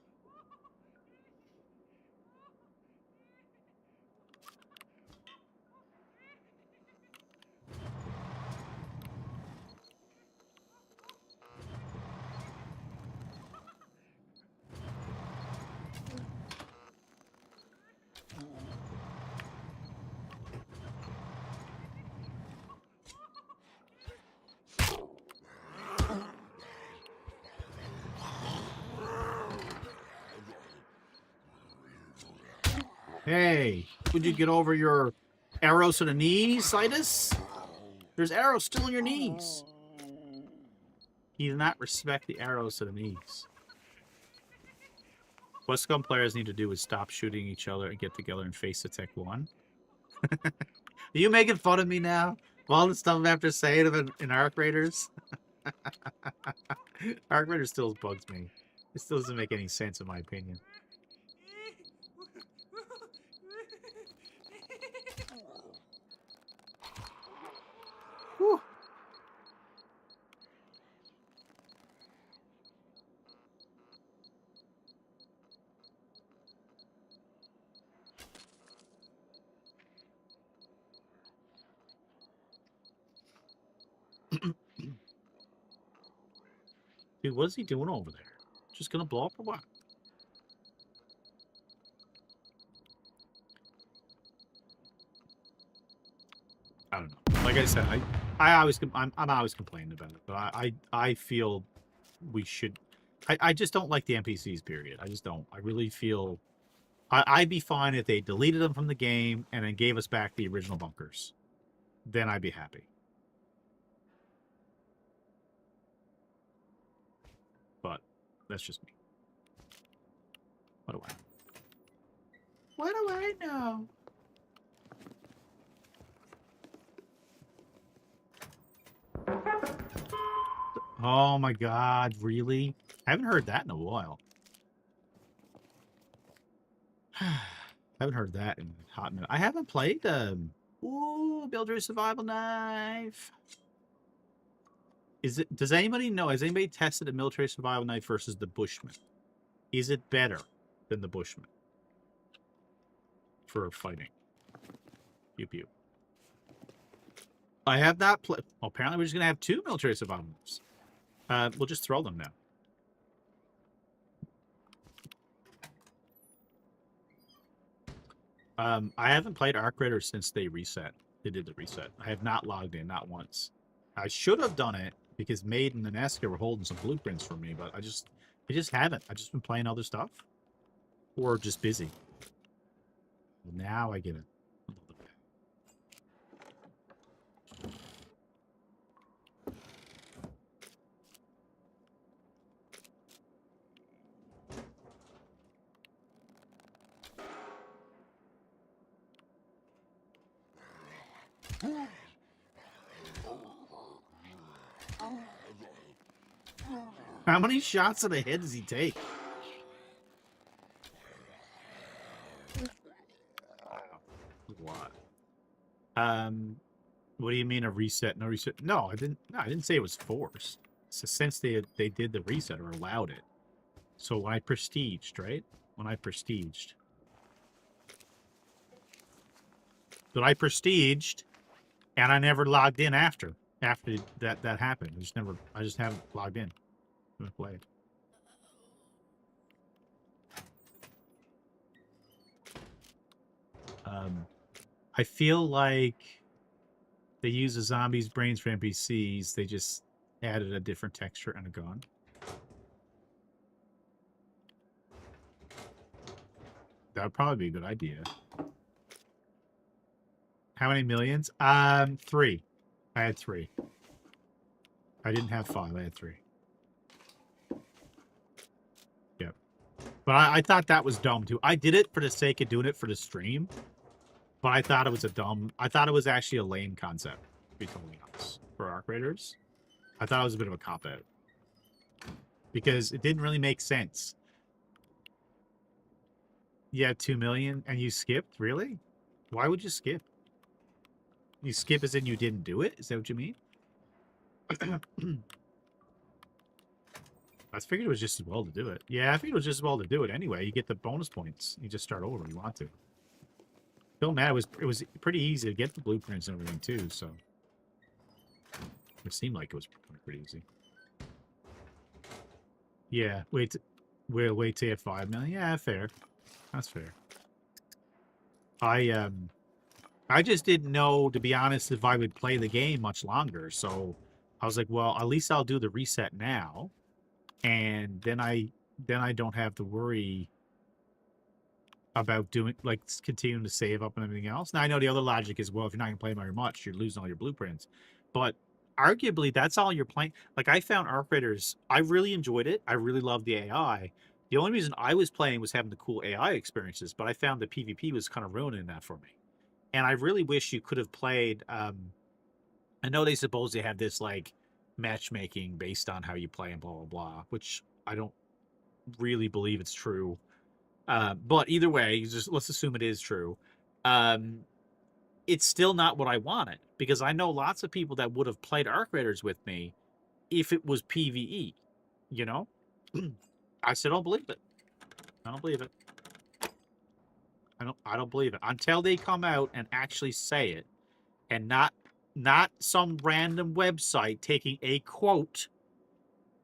Speaker 5: Hey, would you get over your arrows to the knees, Citus? There's arrows still in your knees. You do not respect the arrows to the knees. What SCUM players need to do is stop shooting each other and get together and face attack one. Are you making fun of me now? Of all the stuff I'm after saying in Arc Raiders? Arc Raiders still bugs me. It still doesn't make any sense in my opinion. Whew. Dude, what is he doing over there? Just gonna blow up or what? I don't know. Like I said, I'm always complaining about it, but I feel we should. I just don't like the NPCs. Period. I just don't. I really feel. I'd be fine if they deleted them from the game and then gave us back the original bunkers. Then I'd be happy. But that's just me. What do I know? What do I know? Oh my god, really? I haven't heard that in a while. I haven't heard that in a hot minute. I haven't played ooh, Builder Survival Knife. Does anybody know? Has anybody tested a military survival knife versus the Bushman? Is it better than the Bushman for fighting? Pew pew. I have not played. Well, apparently, we're just gonna have 2 military survival knives. We'll just throw them now. I haven't played Arc Raiders since they reset. They did the reset. I have not logged in, not once. I should have done it because Maiden and Eska were holding some blueprints for me, but I just haven't. I've just been playing other stuff or just busy. Well, now I get it. How many shots to the head does he take? What? What do you mean a reset? No reset? No, I didn't. No, I didn't say it was forced. So since they did the reset or allowed it. So when I prestiged, right? When I prestiged. But I prestiged, and I never logged in after that happened. I just haven't logged in. Played. I feel like they use the zombies' brains for NPCs. They just added a different texture and a gun. That would probably be a good idea. How many millions? 3. I had 3. I didn't have 5. I had 3. Yep. But I thought that was dumb too. I did it for the sake of doing it for the stream. But I thought it was I thought it was actually a lame concept, to be totally honest, for Arc Raiders. I thought it was a bit of a cop-out. Because it didn't really make sense. You had 2 million and you skipped? Really? Why would you skip? You skip as in you didn't do it? Is that what you mean? I figured it was just as well to do it. Yeah, I figured it was just as well to do it anyway. You get the bonus points. You just start over if you want to. Don't matter. It was pretty easy to get the blueprints and everything too, so it seemed like it was pretty easy. Yeah, we'll wait till you have 5 million. Yeah, fair. That's fair. I just didn't know, to be honest, if I would play the game much longer. So I was like, well, at least I'll do the reset now, and then I don't have to worry about continuing to save up and everything else. Now I know the other logic is, well, if you're not gonna play very much, you're losing all your blueprints. But arguably, that's all you're playing. Like, I found Arc Raiders, I really enjoyed it. I really loved the AI. The only reason I was playing was having the cool AI experiences, but I found the PvP was kind of ruining that for me. And I really wish you could have played. I know they supposedly have this like matchmaking based on how you play and blah blah blah, which I don't really believe it's true. But either way, let's assume it is true. It's still not what I wanted, because I know lots of people that would have played Arc Raiders with me if it was PvE. You know, I still don't believe it. I don't believe it. I don't believe it until they come out and actually say it, and not some random website taking a quote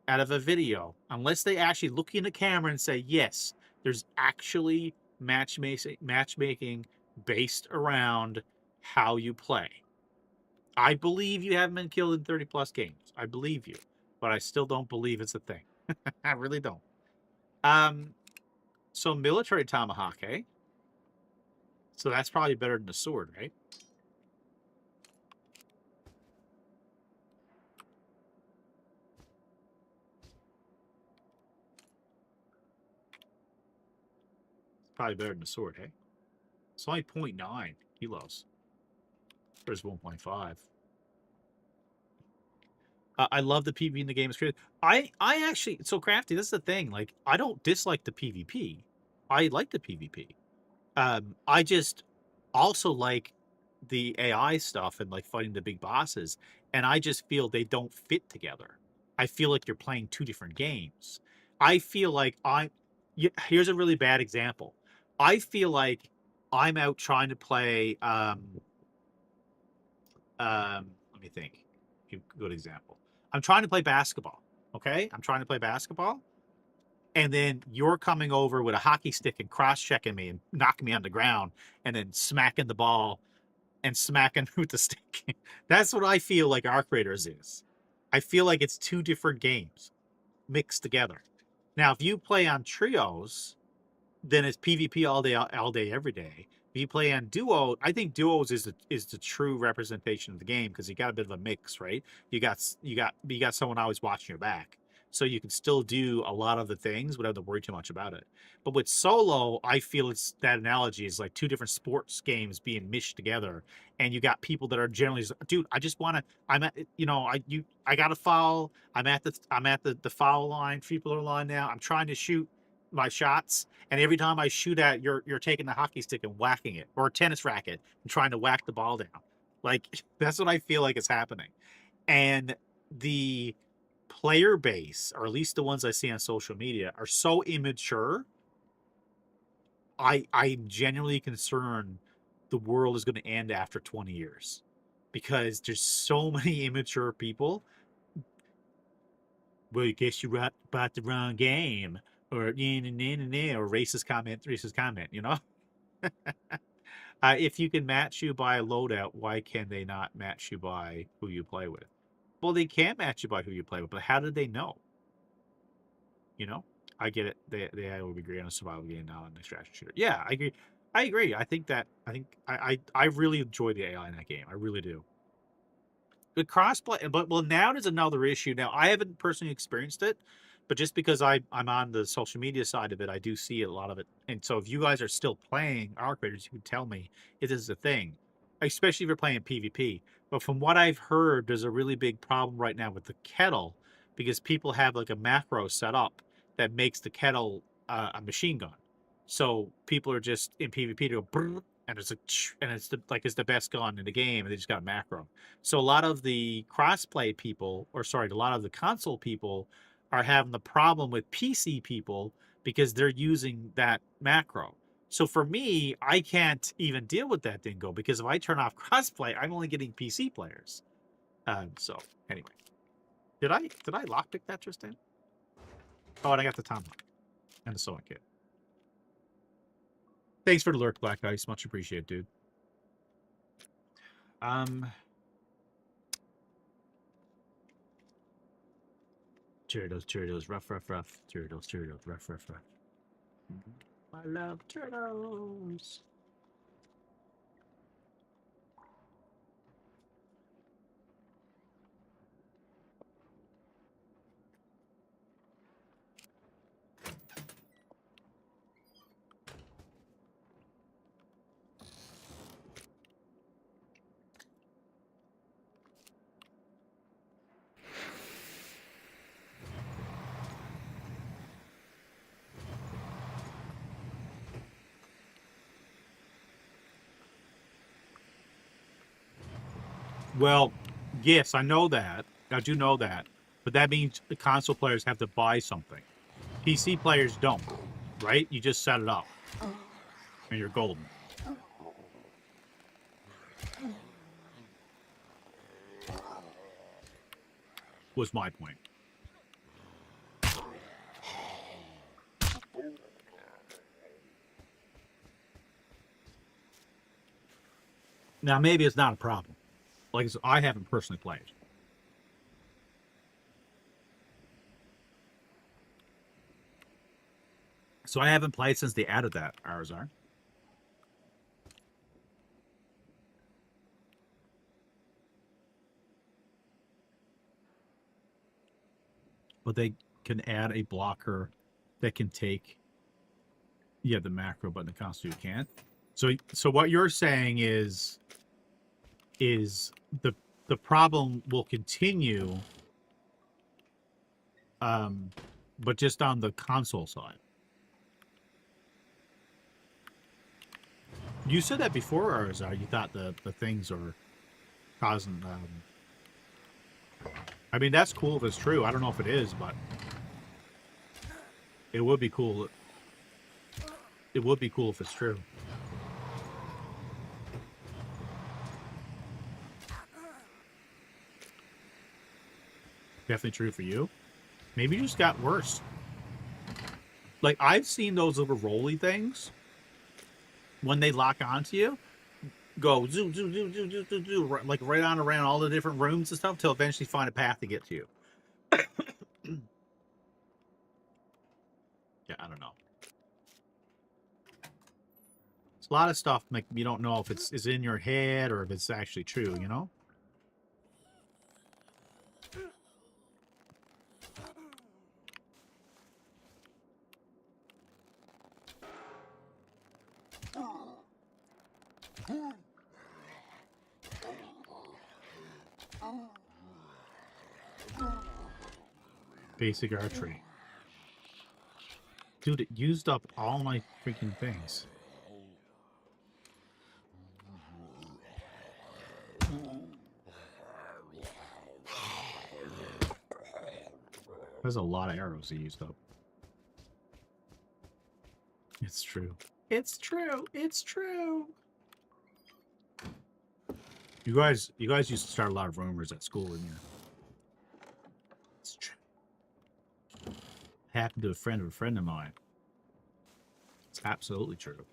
Speaker 5: out of a video unless they actually look in the camera and say, yes, there's actually matchmaking based around how you play. I believe you haven't been killed in 30 plus games. I believe you, but I still don't believe it's a thing. I really don't. So military tomahawk, eh? So that's probably better than the sword, right? Probably better than the sword, hey? It's only 0.9 kilos. There's 1.5. I love the PvP in the game. It's great. I actually, so Crafty, this is the thing. Like, I don't dislike the PvP. I like the PvP. I just also like the AI stuff and like fighting the big bosses. And I just feel they don't fit together. I feel like you're playing two different games. I feel like here's a really bad example. I feel like I'm out trying to play, let me think. Good example. I'm trying to play basketball. Okay, I'm trying to play basketball, and then you're coming over with a hockey stick and cross-checking me and knocking me on the ground, and then smacking the ball and smacking with the stick. That's what I feel like Arc Raiders is. I feel like it's two different games mixed together. Now, if you play on trios, then it's PvP all day, every day. If you play on duo, I think duos is the true representation of the game because you got a bit of a mix, right? You got someone always watching your back, so you can still do a lot of the things without to worry too much about it. But with solo, I feel it's that analogy is like two different sports games being meshed together, and you got people that are generally, dude, I just want to, I'm at, I got a foul, I'm at the foul line, free throw line now. I'm trying to shoot my shots, and every time I shoot at, you're taking the hockey stick and whacking it, or a tennis racket and trying to whack the ball down. Like, that's what I feel like is happening. And the player base, or at least the ones I see on social media, are so immature. I'm genuinely concerned the world is going to end after 20 years because there's so many immature people. Well, you guess you bought the wrong game, or or racist comment, you know? If you can match you by a loadout, why can they not match you by who you play with? Well, they can match you by who you play with, but how did they know? You know? I get it. They would agree on a survival game, not on an extraction shooter. Yeah, I agree. I agree. I really enjoy the AI in that game. I really do. The crossplay, but well, now there's another issue. Now, I haven't personally experienced it, but just because I'm on the social media side of it, I do see a lot of it. And so, if you guys are still playing Arc Raiders, you can tell me if this is a thing, especially if you're playing PvP. But from what I've heard, there's a really big problem right now with the kettle because people have like a macro set up that makes the kettle a machine gun. So people are just in PvP to go brrr, and it's the best gun in the game, and they just got a macro. So a lot of the crossplay people, or sorry, a lot of the console people are having the problem with PC people because they're using that macro. So for me, I can't even deal with that dingo because if I turn off crossplay, I'm only getting PC players. So anyway, did I lockpick that just in? Oh, and I got the tomahawk and the sewing kit. Thanks for the lurk, Black Ice. Much appreciated, dude. Turtles, rough, turtles, rough. I love turtles. Well, yes, I know that. I do know that. But that means the console players have to buy something. PC players don't, right? You just set it up. And you're golden. Was my point. Now, maybe it's not a problem. Like, so I haven't personally played. So I haven't played since they added that, Arzar. But they can add a blocker that can take the macro, but in the console you can't. So what you're saying is the problem will continue, but just on the console side. You said that before, Arzar. You thought the things are causing. I mean, that's cool if it's true. I don't know if it is, but it would be cool. It would be cool if it's true. Definitely true for you. Maybe you just got worse. Like, I've seen those little rolly things when they lock onto you, go zoom, zoom, zoom, zoom, zoom, zoom, zoom, like right on around all the different rooms and stuff till eventually find a path to get to you. Yeah, I don't know. It's a lot of stuff like you don't know if it's in your head or if it's actually true, you know? Basic archery. Dude, it used up all my freaking things. There's a lot of arrows he used up. It's true. It's true. It's true. You guys used to start a lot of rumors at school, didn't you? It's true. Happened to a friend of mine. It's absolutely true.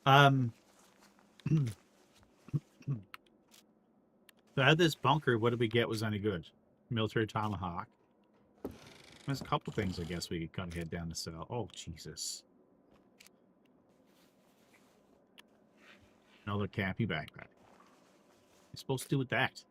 Speaker 5: So out of this bunker, what did we get was any good? Military tomahawk. There's a couple things I guess we could kind of head down to sell. Oh, Jesus. Another campy backpack. What are you supposed to do with that?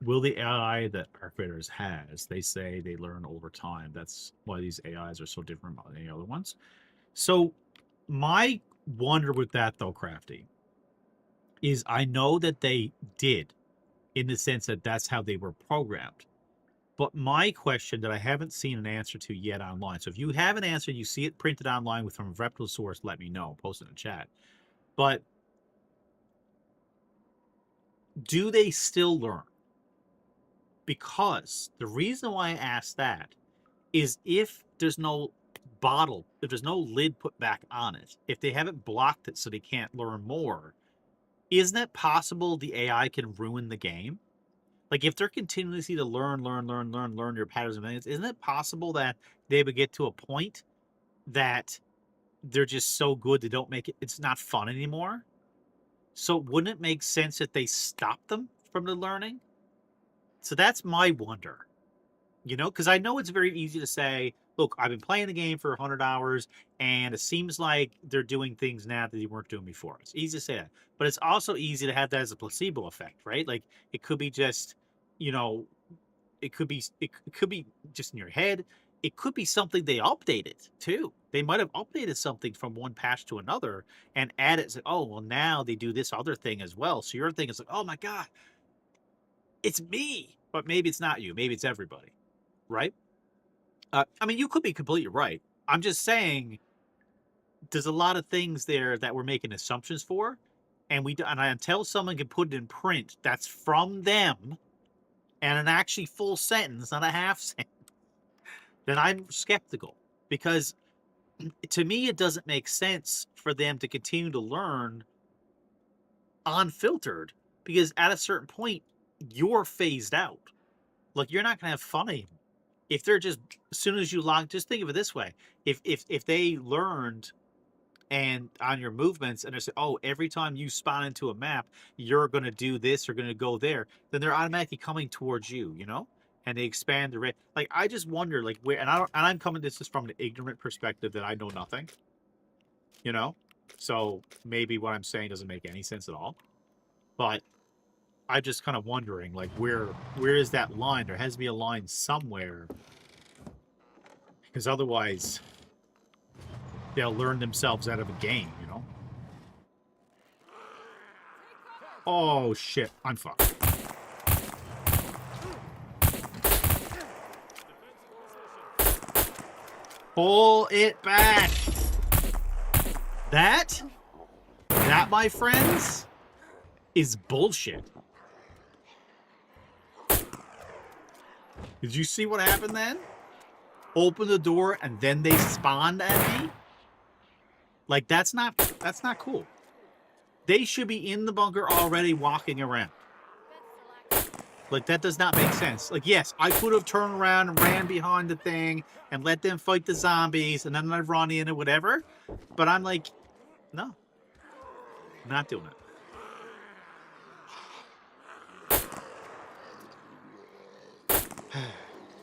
Speaker 5: Will the AI that Arcfighters has, they say they learn over time. That's why these AIs are so different from any other ones. So my wonder with that, though, Crafty, is I know that they did in the sense that that's how they were programmed. But my question that I haven't seen an answer to yet online. So if you have an answer, you see it printed online from a reputable source, let me know. Post it in the chat. But do they still learn? Because the reason why I ask that is if there's no bottle, if there's no lid put back on it, if they haven't blocked it so they can't learn more, isn't it possible the AI can ruin the game? Like if they're continuously to learn your patterns and things, isn't it possible that they would get to a point that they're just so good they don't make it, it's not fun anymore? So wouldn't it make sense that they stop them from the learning? So that's my wonder, you know, because I know it's very easy to say, look, I've been playing the game for 100 hours and it seems like they're doing things now that they weren't doing before. It's easy to say that, but it's also easy to have that as a placebo effect, right? Like it could be just, you know, it could be just in your head. It could be something they updated too. They might have updated something from one patch to another and added, oh, well, now they do this other thing as well. So your thing is like, oh my God, it's me, but maybe it's not you. Maybe it's everybody, right? I mean, you could be completely right. I'm just saying there's a lot of things there that we're making assumptions for, and until someone can put it in print that's from them and an actually full sentence, not a half sentence, then I'm skeptical because to me it doesn't make sense for them to continue to learn unfiltered because at a certain point you're phased out. Like you're not gonna have fun anymore. If they're just as soon as you log, just think of it this way: if they learned and on your movements and they say, oh, every time you spawn into a map, you're gonna do this or gonna go there, then they're automatically coming towards you, you know, and they expand the rate. Like I just wonder, like where, and I'm coming this is from an ignorant perspective that I know nothing, you know, so maybe what I'm saying doesn't make any sense at all, but I'm just kind of wondering, like where is that line? There has to be a line somewhere. Because otherwise, they'll learn themselves out of a game, you know? Oh, shit. I'm fucked. Pull it back. That, my friends, is bullshit. Did you see what happened then? Open the door and then they spawned at me? Like, that's not cool. They should be in the bunker already walking around. Like, that does not make sense. Like, yes, I could have turned around and ran behind the thing and let them fight the zombies and then I'd run in or whatever. But I'm like, no. Not doing it.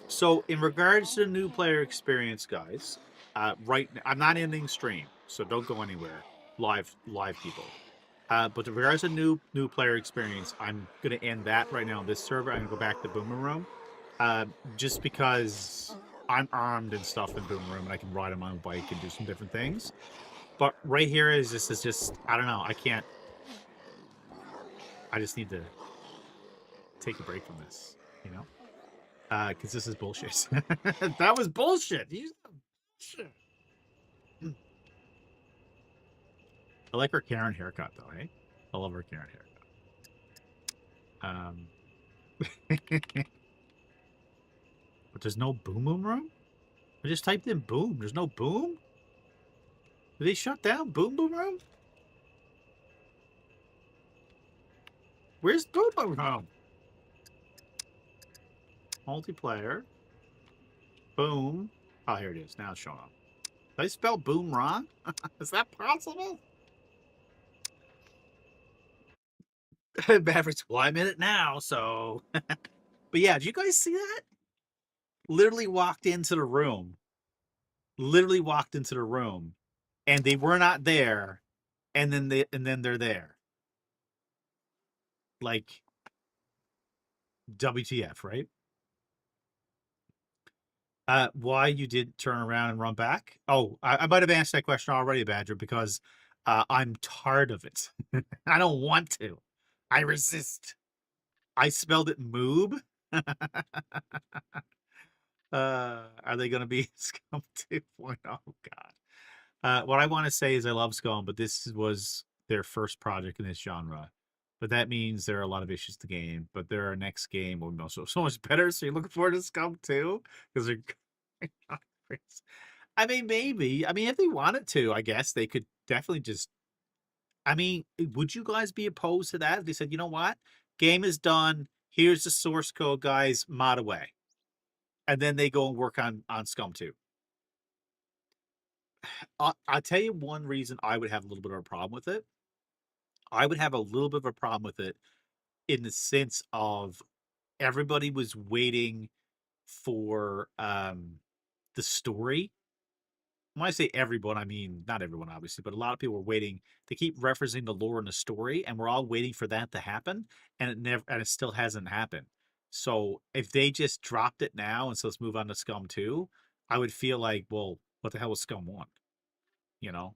Speaker 5: So, in regards to the new player experience, guys, I'm not ending stream, so don't go anywhere. Live people. But in regards to new player experience, I'm gonna end that right now on this server. I'm gonna go back to Boomer Room, just because I'm armed and stuff in Boomer Room, and I can ride on my own bike and do some different things. But right here is just I don't know. I can't. I just need to take a break from this, you know. Because this is bullshit. That was bullshit. Bullshit. I like her Karen haircut, though, hey? I love her Karen haircut. But there's no boom room? I just typed in boom. There's no boom? Did they shut down boom room? Where's boom room? Multiplayer. Boom. Oh, here it is. Now it's showing up. Did I spell boom wrong? Is that possible? Mavericks, well, I'm in it now, so. But yeah, did you guys see that? Literally walked into the room. And they were not there, and then they're there. Like, WTF, right? Why you did turn around and run back? Oh, I might have answered that question already, Badger, because I'm tired of it. I don't want to. I resist. I spelled it moob. Are they going to be Scum 2.0? Oh, God. What I want to say is I love Scum, but this was their first project in this genre. But that means there are a lot of issues to the game. But their next game will be so much better. So you're looking forward to Scum 2? Because they're... I mean, maybe. I mean, if they wanted to, I guess they could definitely just... I mean, would you guys be opposed to that? If they said, you know what? Game is done. Here's the source code, guys. Mod away. And then they go and work on Scum 2. I'll tell you one reason I would have a little bit of a problem with it. I would have a little bit of a problem with it in the sense of everybody was waiting for the story. When I say everyone, I mean not everyone, obviously, but a lot of people were waiting to keep referencing the lore and the story, and we're all waiting for that to happen, and it still hasn't happened. So if they just dropped it now and so let's move on to Scum 2, I would feel like, well, what the hell was Scum 1? You know?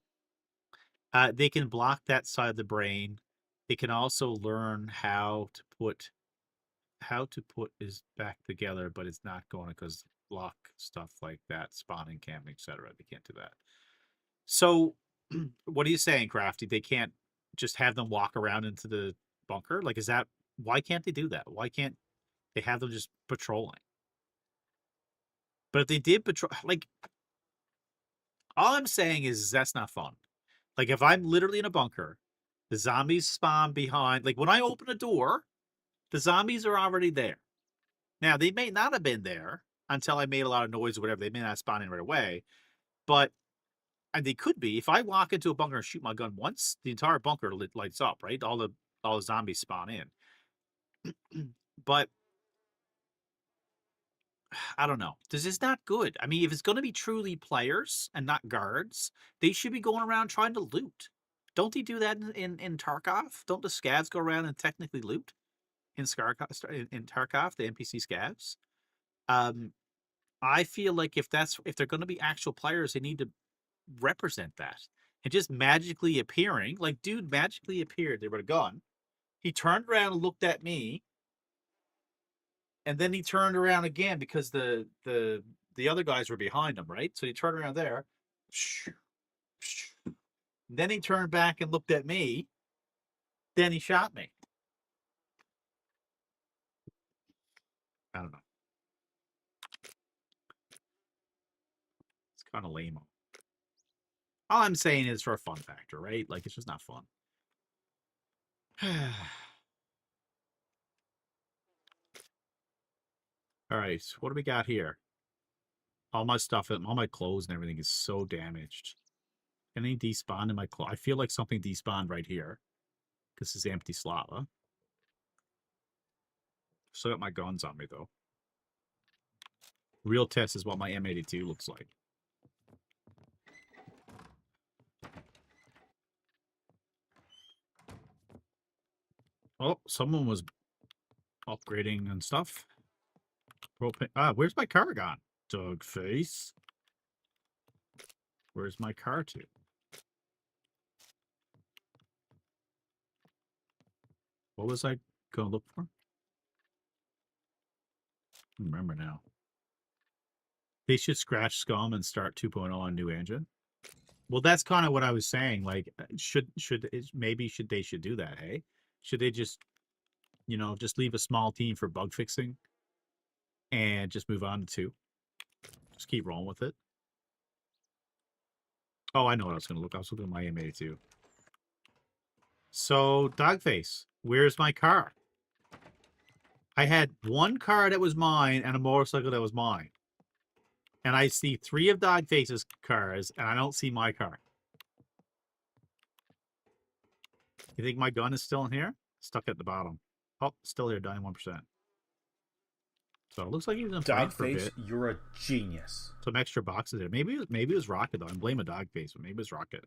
Speaker 5: They can block that side of the brain. They can also learn how to put how to put is back together, but it's not going because lock stuff like that, spawning, camping, etc. They can't do that. So, what are you saying, Crafty? They can't just have them walk around into the bunker? Like, is that why can't they do that? Why can't they have them just patrolling? But if they did patrol, like, all I'm saying is that's not fun. Like, if I'm literally in a bunker, the zombies spawn behind. Like, when I open a door, the zombies are already there. Now, they may not have been there until I made a lot of noise or whatever. They may not spawn in right away, but and they could be. If I walk into a bunker and shoot my gun once, the entire bunker lights up, right? All the zombies spawn in. But I don't know. This is not good. I mean, if it's going to be truly players and not guards, they should be going around trying to loot. Don't they do that in Tarkov? Don't the scavs go around and technically loot in Tarkov, the NPC scavs? I feel like if they're going to be actual players, they need to represent that. And just magically appearing, like dude magically appeared there with a gun. He turned around and looked at me, and then he turned around again because the other guys were behind him, right? So he turned around there. Then he turned back and looked at me. Then he shot me. I don't know. It's kind of lame. All I'm saying is for a fun factor, right? Like, it's just not fun. All right, what do we got here? All my stuff, all my clothes and everything is so damaged. Anything despawned in my clothes? I feel like something despawned right here. This is empty slot, huh? Still got my guns on me, though. Real test is what my M82 looks like. Oh, someone was upgrading and stuff. Propane. Where's my car gone? Dog face. Where's my car to? What was I going to look for? I don't remember now. They should scratch SCUM and start 2.0 on new engine. Well, that's kind of what I was saying. Like, maybe they should do that, hey? Should they just, just leave a small team for bug fixing and just move on to 2? Just keep rolling with it. Oh, I know what I was going to look. I was looking at my M82. So, Dogface, where's my car? I had one car that was mine and a motorcycle that was mine. And I see 3 of Dogface's cars, and I don't see my car. You think my gun is still in here? Stuck at the bottom. Oh, still here, 91%. So it looks like he was in flight for a bit.
Speaker 3: You're a genius.
Speaker 5: Some extra boxes there. Maybe it was Rocket, though. I'm blaming Dogface, but maybe it was Rocket.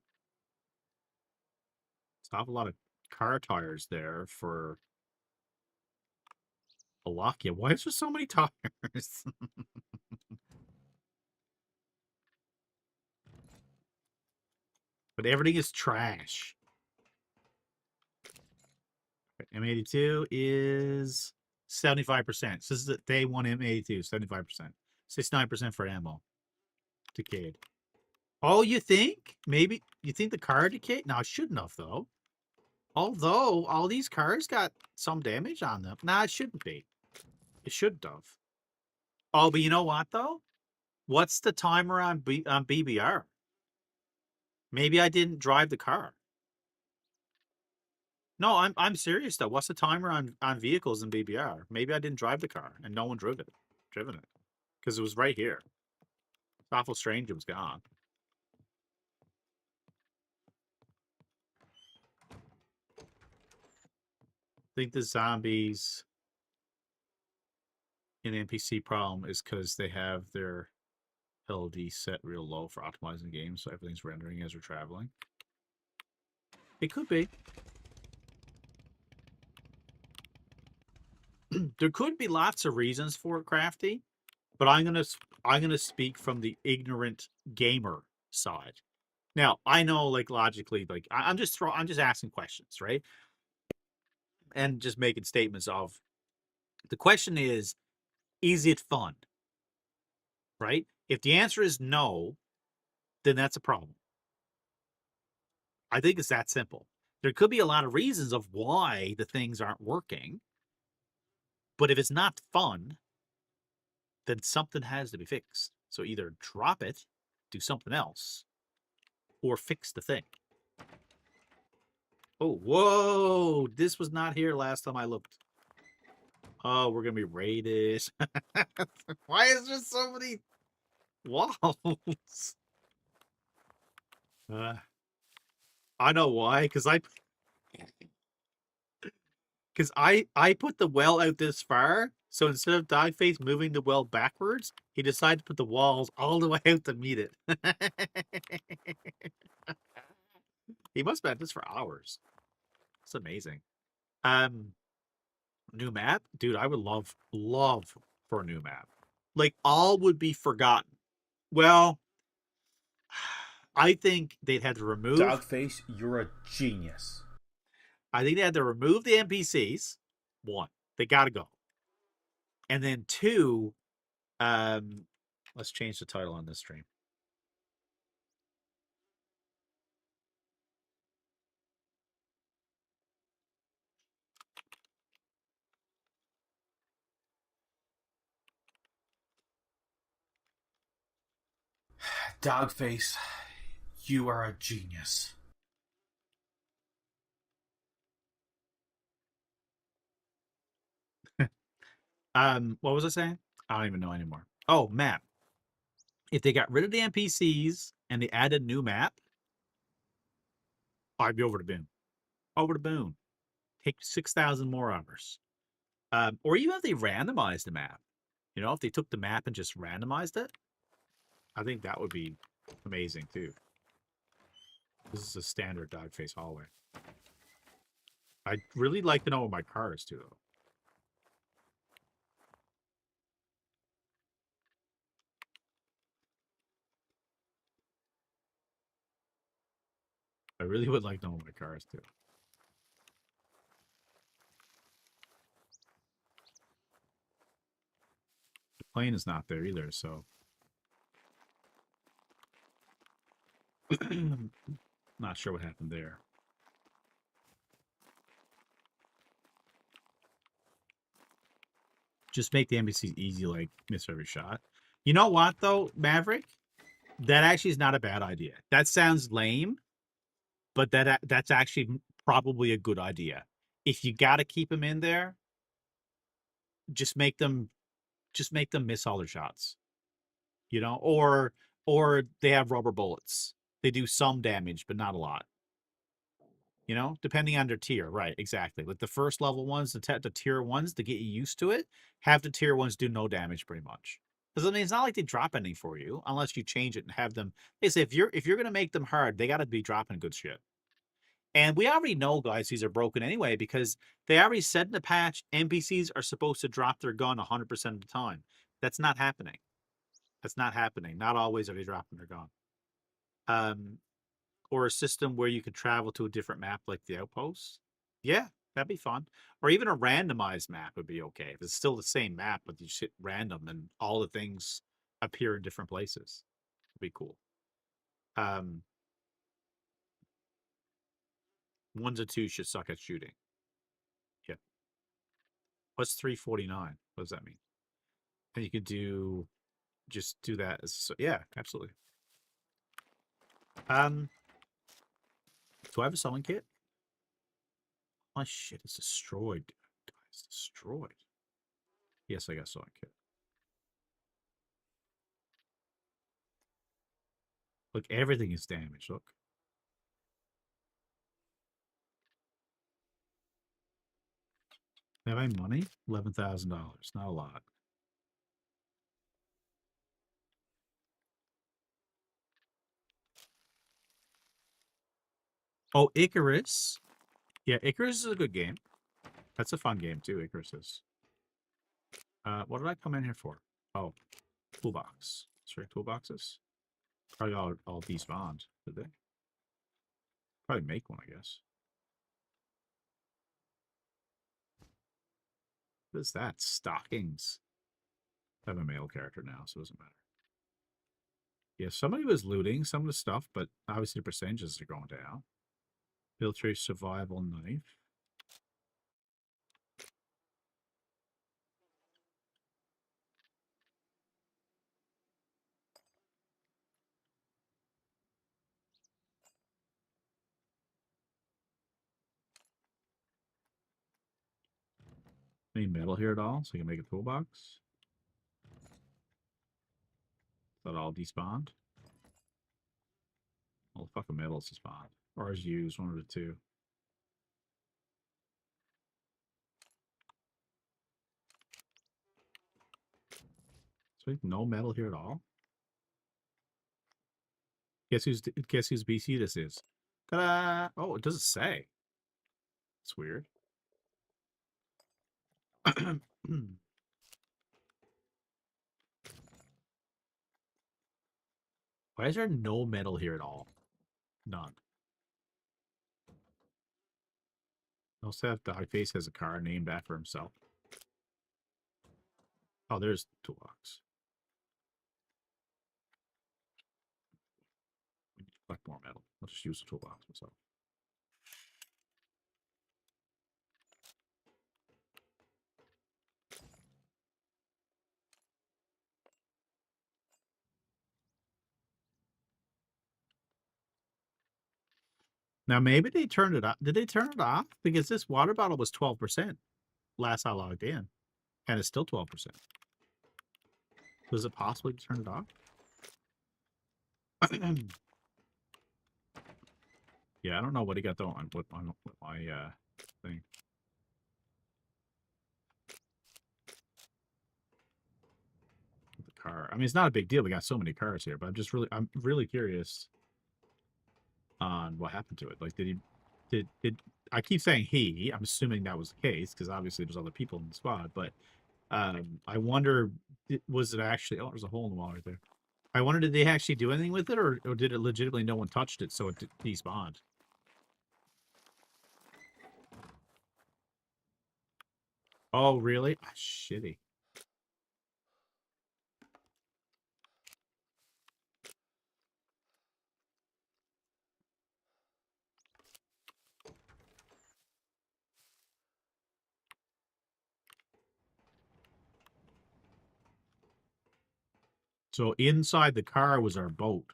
Speaker 5: Stop a lot of car tires there for Alakia. Why is there so many tires? But everything is trash. M82 is 75%. So this is the day 1 M82, 75%. 69% for ammo. Decayed. Oh, you think? Maybe you think the car decayed? No, it shouldn't have, though. Although all these cars got some damage on them. Nah, it shouldn't be. It shouldn't have. Oh, but you know what, though? What's the timer on BBR? Maybe I didn't drive the car. No, I'm serious though. What's the timer on vehicles in BBR? Maybe I didn't drive the car and no one driven it because it was right here. It's awful strange it was gone. I think the zombies in NPC problem is because they have their LD set real low for optimizing games, so everything's rendering as we're traveling. It could be. There could be lots of reasons for it, Crafty, but I'm gonna speak from the ignorant gamer side. Now I know, like logically, like I'm just asking questions, right? And just making statements of The question is it fun? Right? If the answer is no, then that's a problem. I think it's that simple. There could be a lot of reasons of why the things aren't working, but if it's not fun, then something has to be fixed. So either drop it, do something else, or fix the thing. Oh, whoa! This was not here last time I looked. Oh, we're gonna be raided. Why is there so many walls? I know why, because I put the well out this far, so instead of Dogface moving the well backwards, he decided to put the walls all the way out to meet it. He must have had this for hours. It's amazing. New map? Dude, I would love for a new map. Like, all would be forgotten. Well, I think they'd have to remove...
Speaker 3: Dogface, you're a genius.
Speaker 5: I think they had to remove the NPCs. One, they got to go. And then two, let's change the title on this stream.
Speaker 3: Dogface, you are a genius.
Speaker 5: What was I saying? I don't even know anymore. Oh, map. If they got rid of the NPCs and they added a new map, I'd be over the moon. Over the moon. Take 6,000 more hours. Or even if they randomized the map. You know, if they took the map and just randomized it, I think that would be amazing too. This is a standard Dogface hallway. I'd really like to know what my car is too, though. I really would like to know what my car is too. The plane is not there either, so... Not sure what happened there. Just make the NPCs easy, like miss every shot. You know what, though, Maverick? That actually is not a bad idea. That sounds lame, but that's actually probably a good idea. If you got to keep them in there, just make them miss all their shots. You know, or they have rubber bullets. They do some damage, but not a lot. You know, depending on their tier. Right, exactly. Like the first level ones, the tier ones, to get you used to it, have the tier ones do no damage pretty much. Because I mean, it's not like they drop anything for you unless you change it and have them. They say if you're gonna make them hard, they gotta be dropping good shit. And we already know, guys, these are broken anyway, because they already said in the patch NPCs are supposed to drop their gun 100% of the time. That's not happening. That's not happening. Not always are they dropping their gun. Or a system where you could travel to a different map like the Outpost. Yeah, that'd be fun. Or even a randomized map would be okay. If it's still the same map, but you shit random and all the things appear in different places. It'd be cool. 1s and 2s should suck at shooting. Yeah. What's 349? What does that mean? And you could just do that as, yeah, absolutely. Do I have a selling kit? My shit is destroyed. It's destroyed. Yes, I got a selling kit. Look, everything is damaged. Look. Have I money? $11,000. Not a lot. Oh, Icarus. Yeah, Icarus is a good game. That's a fun game too, Icarus is. What did I come in here for? Oh, toolbox. Sorry, toolboxes. Probably all despawned, did they? Probably make one, I guess. What is that? Stockings. I have a male character now, so it doesn't matter. Yeah, somebody was looting some of the stuff, but obviously the percentages are going down. Military survival knife. Any metal here at all, so you can make a toolbox? Is that all despawned? Well, the fucking metal's despawned. Or is used, one of the two. So no metal here at all? Guess whose BC this is? Ta-da! Oh, it doesn't say. It's weird. Why is there no metal here at all? None. Also, have Dogface has a car named after himself. Oh, there's toolbox. We need to collect more metal. I'll just use the toolbox myself. Now maybe they turned it off. Did they turn it off? Because this water bottle was 12% last I logged in, and it's still 12%. Was it possible to turn it off? Yeah, I don't know what he got though on my thing. The car. I mean, it's not a big deal. We got so many cars here, but I'm really curious on what happened to it. Like, did I keep saying he? I'm assuming that was the case because obviously there's other people in the squad. But I wonder, was it actually? Oh, there's a hole in the wall right there. I wonder, did they actually do anything with it, or did it legitimately no one touched it, so it despawned? Oh, really? Ah, shitty. So inside the car was our boat.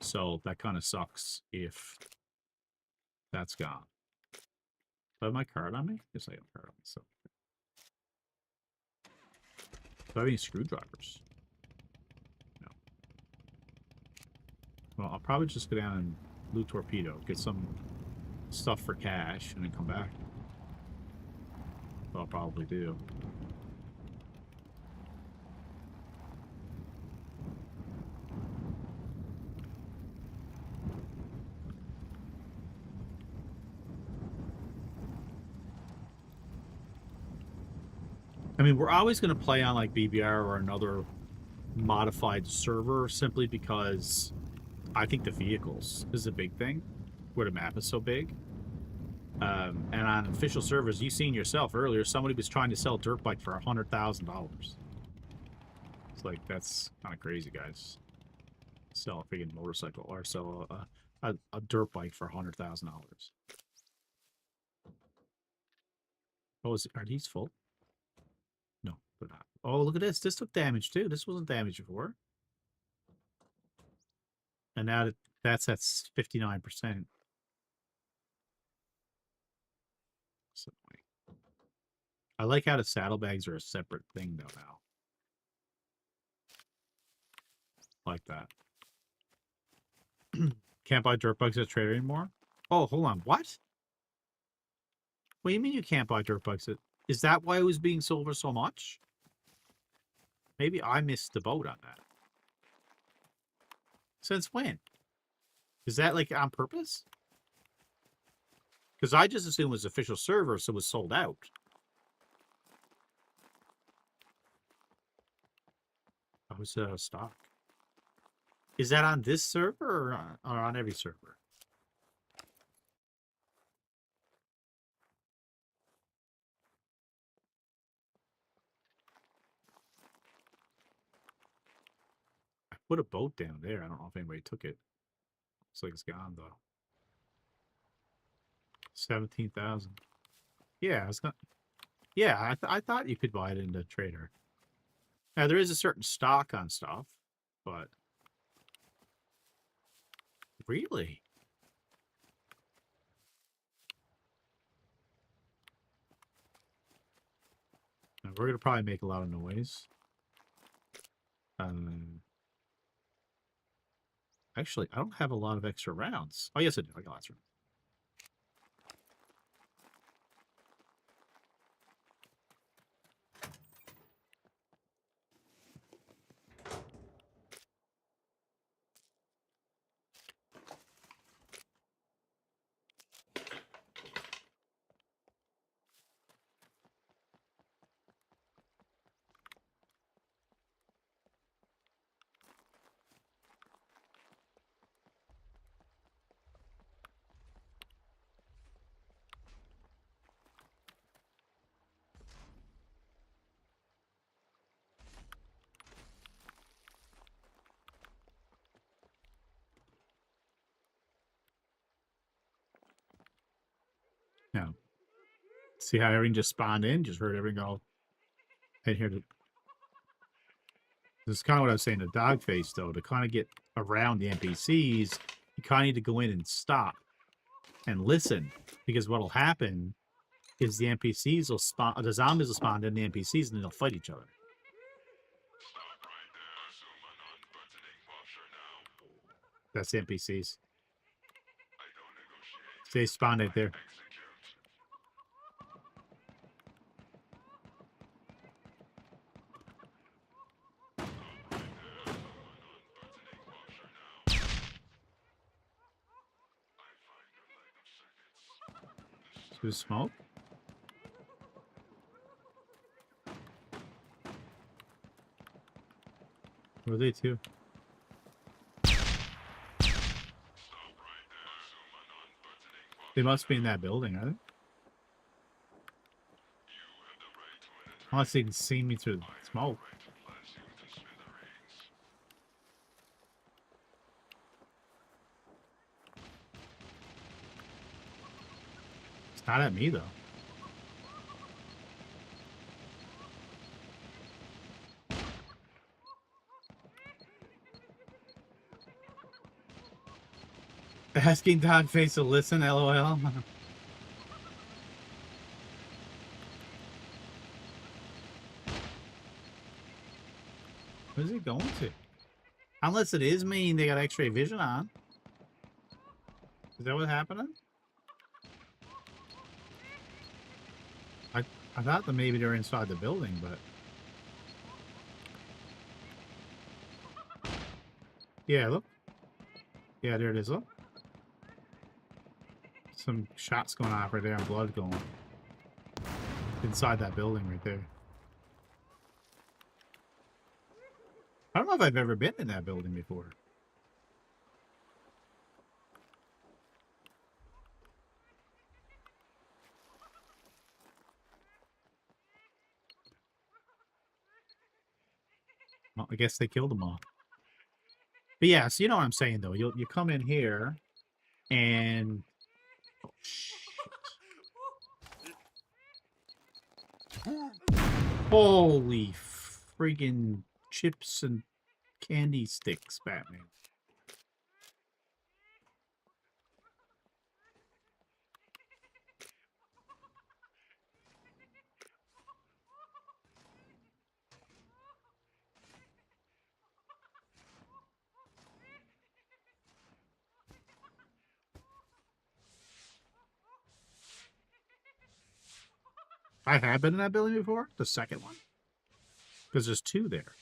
Speaker 5: So that kind of sucks if that's gone. Do I have my card on me? Yes, I have a card on me. So, do I have any screwdrivers? No. Well, I'll probably just go down and loot Torpedo, get some stuff for cash, and then come back. What I'll probably do. I mean, we're always going to play on like BBR or another modified server simply because I think the vehicles is a big thing where the map is so big. And on official servers, you've seen yourself earlier, somebody was trying to sell a dirt bike for $100,000. It's like, that's kind of crazy, guys. Sell a freaking motorcycle or sell a dirt bike for $100,000. Oh, are these full? No, they're not. Oh, look at this. This took damage too. This wasn't damaged before. And now that's at 59%. So I like how the saddlebags are a separate thing though now. Like that. Can't buy dirt bikes at Trader anymore? Oh, hold on. What? What do you mean you can't buy dirt bikes? Is that why it was being sold for so much? Maybe I missed the boat on that. Since when? Is that like on purpose? Because I just assumed it was official server, so it was sold out. I was out of stock. Is that on this server or on every server? put a boat down there. I don't know if anybody took it. Looks like it's gone though. 17,000. Yeah, it's not. Yeah, I thought you could buy it in the trader. Now there is a certain stock on stuff, but really, now, we're gonna probably make a lot of noise. Actually, I don't have a lot of extra rounds. Oh yes, I do. I got lots of rounds. Now, see how everything just spawned in? Just heard everything go. Head here to. This is kind of what I was saying. The dog face, though, to kind of get around the NPCs, you kind of need to go in and stop and listen, because what'll happen is the NPCs will spawn, the zombies will spawn in the NPCs, and then they'll fight each other. That's the NPCs. They spawned right there. Who's smoke? Where are they too? They must be in that building, are they? Unless they can see me through the smoke. It's not at me, though. Asking Dogface to listen, LOL. Where's he going to? Unless it is me and they got X-ray vision on. Is that what's happening? I thought that maybe they're inside the building, but... Yeah, look. Yeah, there it is, look. Some shots going off right there and blood going. Inside that building right there. I don't know if I've ever been in that building before. Well, I guess they killed them all. But yeah, so you know what I'm saying, though. You come in here, and... Oh, shit. Holy friggin' chips and candy sticks, Batman. I have been in that building before, the second one. Because there's two there.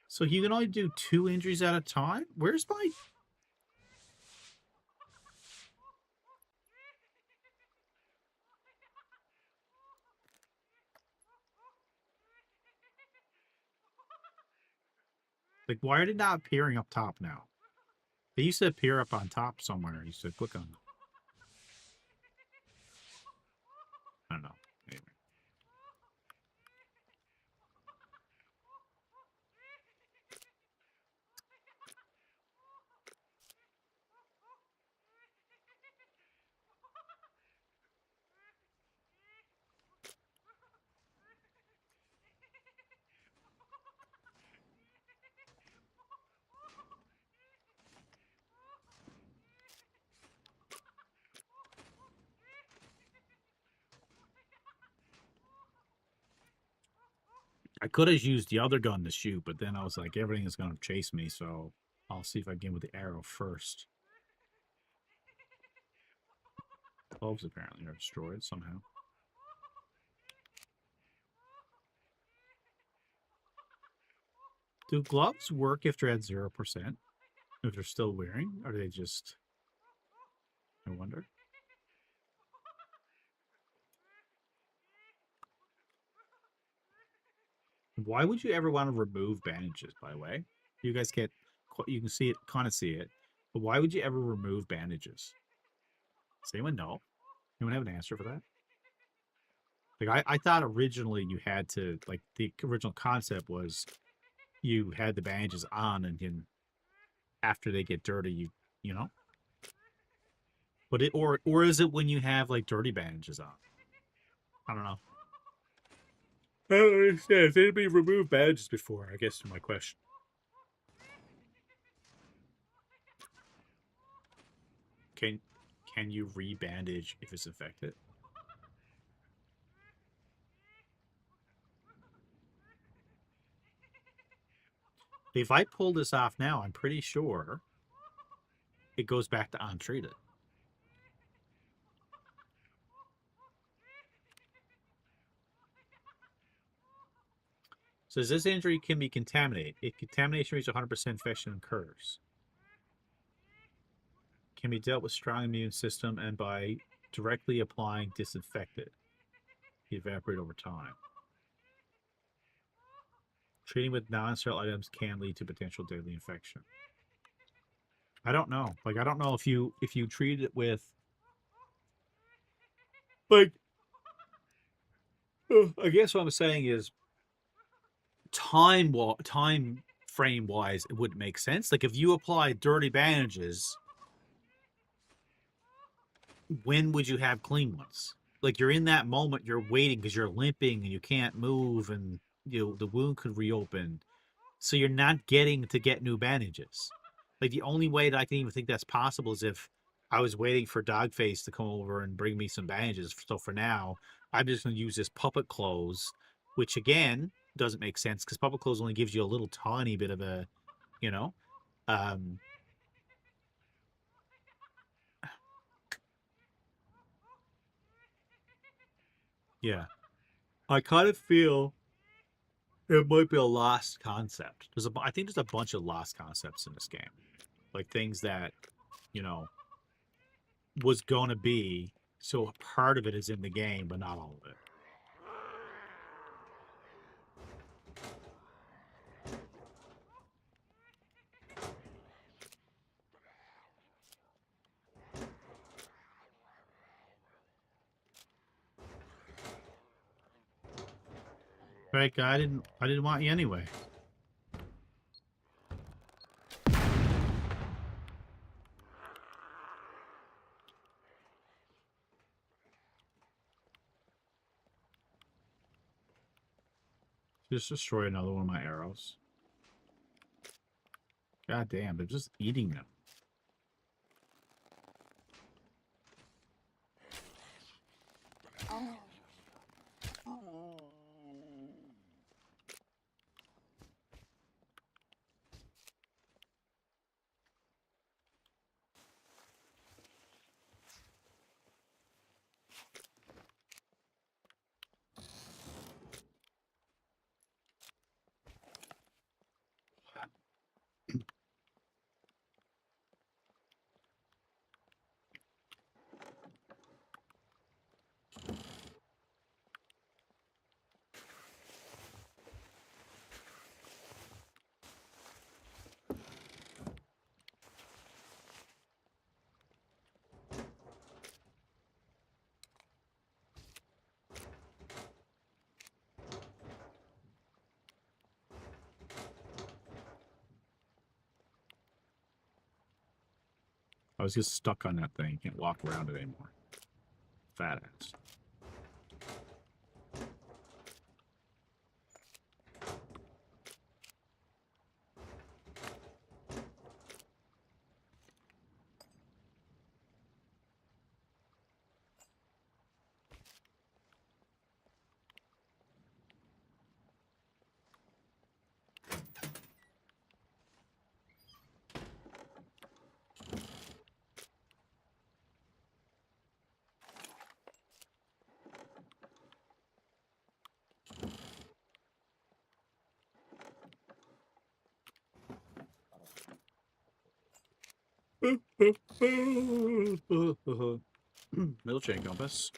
Speaker 5: So you can only do 2 injuries at a time? Where's my... Like, why are they not appearing up top now? They used to appear up on top somewhere. You used to click on them. I don't know. Anyway. I could have used the other gun to shoot, but then I was like, everything is going to chase me, so I'll see if I can get with the arrow first. 12s apparently are destroyed somehow. Do gloves work if they're at 0%? If they're still wearing? Or are they just... I wonder. Why would you ever want to remove bandages, by the way? You guys get... You can see it, kind of see it. But why would you ever remove bandages? Does anyone know? Anyone have an answer for that? Like, I thought originally you had to... Like, the original concept was you had the bandages on and then after they get dirty, you know? But it... Or is it when you have, like, dirty bandages on? I don't know. I don't understand. They'd be removed bandages before, I guess, is my question. Can you re-bandage if it's infected? If I pull this off now, I'm pretty sure it goes back to untreated. Says this injury can be contaminated. If contamination reaches 100% infection occurs. Can be dealt with strong immune system and by directly applying disinfectant. Evaporate over time. Treating with non-sterile items can lead to potential deadly infection. I don't know. Like, I don't know if you treat it with, like, I guess what I'm saying is time frame wise, it wouldn't make sense. Like, if you apply dirty bandages, when would you have clean ones? Like, you're in that moment, you're waiting because you're limping and you can't move, and the wound could reopen. So you're not getting to get new bandages. Like, the only way that I can even think that's possible is if I was waiting for Dogface to come over and bring me some bandages. So for now, I'm just going to use this puppet clothes, which again doesn't make sense because puppet clothes only gives you a little tiny bit of a, you know, yeah. I kind of feel it might be a lost concept. I think there's a bunch of lost concepts in this game, like things that, you know, was going to be. So part of it is in the game, but not all of it. Right, guy, I didn't want you anyway. Just destroy another one of my arrows. God damn, they're just eating them. I was just stuck on that thing. Can't walk around it anymore. Fat ass. Middle chain compass.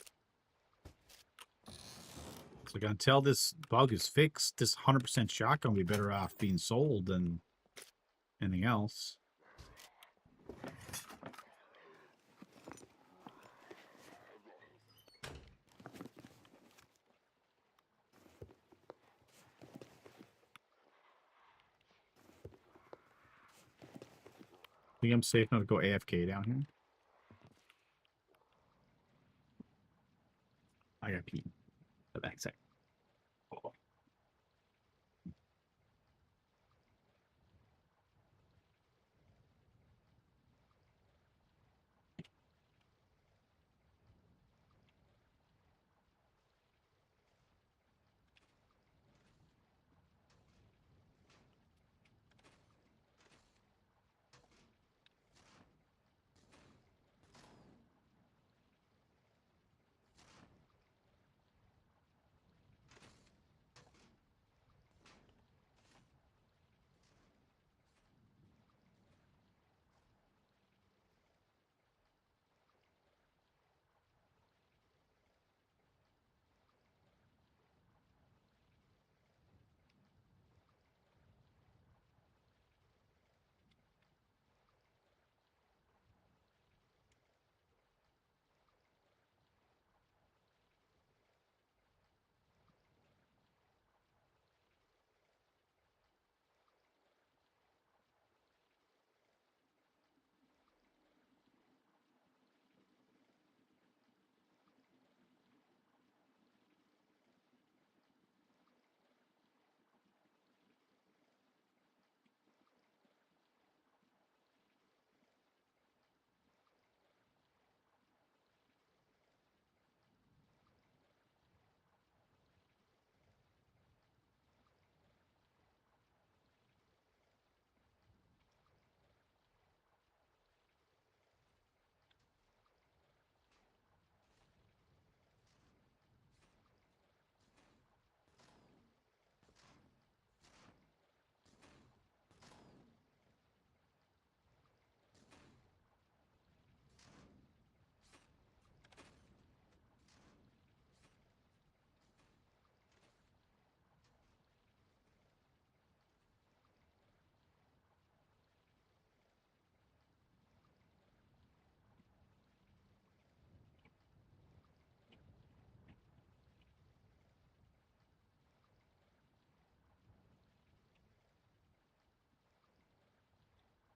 Speaker 5: So until this bug is fixed, this 100% shotgun will be better off being sold than anything else. Think I'm safe enough to go AFK down here? I got pee. The backside. Oh.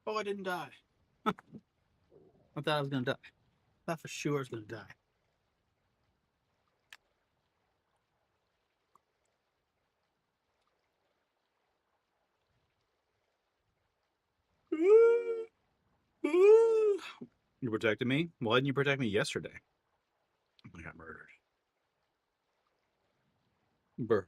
Speaker 5: Oh, I didn't die. I thought I was gonna die. I thought for sure I was gonna die. You protected me? Why didn't you protect me yesterday? I got murdered. Burr.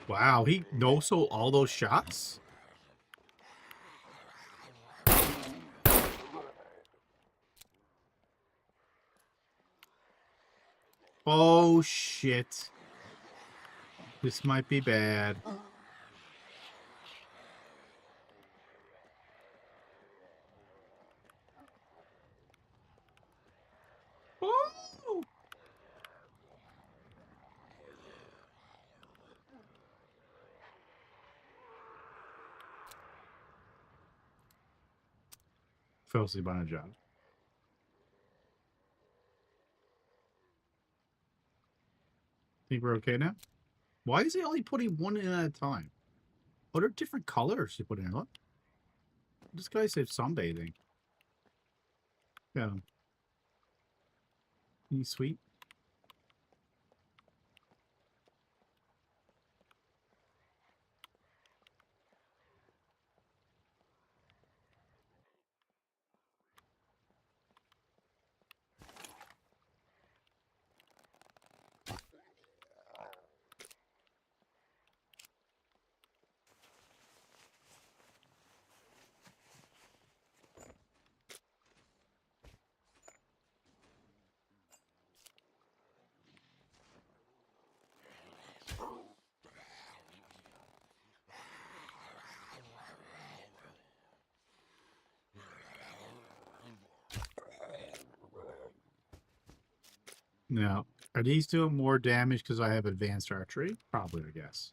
Speaker 5: Wow, he no-sold all those shots? Oh, shit. This might be bad. Oh! Fell asleep on a job. Think we're okay now? Why is he only putting one in at a time? What are different colors he put in? Look. This guy said sunbathing. Yeah. He's sweet. Now, are these doing more damage because I have advanced archery? Probably, I guess.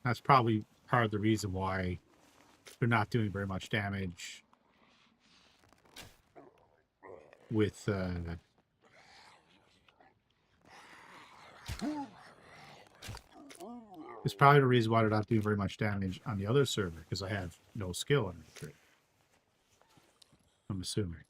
Speaker 5: That's probably part of the reason why they're not doing very much damage with it's probably the reason why they're not doing very much damage on the other server, because I have no skill on archery. I'm assuming.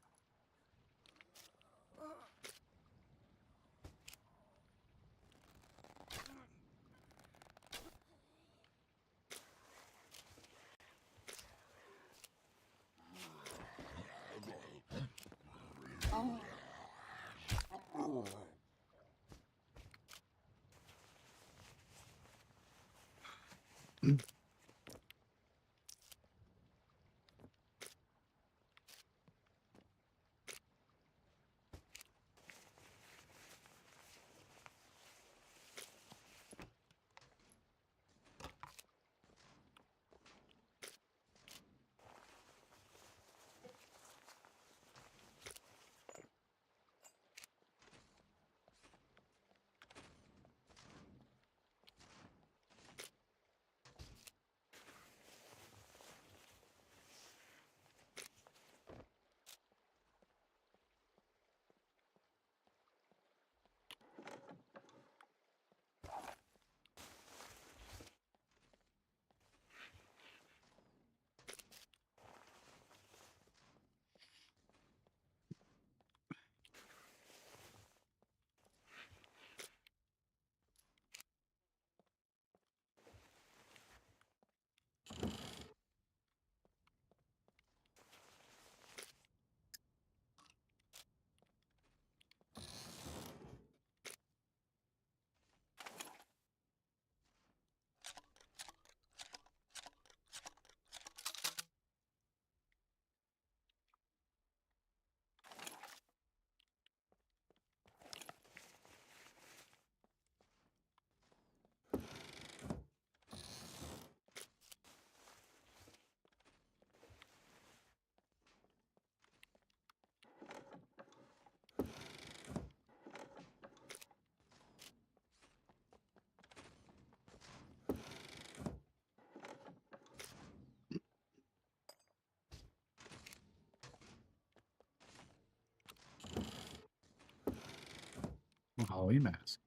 Speaker 5: Halloween mask.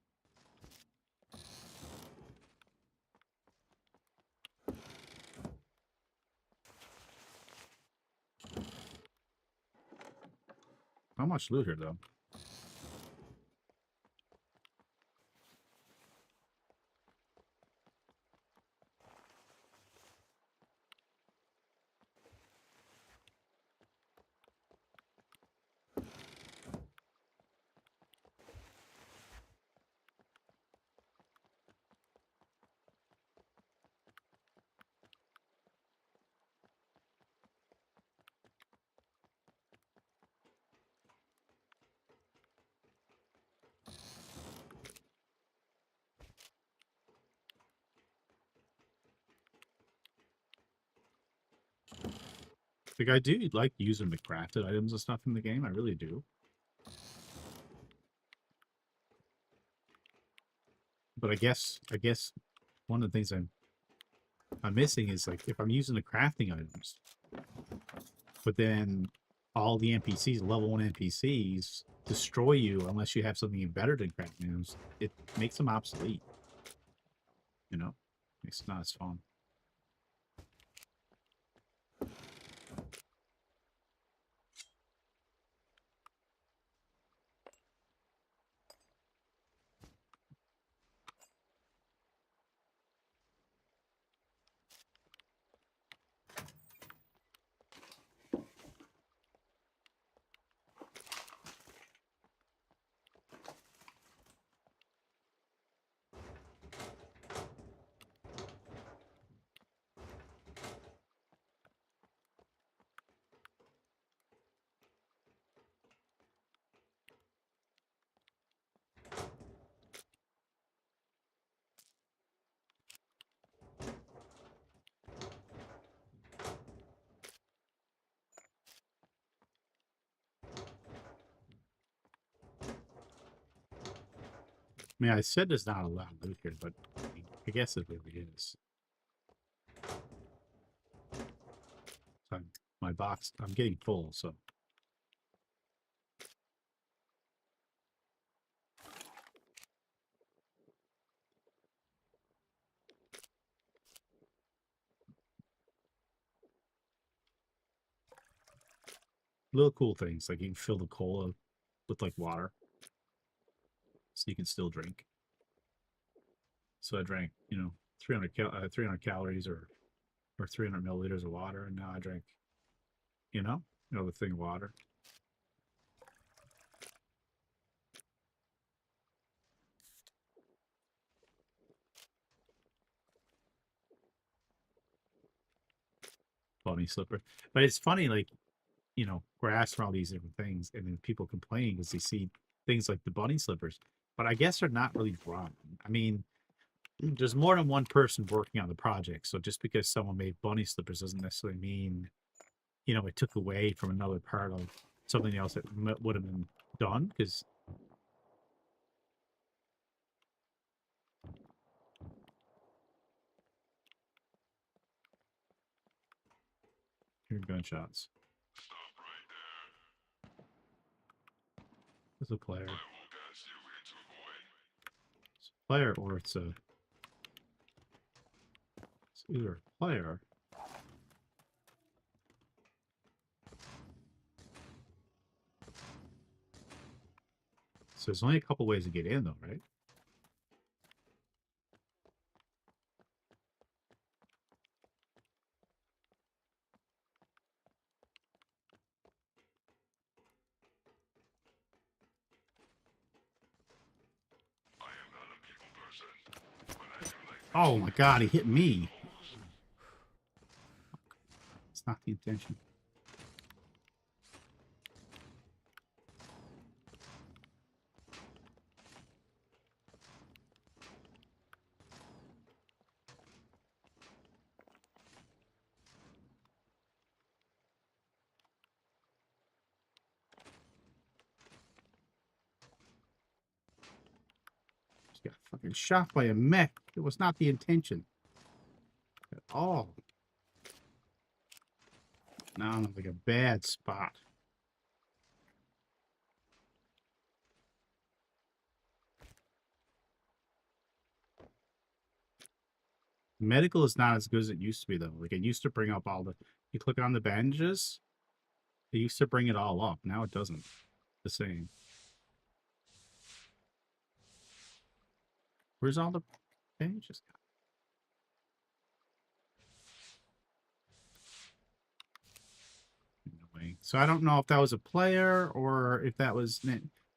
Speaker 5: How much loot here, though? Like, I do like using the crafted items and stuff in the game. I really do. But I guess one of the things I'm missing is, like, if I'm using the crafting items, but then all the NPCs, level 1 NPCs, destroy you unless you have something better than crafting items, it makes them obsolete. You know? Makes it not as fun.
Speaker 3: mean, I said there's not a lot of loot here, but I guess it really is. So my box, I'm getting full, so. Little cool things, like you can fill the cola with like water. So you can still drink. So I drank, 300 calories or 300 milliliters of water, and now I drink, the thing of water. Bunny slipper. But it's funny, like, we're asked for all these different things, and then people complain because they see things like the bunny slippers. But I guess they're not really drawn. I mean, there's more than one person working on the project. So just because someone made bunny slippers doesn't necessarily mean, it took away from another part of something else that would have been done. Because here are gunshots. It's a player. It's a player, or it's either a player. So there's only a couple ways to get in, though, right? Oh my god, he hit me. It's not the intention. Just got fucking shot by a mech. It was not the intention at all. Now I'm like a bad spot. Medical is not as good as it used to be, though. Like, it used to bring up all the... You click on the bandages, it used to bring it all up. Now it doesn't. The same. Where's all the bandages? Anyway, so I don't know if that was a player or if that was...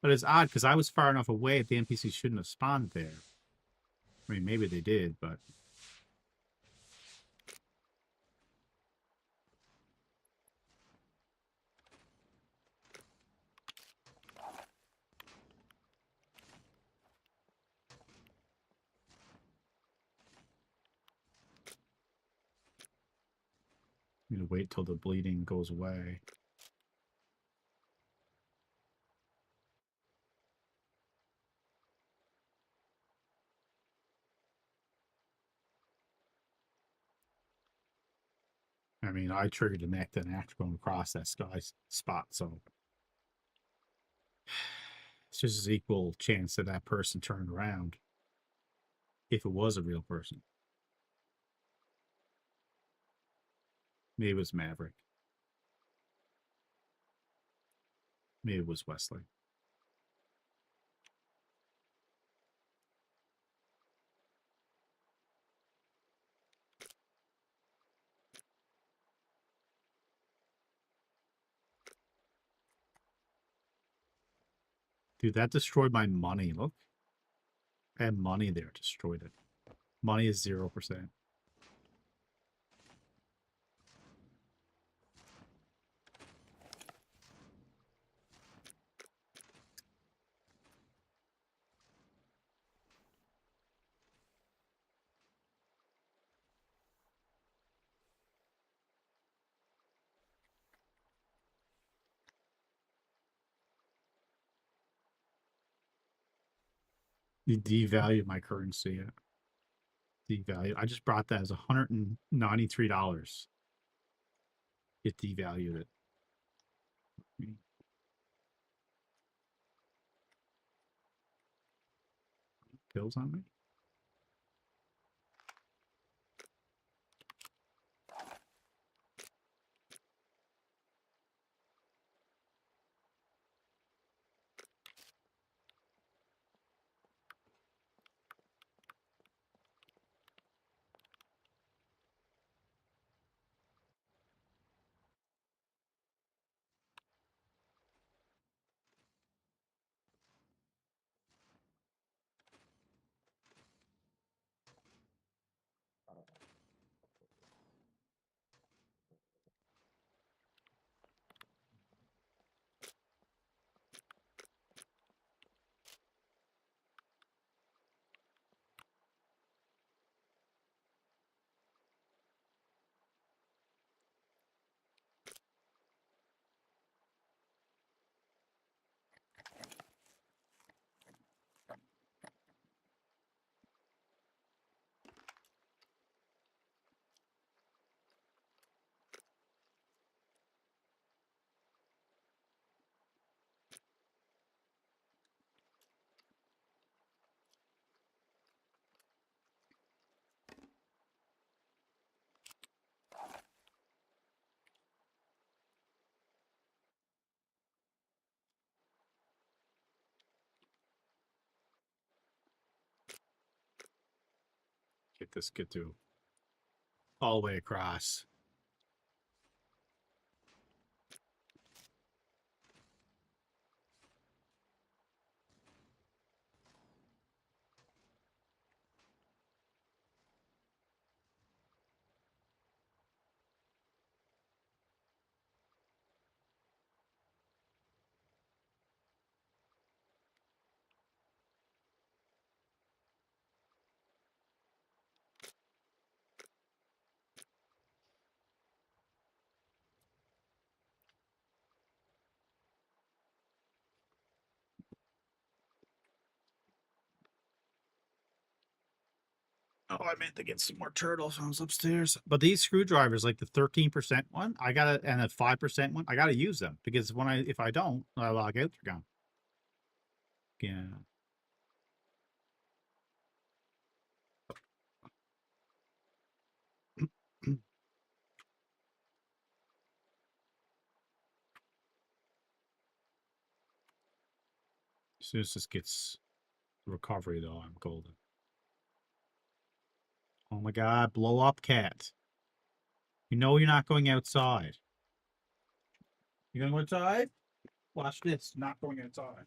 Speaker 3: But it's odd, because I was far enough away that the NPC shouldn't have spawned there. I mean, maybe they did, but... I'm gonna wait till the bleeding goes away. I mean, I triggered the neck then after going across that sky spot, so it's just an equal chance that that person turned around if it was a real person. Maybe it was Maverick. Maybe it was Wesley. Dude, that destroyed my money. Look. I had money there, destroyed it. Money is 0%. You devalued my currency. Devalued. I just brought that as $193. It devalued it. Kills on me. Get to all the way across. Oh, I meant to get some more turtles when I was upstairs. But these screwdrivers, like the 13% one, I gotta, and the 5% one, I gotta use them because if I don't, I log out, they're gone. Yeah. As soon as this gets recovery, though, I'm golden. Oh my god, blow up, cat. You know you're not going outside. You gonna go outside? Watch this, not going outside.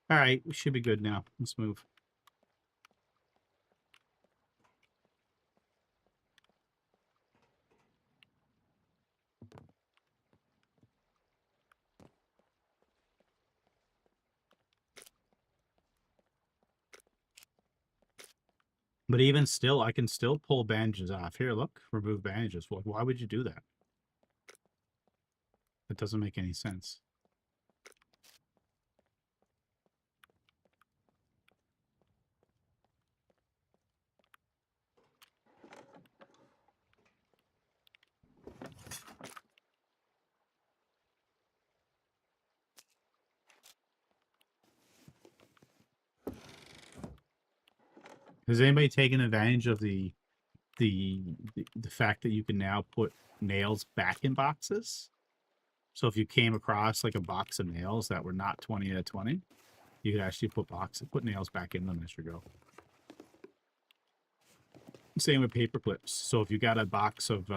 Speaker 3: All right, we should be good now. Let's move. But even still, I can still pull bandages off. Here, look, remove bandages. Why would you do that? That doesn't make any sense. Has anybody taken advantage of the fact that you can now put nails back in boxes? So if you came across like a box of nails that were not 20 out of 20, you could actually put nails back in them as you go. Same with paper clips. So if you got a box of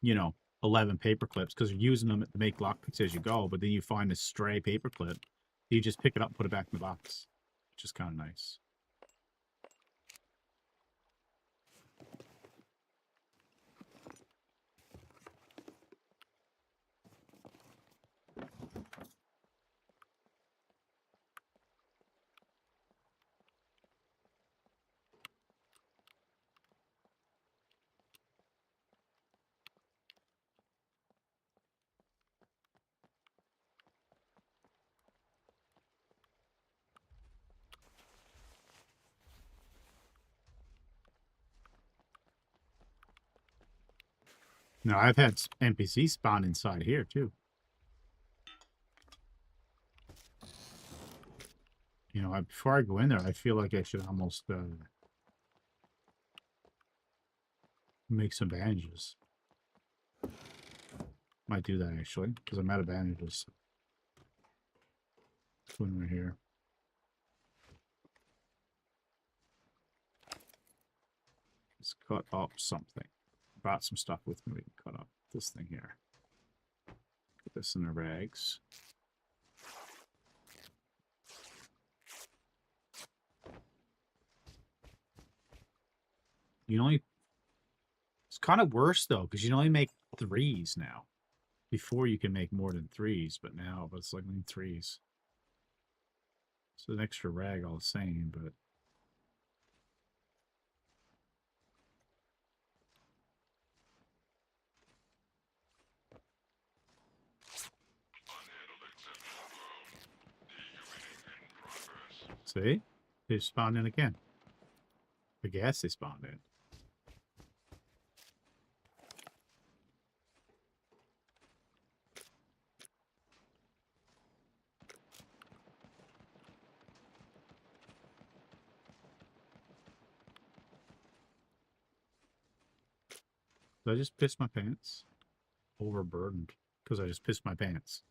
Speaker 3: you know, 11 paper clips, because you're using them to make lockpicks as you go, but then you find a stray paper clip, you just pick it up and put it back in the box, which is kind of nice. No, I've had NPCs spawn inside here too. You know, before I go in there, I feel like I should almost make some bandages. Might do that actually, because I'm out of bandages. When we're here. Let's cut up something. Brought some stuff with me. We can cut up this thing here. Put this in the rags. You only... It's kind of worse though, because you can only make 3s now. Before you can make more than 3s, but now it's like only 3s. It's an extra rag all the same, but... See? They spawned in again. I guess they spawned in. Did I just piss my pants? Overburdened. Because I just pissed my pants.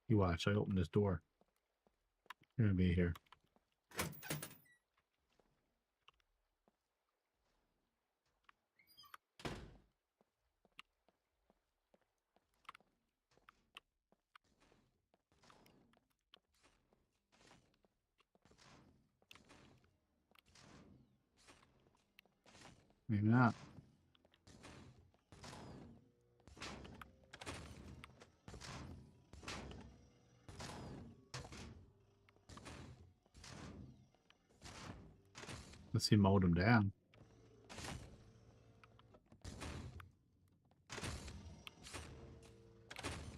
Speaker 3: You watch, I open this door. You're gonna be here. Maybe not. Let's see, mowed him down.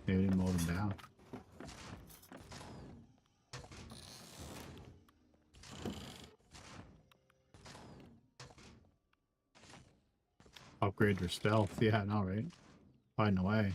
Speaker 3: Maybe he mowed him down. Upgrade your stealth. Yeah, I know, right? Hiding away.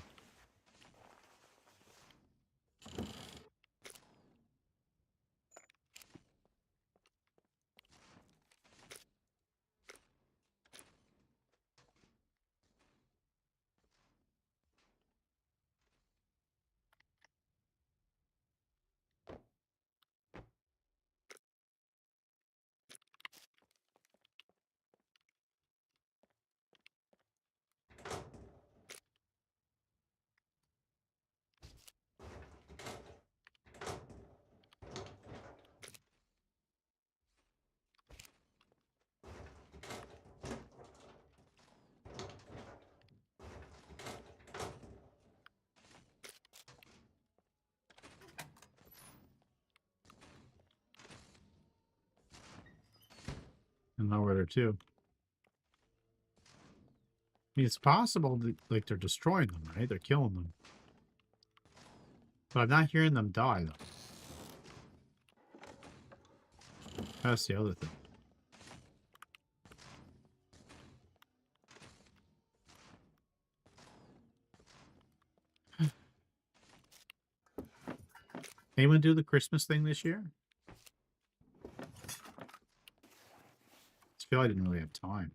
Speaker 3: And nowhere there too. I mean, it's possible that, like, they're destroying them, right? They're killing them. But I'm not hearing them die, though. That's the other thing. Anyone do the Christmas thing this year? I feel I didn't really have time.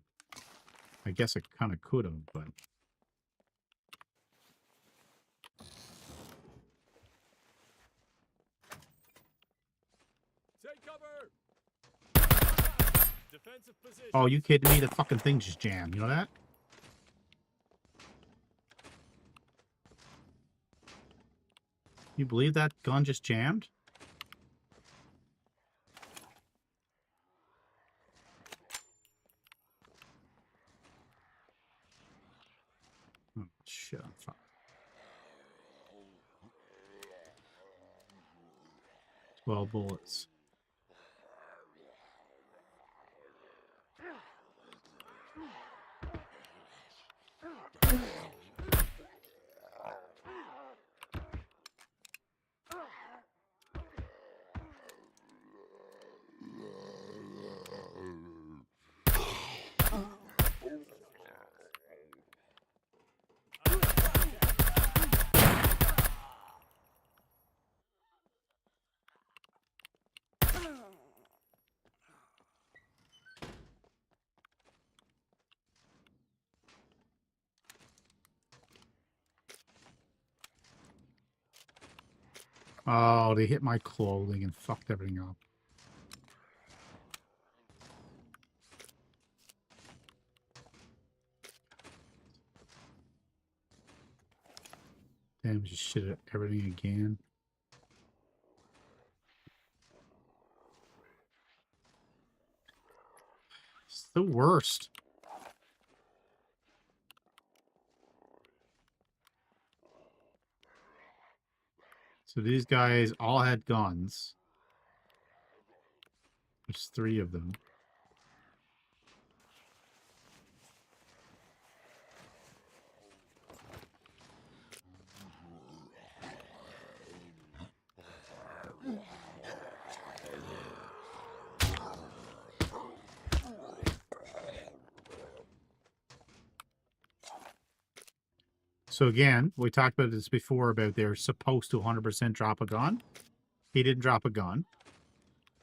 Speaker 3: I guess I kind of could have, but...
Speaker 4: Take cover. Defensive position.
Speaker 3: Oh, you kidding me? The fucking thing just jammed. You know that? You believe that gun just jammed? 12 bullets. Oh, they hit my clothing and fucked everything up. Damn, just shit at everything again. It's the worst. So these guys all had guns. There's 3 of them. So again, we talked about this before about they're supposed to 100% drop a gun. He didn't drop a gun.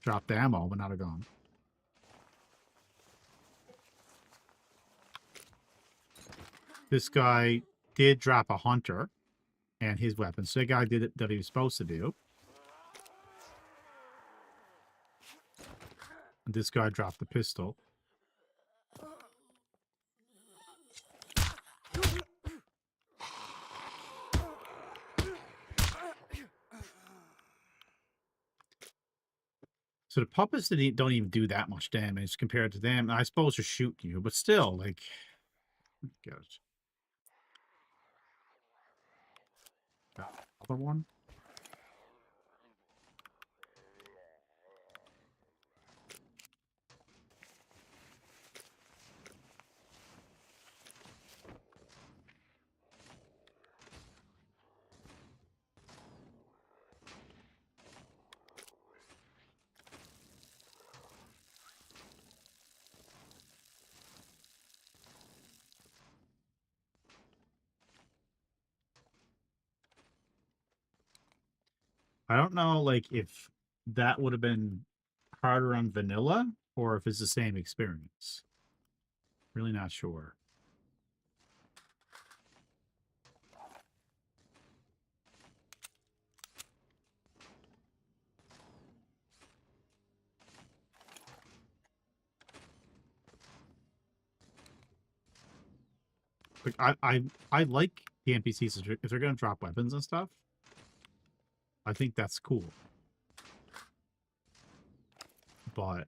Speaker 3: Dropped the ammo, but not a gun. This guy did drop a hunter and his weapon. So the guy did it that he was supposed to do. And this guy dropped the pistol. So the puppets don't even do that much damage compared to them. I suppose they're shooting you, but still, like, get it. Got another one. I don't know, like, if that would have been harder on vanilla or if it's the same experience. Really not sure. Like, I like the NPCs if they're going to drop weapons and stuff. I think that's cool. But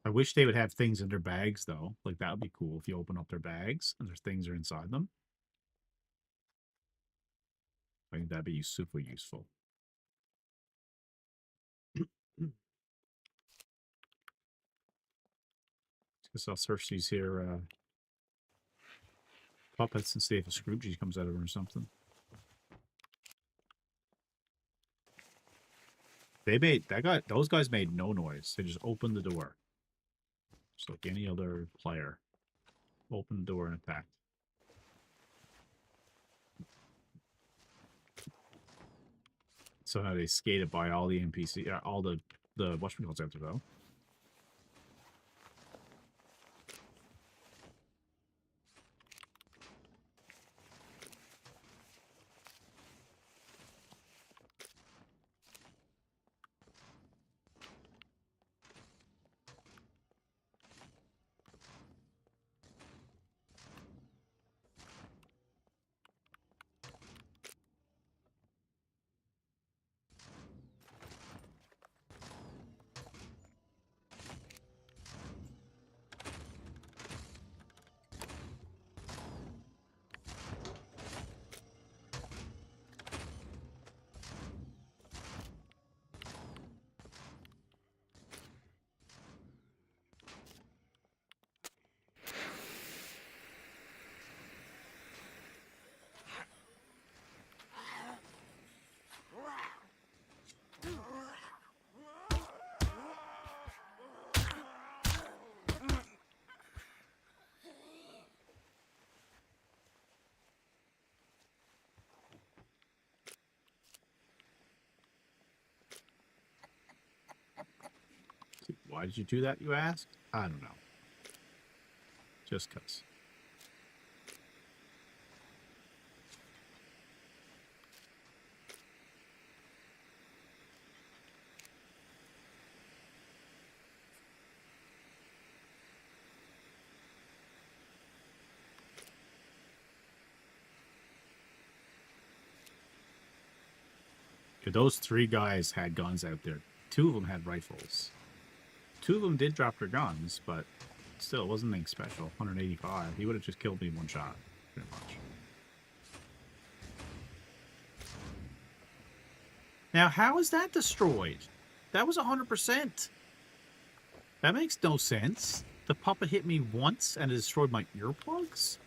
Speaker 3: I wish they would have things in their bags, though. Like, that would be cool if you open up their bags and there's things are inside them. I think that'd be super useful. Guess I'll search these here puppets and see if a Scrooge comes out of them or something. They made those guys made no noise. They just opened the door. Just like any other player. Opened the door and attacked. Somehow they skated by all the NPC, all the whatchamacallits out there though. Why did you do that, you ask? I don't know. Just 'cause. Those 3 guys had guns out there. 2 of them had rifles. 2 of them did drop their guns, but still, it wasn't anything special. 185. He would have just killed me in 1 shot, pretty much. Now, how is that destroyed? That was 100%. That makes no sense. The puppet hit me once and it destroyed my earplugs?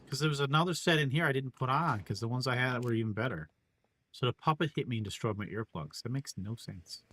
Speaker 3: Because there was another set in here I didn't put on, because the ones I had were even better. So the puppet hit me and destroyed my earplugs. That makes no sense.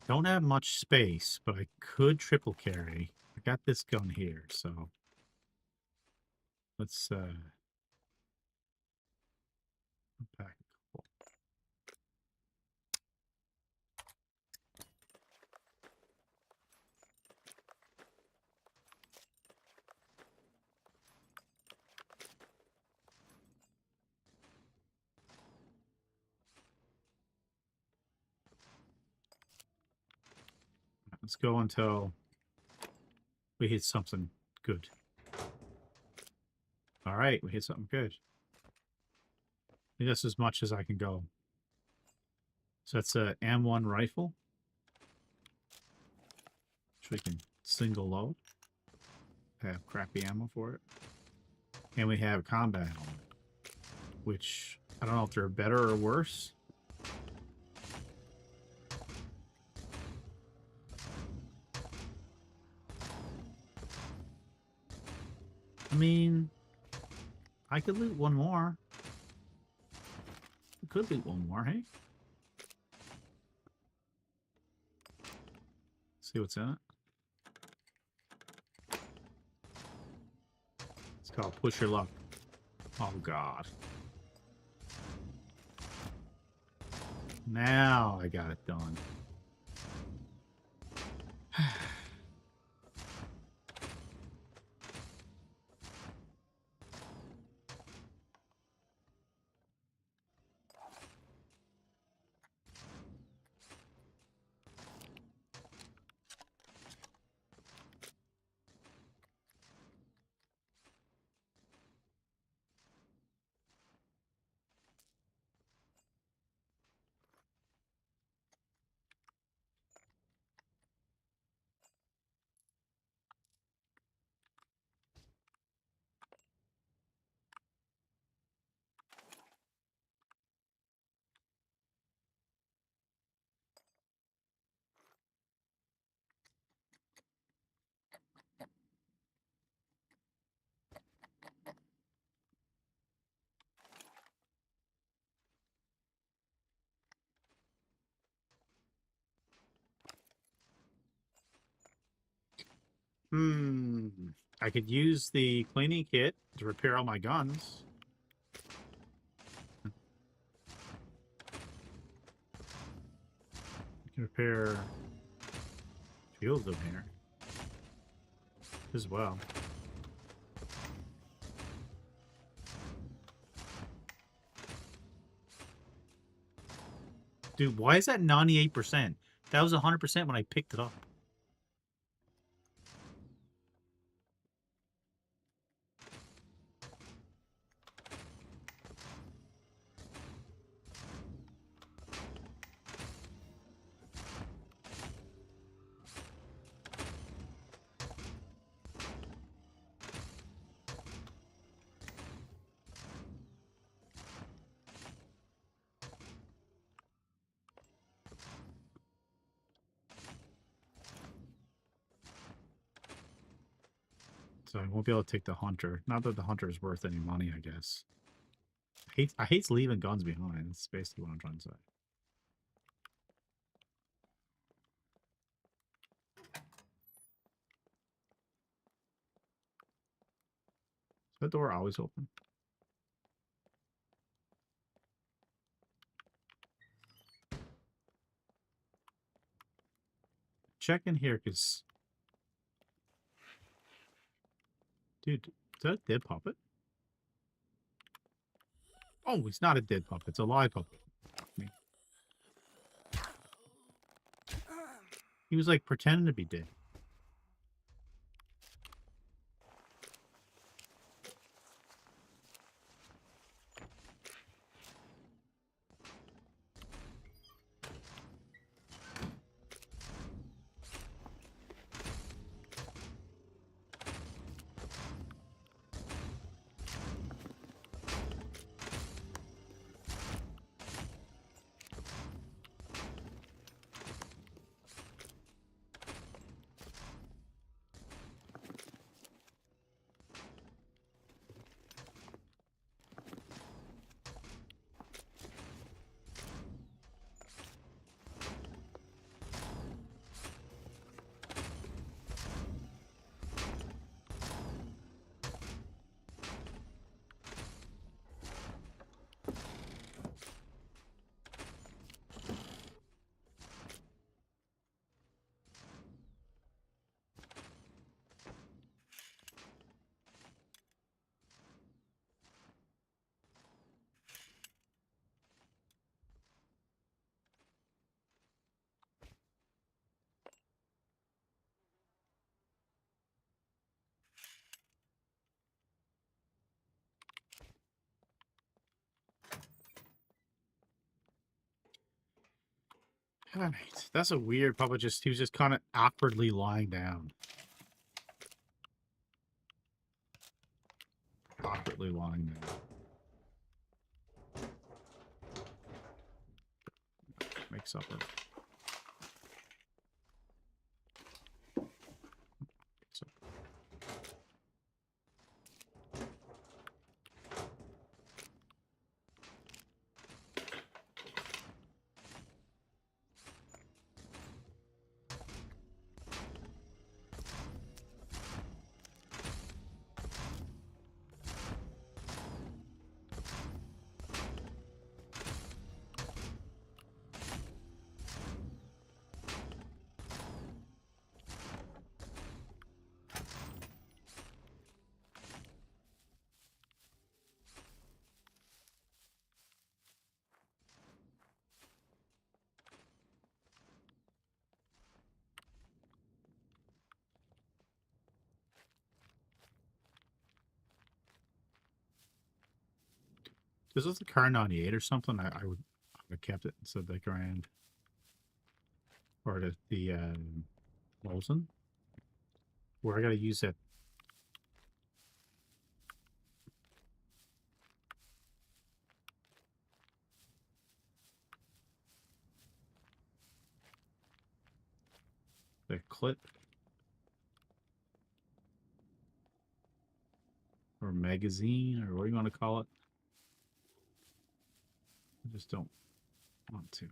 Speaker 3: Don't have much space, but I could triple carry. I got this gun here, so let's unpack a couple. Let's go until we hit something good. All right, we hit something good. I think that's as much as I can go. So that's a M1 rifle, which we can single load. Have crappy ammo for it. And we have combat helmet, which I don't know if they're better or worse. I mean, I could loot one more. I could loot one more, hey? See what's in it. It's called Push Your Luck. Oh, God. Now I got it done. I could use the cleaning kit to repair all my guns. I can repair a few of them here as well. Dude, why is that 98%? That was 100% when I picked it up. So I won't be able to take the hunter. Not that the hunter is worth any money, I guess. I hate leaving guns behind. That's basically what I'm trying to say. Is that door always open? Check in here, because... Dude, is that a dead puppet? Oh, he's not a dead puppet. It's a live puppet. He was, like, pretending to be dead. Alright, that's a weird puppet. He was just kind of awkwardly lying down. Awkwardly lying down. Make supper. So, this was the car 98 or something. I would have kept it instead of the Grand. Or the Molson. Where I gotta use that. The clip. Or magazine, or what do you want to call it? I just don't want to.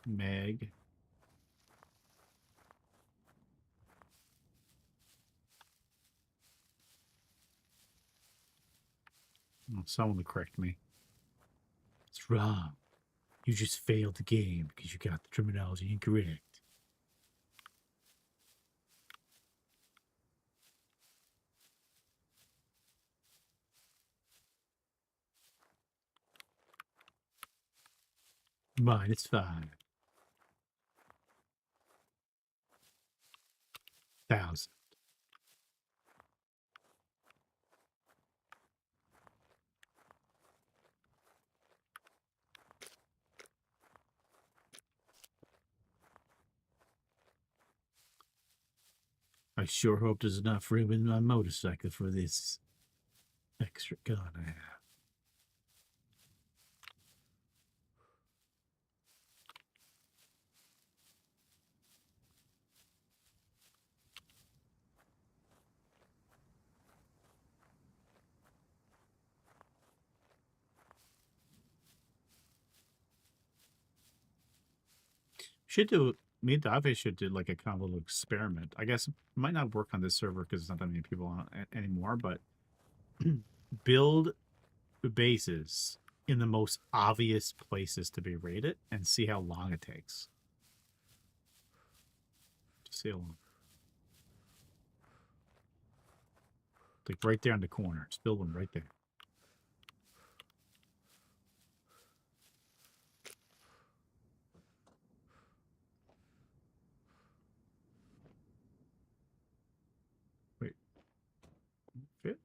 Speaker 3: Mag. Oh, someone will correct me. It's wrong. You just failed the game because you got the terminology incorrect. Mine, it's fine. 1,000. I sure hope there's enough room in my motorcycle for this extra gun I have. Should do. Me and Dave should do like a kind of little experiment. I guess it might not work on this server because there's not that many people on it anymore. But build bases in the most obvious places to be raided and see how long it takes. Just see how long. Like right there in the corner. Just build one right there. Wait. Fit?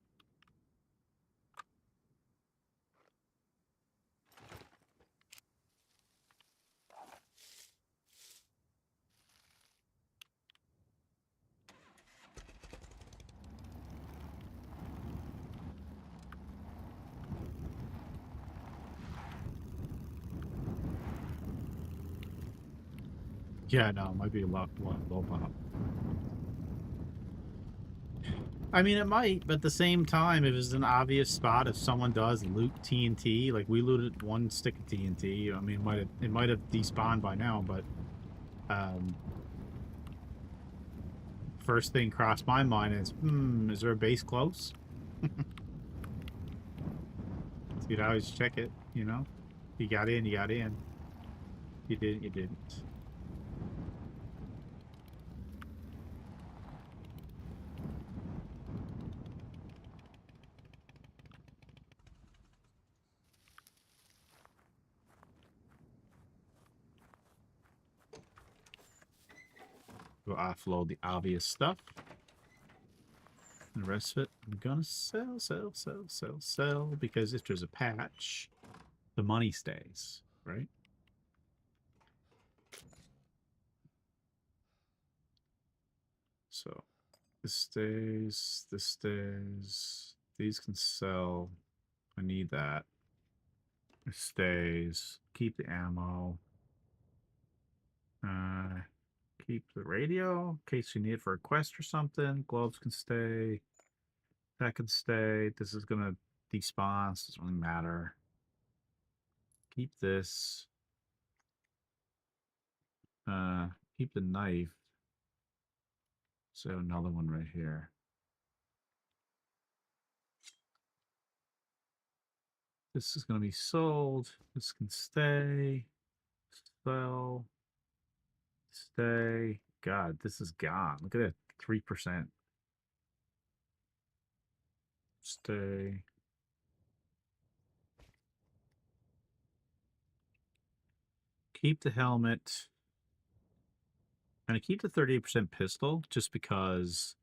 Speaker 3: Yeah, no, it might be a lot low pop. I mean, it might, but at the same time, if it's an obvious spot, if someone does loot TNT, like we looted one stick of TNT, I mean, it might have despawned by now, but first thing crossed my mind is there a base close? So you'd always check it, you know? You got in, you got in. You didn't, you didn't. We'll offload the obvious stuff. The rest of it, I'm gonna sell, because if there's a patch, the money stays, right? So this stays, these can sell. I need that. It stays. Keep the ammo. Keep the radio in case you need it for a quest or something. Gloves can stay. That can stay. This is gonna despawn, so it doesn't really matter. Keep this. Keep the knife. So another one right here. This is gonna be sold. This can stay. Sell. Stay. God, this is gone. Look at that. 3%. Stay. Keep the helmet. And I keep the 38% pistol just because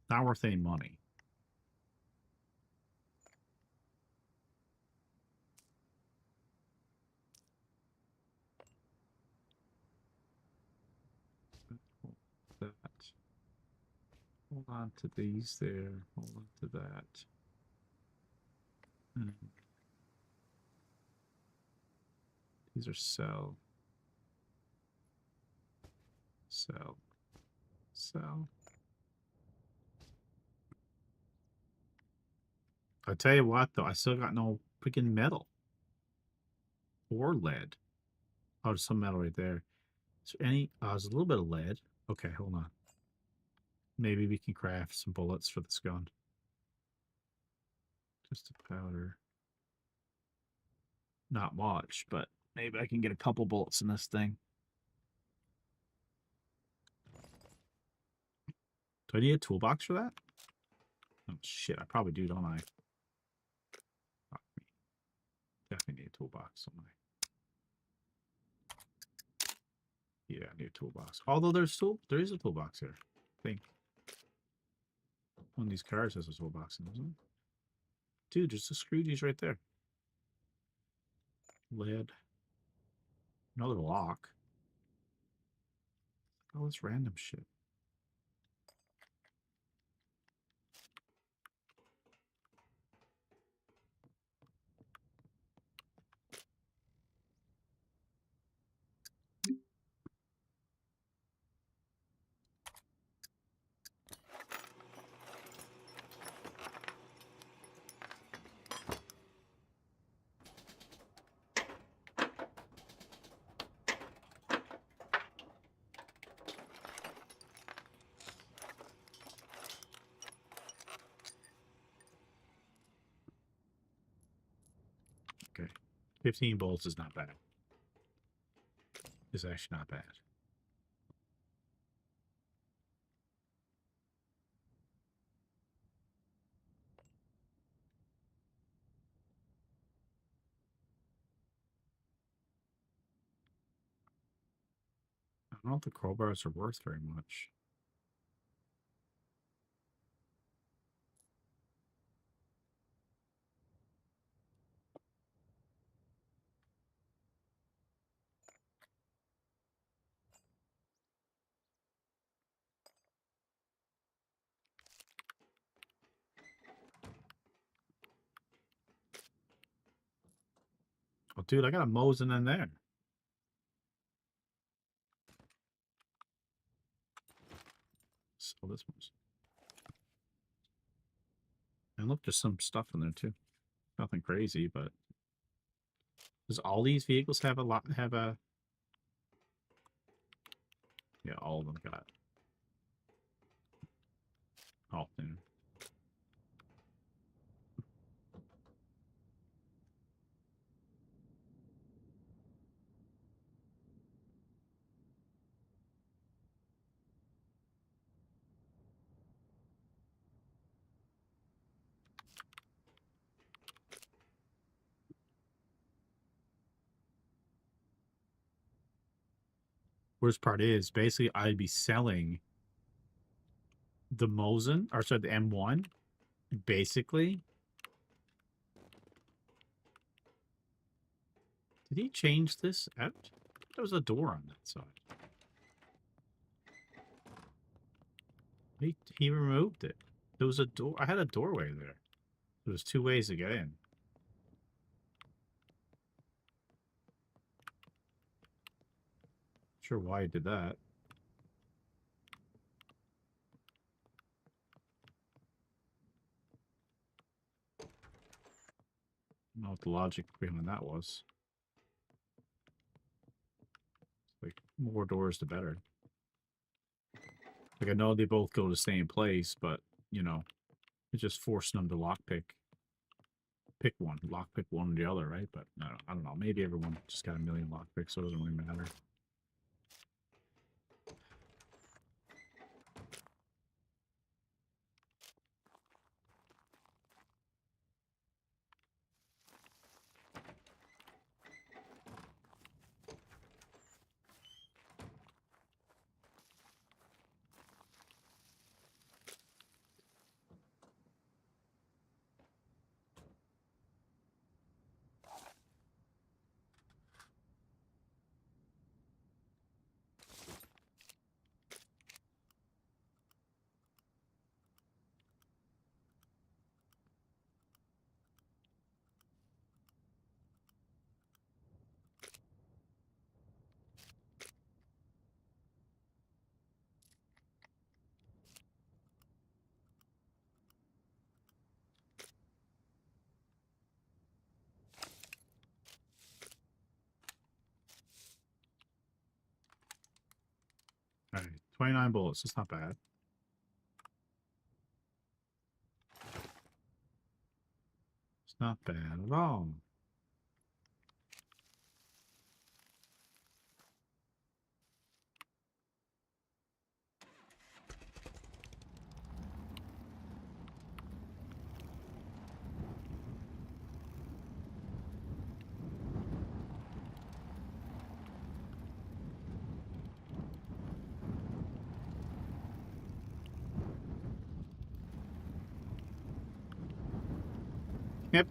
Speaker 3: not worth any money. That. Hold on to these there. Hold on to that. These are sell. Sell. Sell. I tell you what, though, I still got no freaking metal or lead. Oh, there's some metal right there. Is there any? There's a little bit of lead. Okay, hold on. Maybe we can craft some bullets for this gun. Just a powder. Not much, but maybe I can get a couple bullets in this thing. Do I need a toolbox for that? Oh, shit, I probably do, don't I? Definitely need a toolbox, don't I? Yeah, I need a toolbox. Although there is a toolbox here. I think. One of these cars has a toolbox, doesn't it? Dude, there's a screw these right there. Lead. Another lock. All this random shit. Okay. 15 bullets is not bad. It's actually not bad. I don't know if the crowbars are worth very much. Oh, dude, I got a Mosin in there. Sell this one. And look, there's some stuff in there too. Nothing crazy, but does all these vehicles have a lot? Have a? Yeah, all of them got. Oh, yeah. Worst part is basically I'd be selling the Mosin, or sorry, the M1. Basically, did he change this out? There was a door on that side. He removed it. There was a door. I had a doorway there. There was 2 ways to get in. Sure why he did that. I don't know what the logic behind that was. Like, more doors the better. Like, I know they both go to the same place, but, you know, it's just forcing them to lockpick. Pick one. Lockpick one or the other, right? But, I don't know. Maybe everyone just got a million lockpicks, so it doesn't really matter. All right, 29 bullets. It's not bad. It's not bad at all.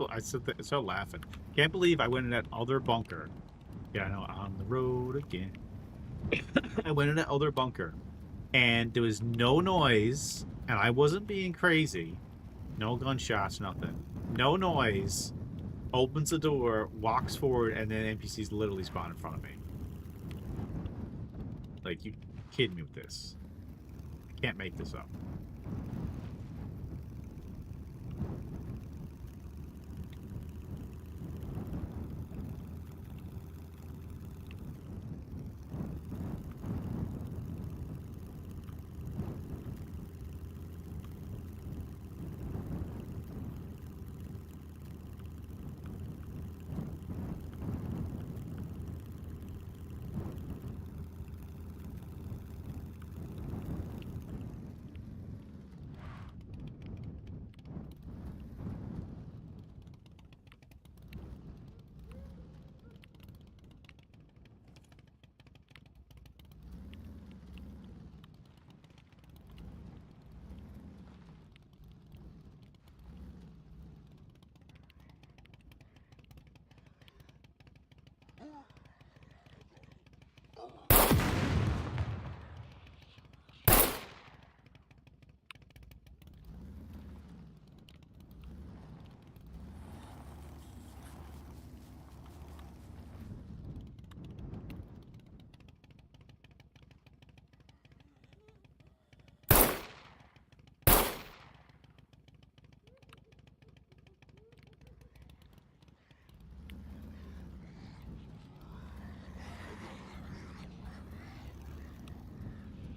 Speaker 3: I said that, so laughing. Can't believe I went in that other bunker. Yeah, I know. On the road again. I went in that other bunker, and there was no noise, and I wasn't being crazy. No gunshots, nothing. No noise. Opens the door, walks forward, and then NPCs literally spawn in front of me. Like, you kidding me with this? I can't make this up.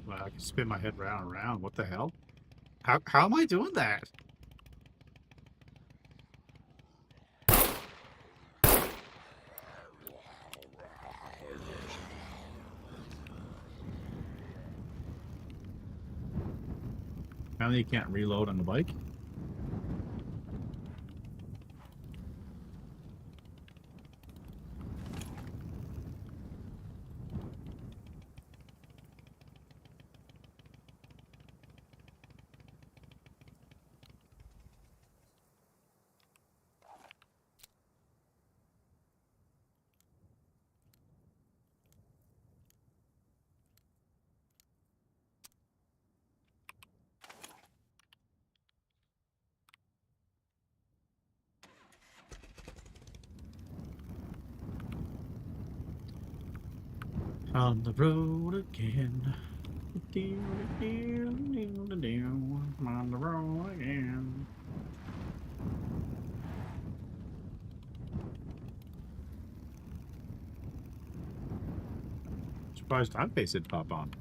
Speaker 3: Wow, I can spin my head round and round. What the hell? How am I doing that? Apparently you can't reload on the bike. On the road again. I'm on the road again. Surprised Typeface did pop on.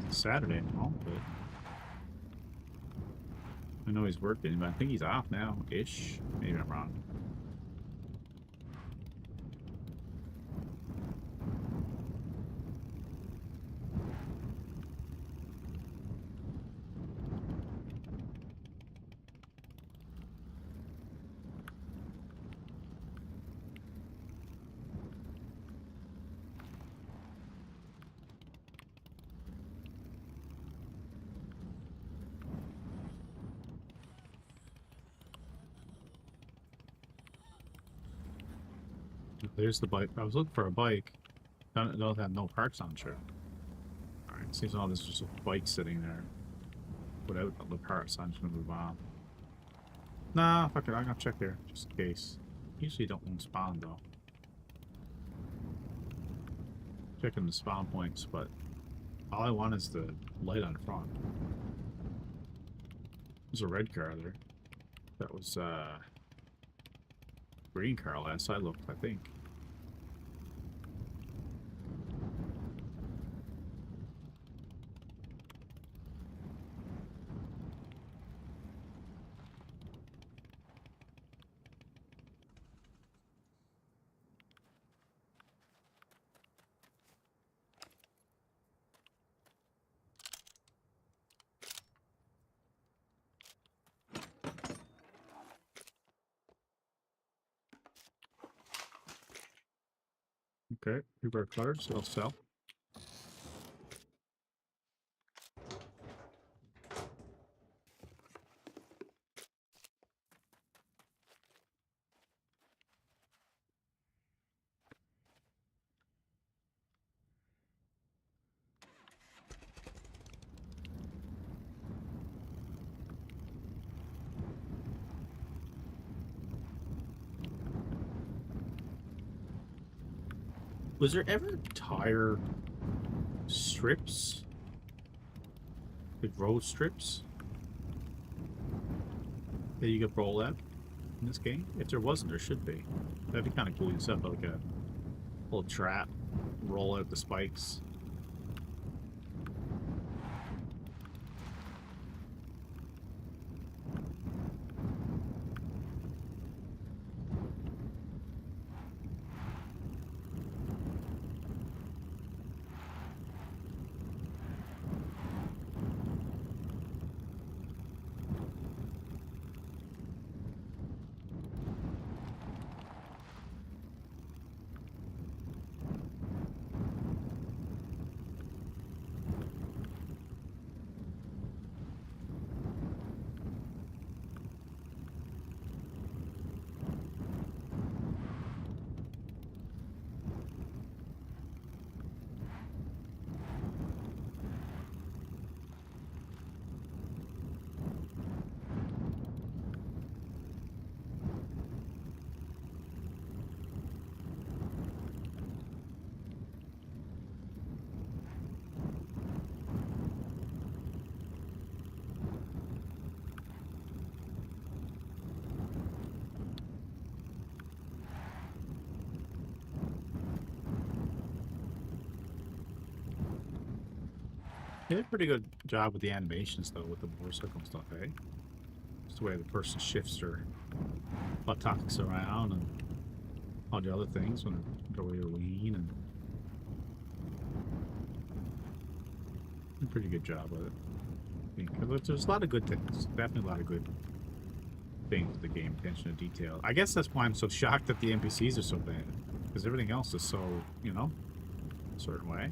Speaker 3: It's Saturday and all, but I know he's working, but I think he's off now, ish. Maybe I'm wrong. There's the bike. I was looking for a bike. Don't have no parts on, sure. Alright, seems all this is just a bike sitting there without the parts. I'm just gonna move on. Nah, fuck it. I'm gonna check there just in case. Usually don't want spawn though. Checking the spawn points, but all I want is the light on the front. There's a red car there. That was green car last I looked, I think. Okay, rebar clutters, they'll sell. Was there ever tire strips? Like road strips? That you could roll out in this game? If there wasn't, there should be. That'd be kind of cool. You set up like a little trap, roll out the spikes. They did a pretty good job with the animations, though, with the motorcycle and stuff, eh? Just the way the person shifts their buttocks around and all the other things when the way to lean and did a pretty good job with it. Because there's a lot of good things. Definitely a lot of good things with the game. Attention to detail. I guess that's why I'm so shocked that the NPCs are so bad. Because everything else is so, you know, a certain way.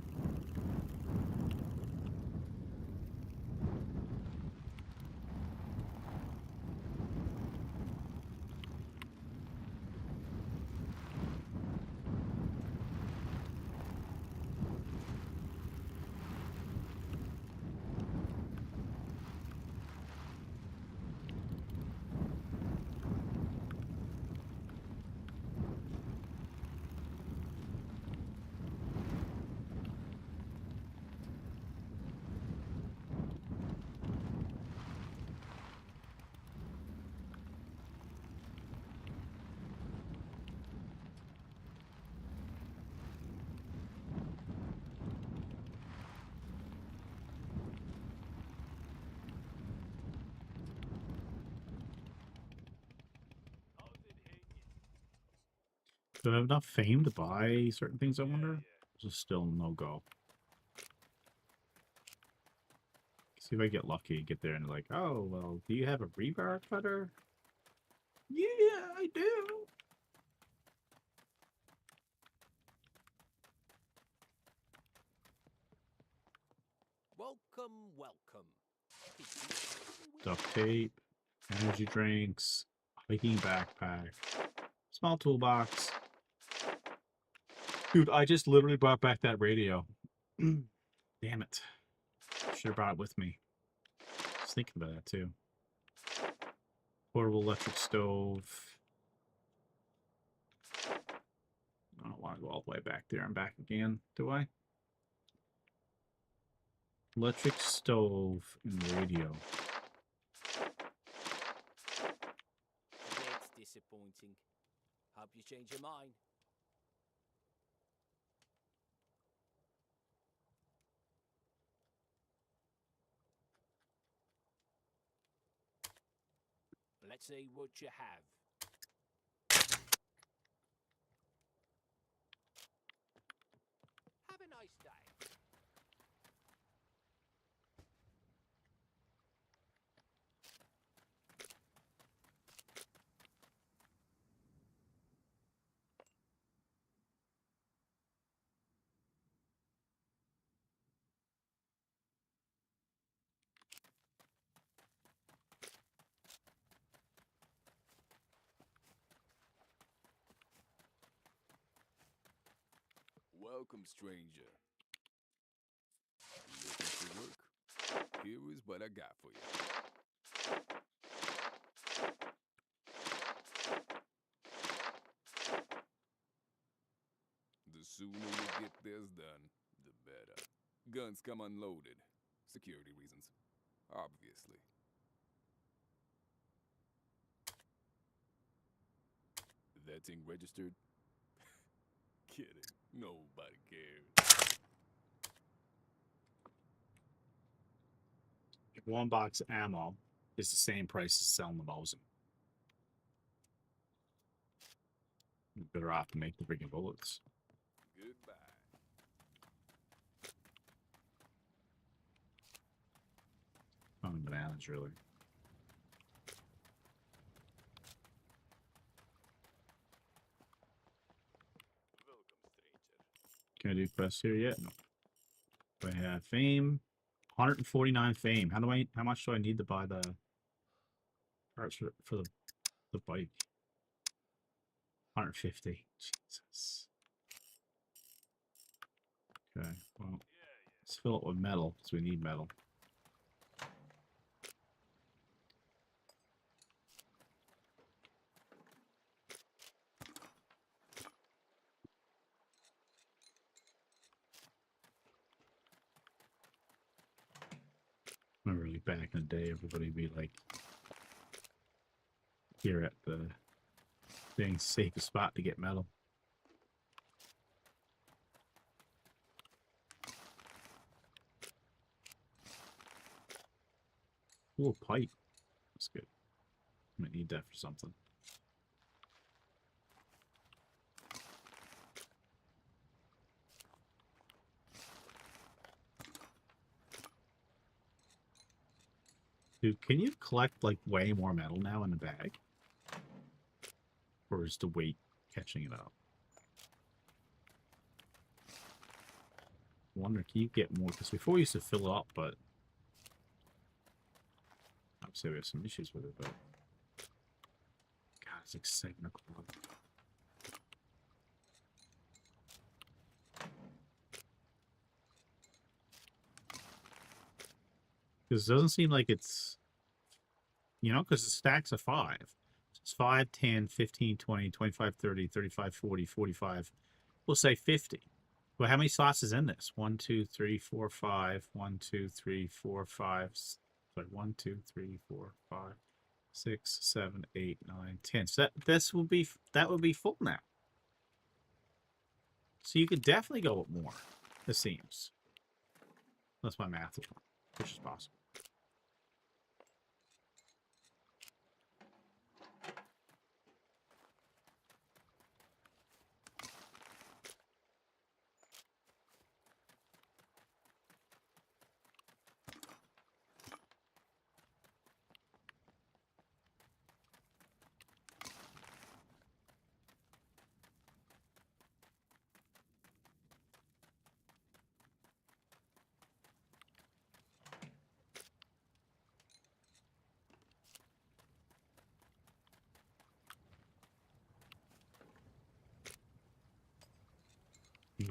Speaker 3: Do I have enough fame to buy certain things, I wonder? Just still no go. See if I get lucky, get there and like, oh, well, do you have a rebar cutter? Yeah, I do.
Speaker 4: Welcome, welcome.
Speaker 3: Duct tape, energy drinks, hiking backpack, small toolbox. Dude, I just literally brought back that radio. Damn it. Should have brought it with me. Just thinking about that too. Portable electric stove. I don't want to go all the way back there and back again, do I? Electric stove and radio.
Speaker 4: That's disappointing. Hope you change your mind. Let's see what you have. Have a nice day.
Speaker 6: Welcome, stranger. Looking for work? Here is what I got for you. The sooner you get this done, the better. Guns come unloaded. Security reasons. Obviously. That thing registered? Kidding. Nobody cares.
Speaker 3: One box of ammo is the same price as selling the Mosin. You're better off to make the freaking bullets.
Speaker 6: Goodbye.
Speaker 3: Only bananas, really.
Speaker 6: Welcome, stranger.
Speaker 3: Can I do quests here yet? No. Do I have fame? 149 fame. How much do I need to buy the parts for the bike? 150. Jesus. Okay, well, let's fill it with metal, because we need metal. Remember, like back in the day, everybody would be like, here at the thing, safest spot to get metal. Ooh, a pipe. That's good. I might need that for something. Dude, can you collect like way more metal now in the bag? Or is the weight catching it up? I wonder, can you get more? Because before we used to fill it up, but obviously we have some issues with it, but God, it's like 7 o'clock. Because it doesn't seem like it's, you know, because the stacks are 5. So it's 5, 10, 15, 20, 25, 30, 35, 40, 45. We'll say 50. Well, how many slots is in this? 1, 2, 3, 4, 5. 1, 2, 3, 4, 5. Sorry, 1, 2, 3, 4, 5, 6, 7, 8, 9, 10. So that would be full now. So you could definitely go with more, it seems. That's my math is wrong, which is possible.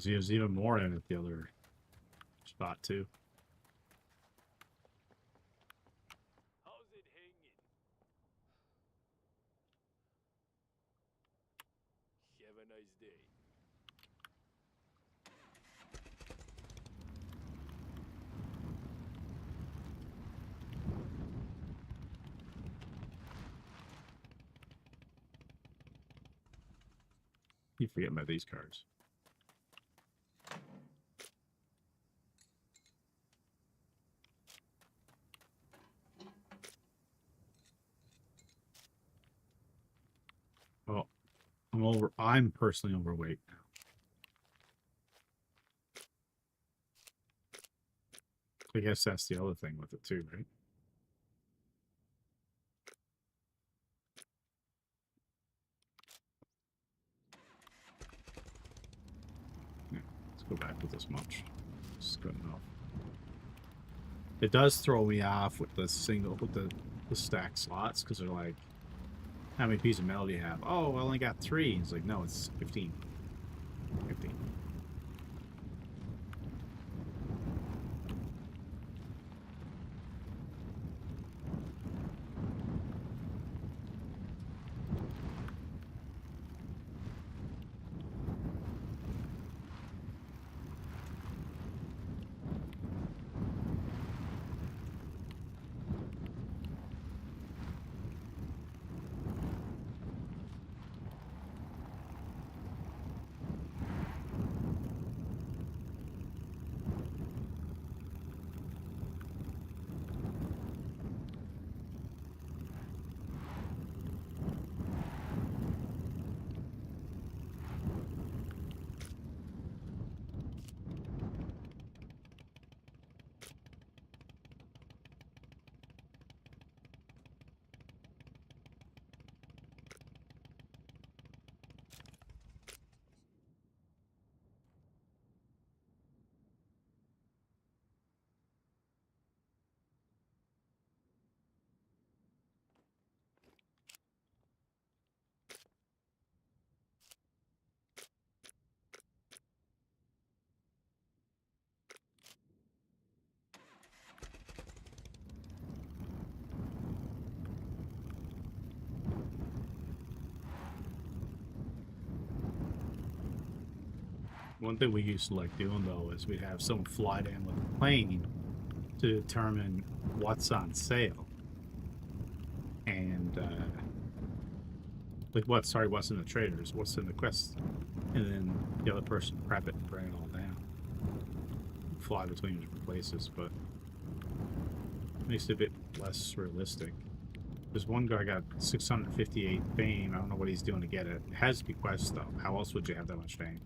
Speaker 3: There's even more in it the other spot too.
Speaker 4: How's it hanging? Have a nice day.
Speaker 3: You forget about these cards. Oh, I'm personally overweight now. I guess that's the other thing with it too, right? Yeah, let's go back with this much. This is good enough. It does throw me off with the stack slots because they're like, how many pieces of metal do you have? Oh, I only got 3. It's like, no, it's 15. 15. One thing we used to like doing though is we'd have someone fly down with a plane to determine what's on sale and like what's in the traders, what's in the quest, and then the other person prep it and bring it all down. Fly between different places, but Makes it a bit less realistic. There's one guy got 658 fame. I don't know what he's doing to get it. It has to be quests though. How else would you have that much fame?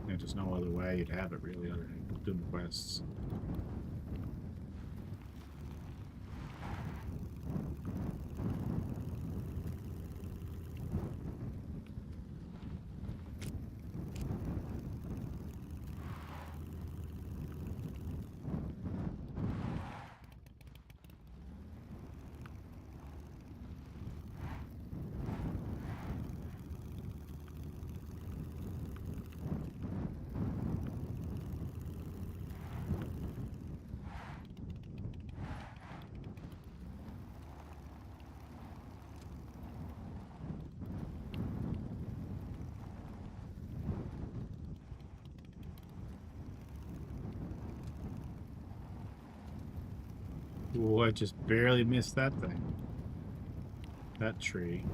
Speaker 3: There's just no other way you'd have it really other than doing quests. Ooh, I just barely missed that thing. That tree.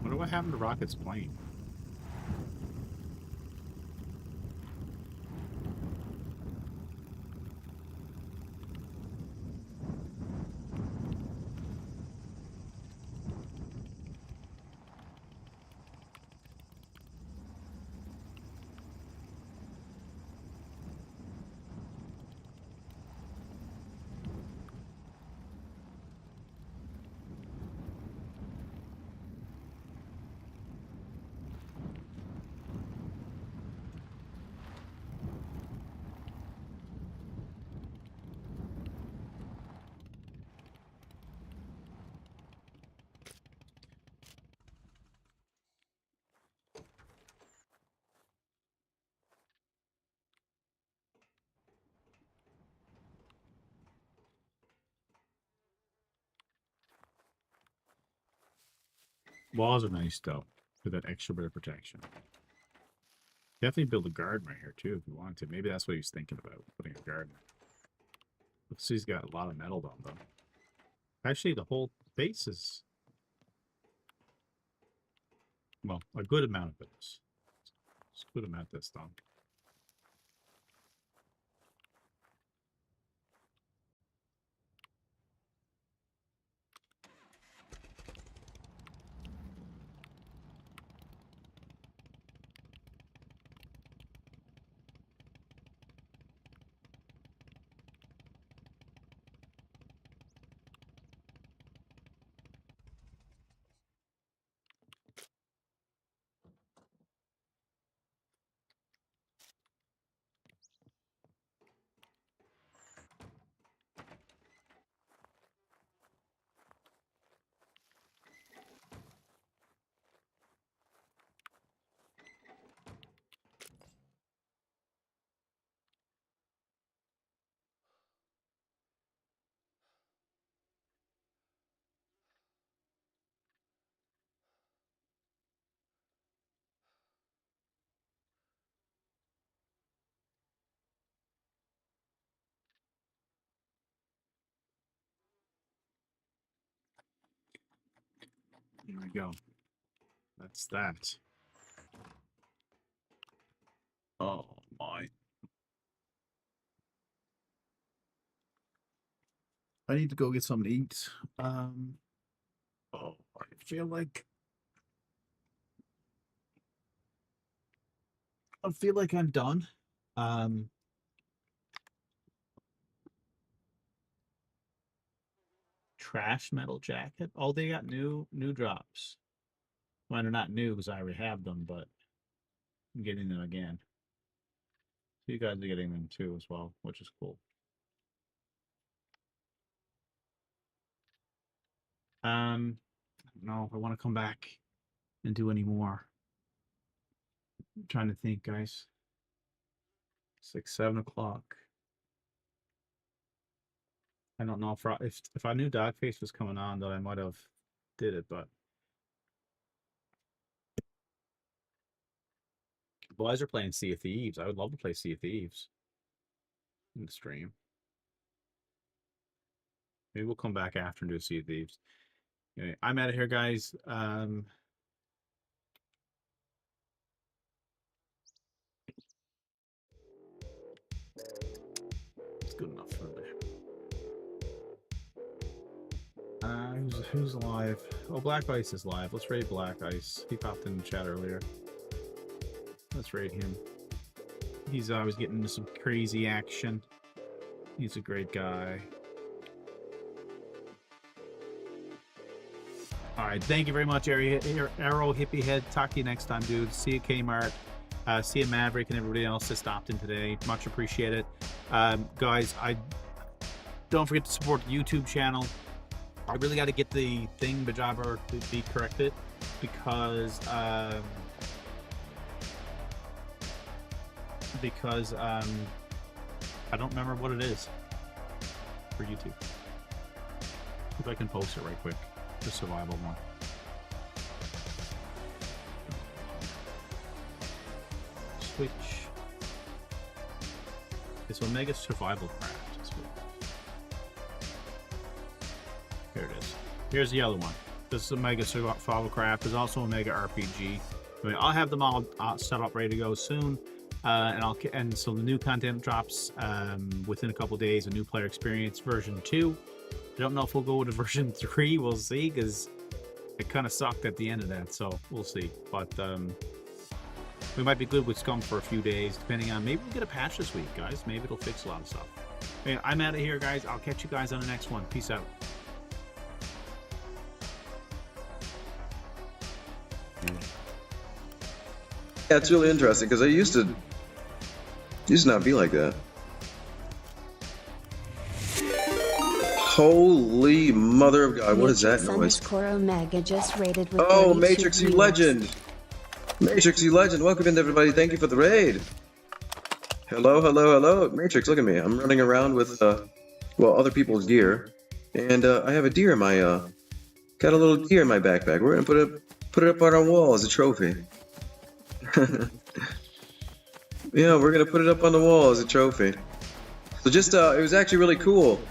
Speaker 3: Wonder what happened to Rocket's plane? Walls are nice though, for that extra bit of protection. Definitely build a garden right here too if you want to. Maybe that's what he's thinking about, putting a garden. Looks like he's got a lot of metal on them. Actually, the whole base is, well, a good amount of it is. It's a good amount that's done. Here we go. That's that. Oh my. I need to go get something to eat. Oh, I feel like I'm done. Trash metal jacket. Oh, they got new drops. Well, they're not new because I already have them, but I'm getting them again. So you guys are getting them too as well, which is cool. I don't know if I want to come back and do any more. I'm trying to think, guys. It's like 7 o'clock. I don't know if I knew Dogface was coming on, that I might have did it, but boys are playing Sea of Thieves. I would love to play Sea of Thieves in the stream. Maybe we'll come back after and do Sea of Thieves. Anyway, I'm out of here, guys. It's good enough for me. Who's live? Oh, Black Ice is live. Let's raid Black Ice. He popped in the chat earlier. Let's raid him. He's always getting into some crazy action. He's a great guy. All right, thank you very much, Arrow Hippie Head. Talk to you next time, dude. See you, Kmart. See you, Maverick, and everybody else that stopped in today. Much appreciated. Guys, don't forget to support the YouTube channel. I really got to get the Bajabber to be corrected because I don't remember what it is for YouTube. If I can post it right quick, the survival one. Switch. It's Omega Survival Craft. Here it is. Here's the other one. This is Omega Survival Craft. There's also Omega RPG. I mean, I'll have them all set up, ready to go soon. And so the new content drops within a couple days. A new player experience version 2. I don't know if we'll go to version 3. We'll see, because it kind of sucked at the end of that. So we'll see. But we might be good with SCUM for a few days, depending on, maybe we'll get a patch this week, guys. Maybe it'll fix a lot of stuff. Anyway, I'm out of here, guys. I'll catch you guys on the next one. Peace out.
Speaker 7: Yeah, it's really interesting because I used to not be like that. Holy mother of God, what is that noise?
Speaker 8: Omega just raided with
Speaker 7: Oh,
Speaker 8: 32
Speaker 7: Matrix, you
Speaker 8: views.
Speaker 7: legend! Matrix, you legend! Welcome in, everybody. Thank you for the raid. Hello, hello, hello. Matrix, look at me. I'm running around with, well, other people's gear. And, I have a deer in my, got a little deer in my backpack. We're gonna put it up on our wall as a trophy. Yeah, we're gonna put it up on the wall as a trophy. So just, it was actually really cool.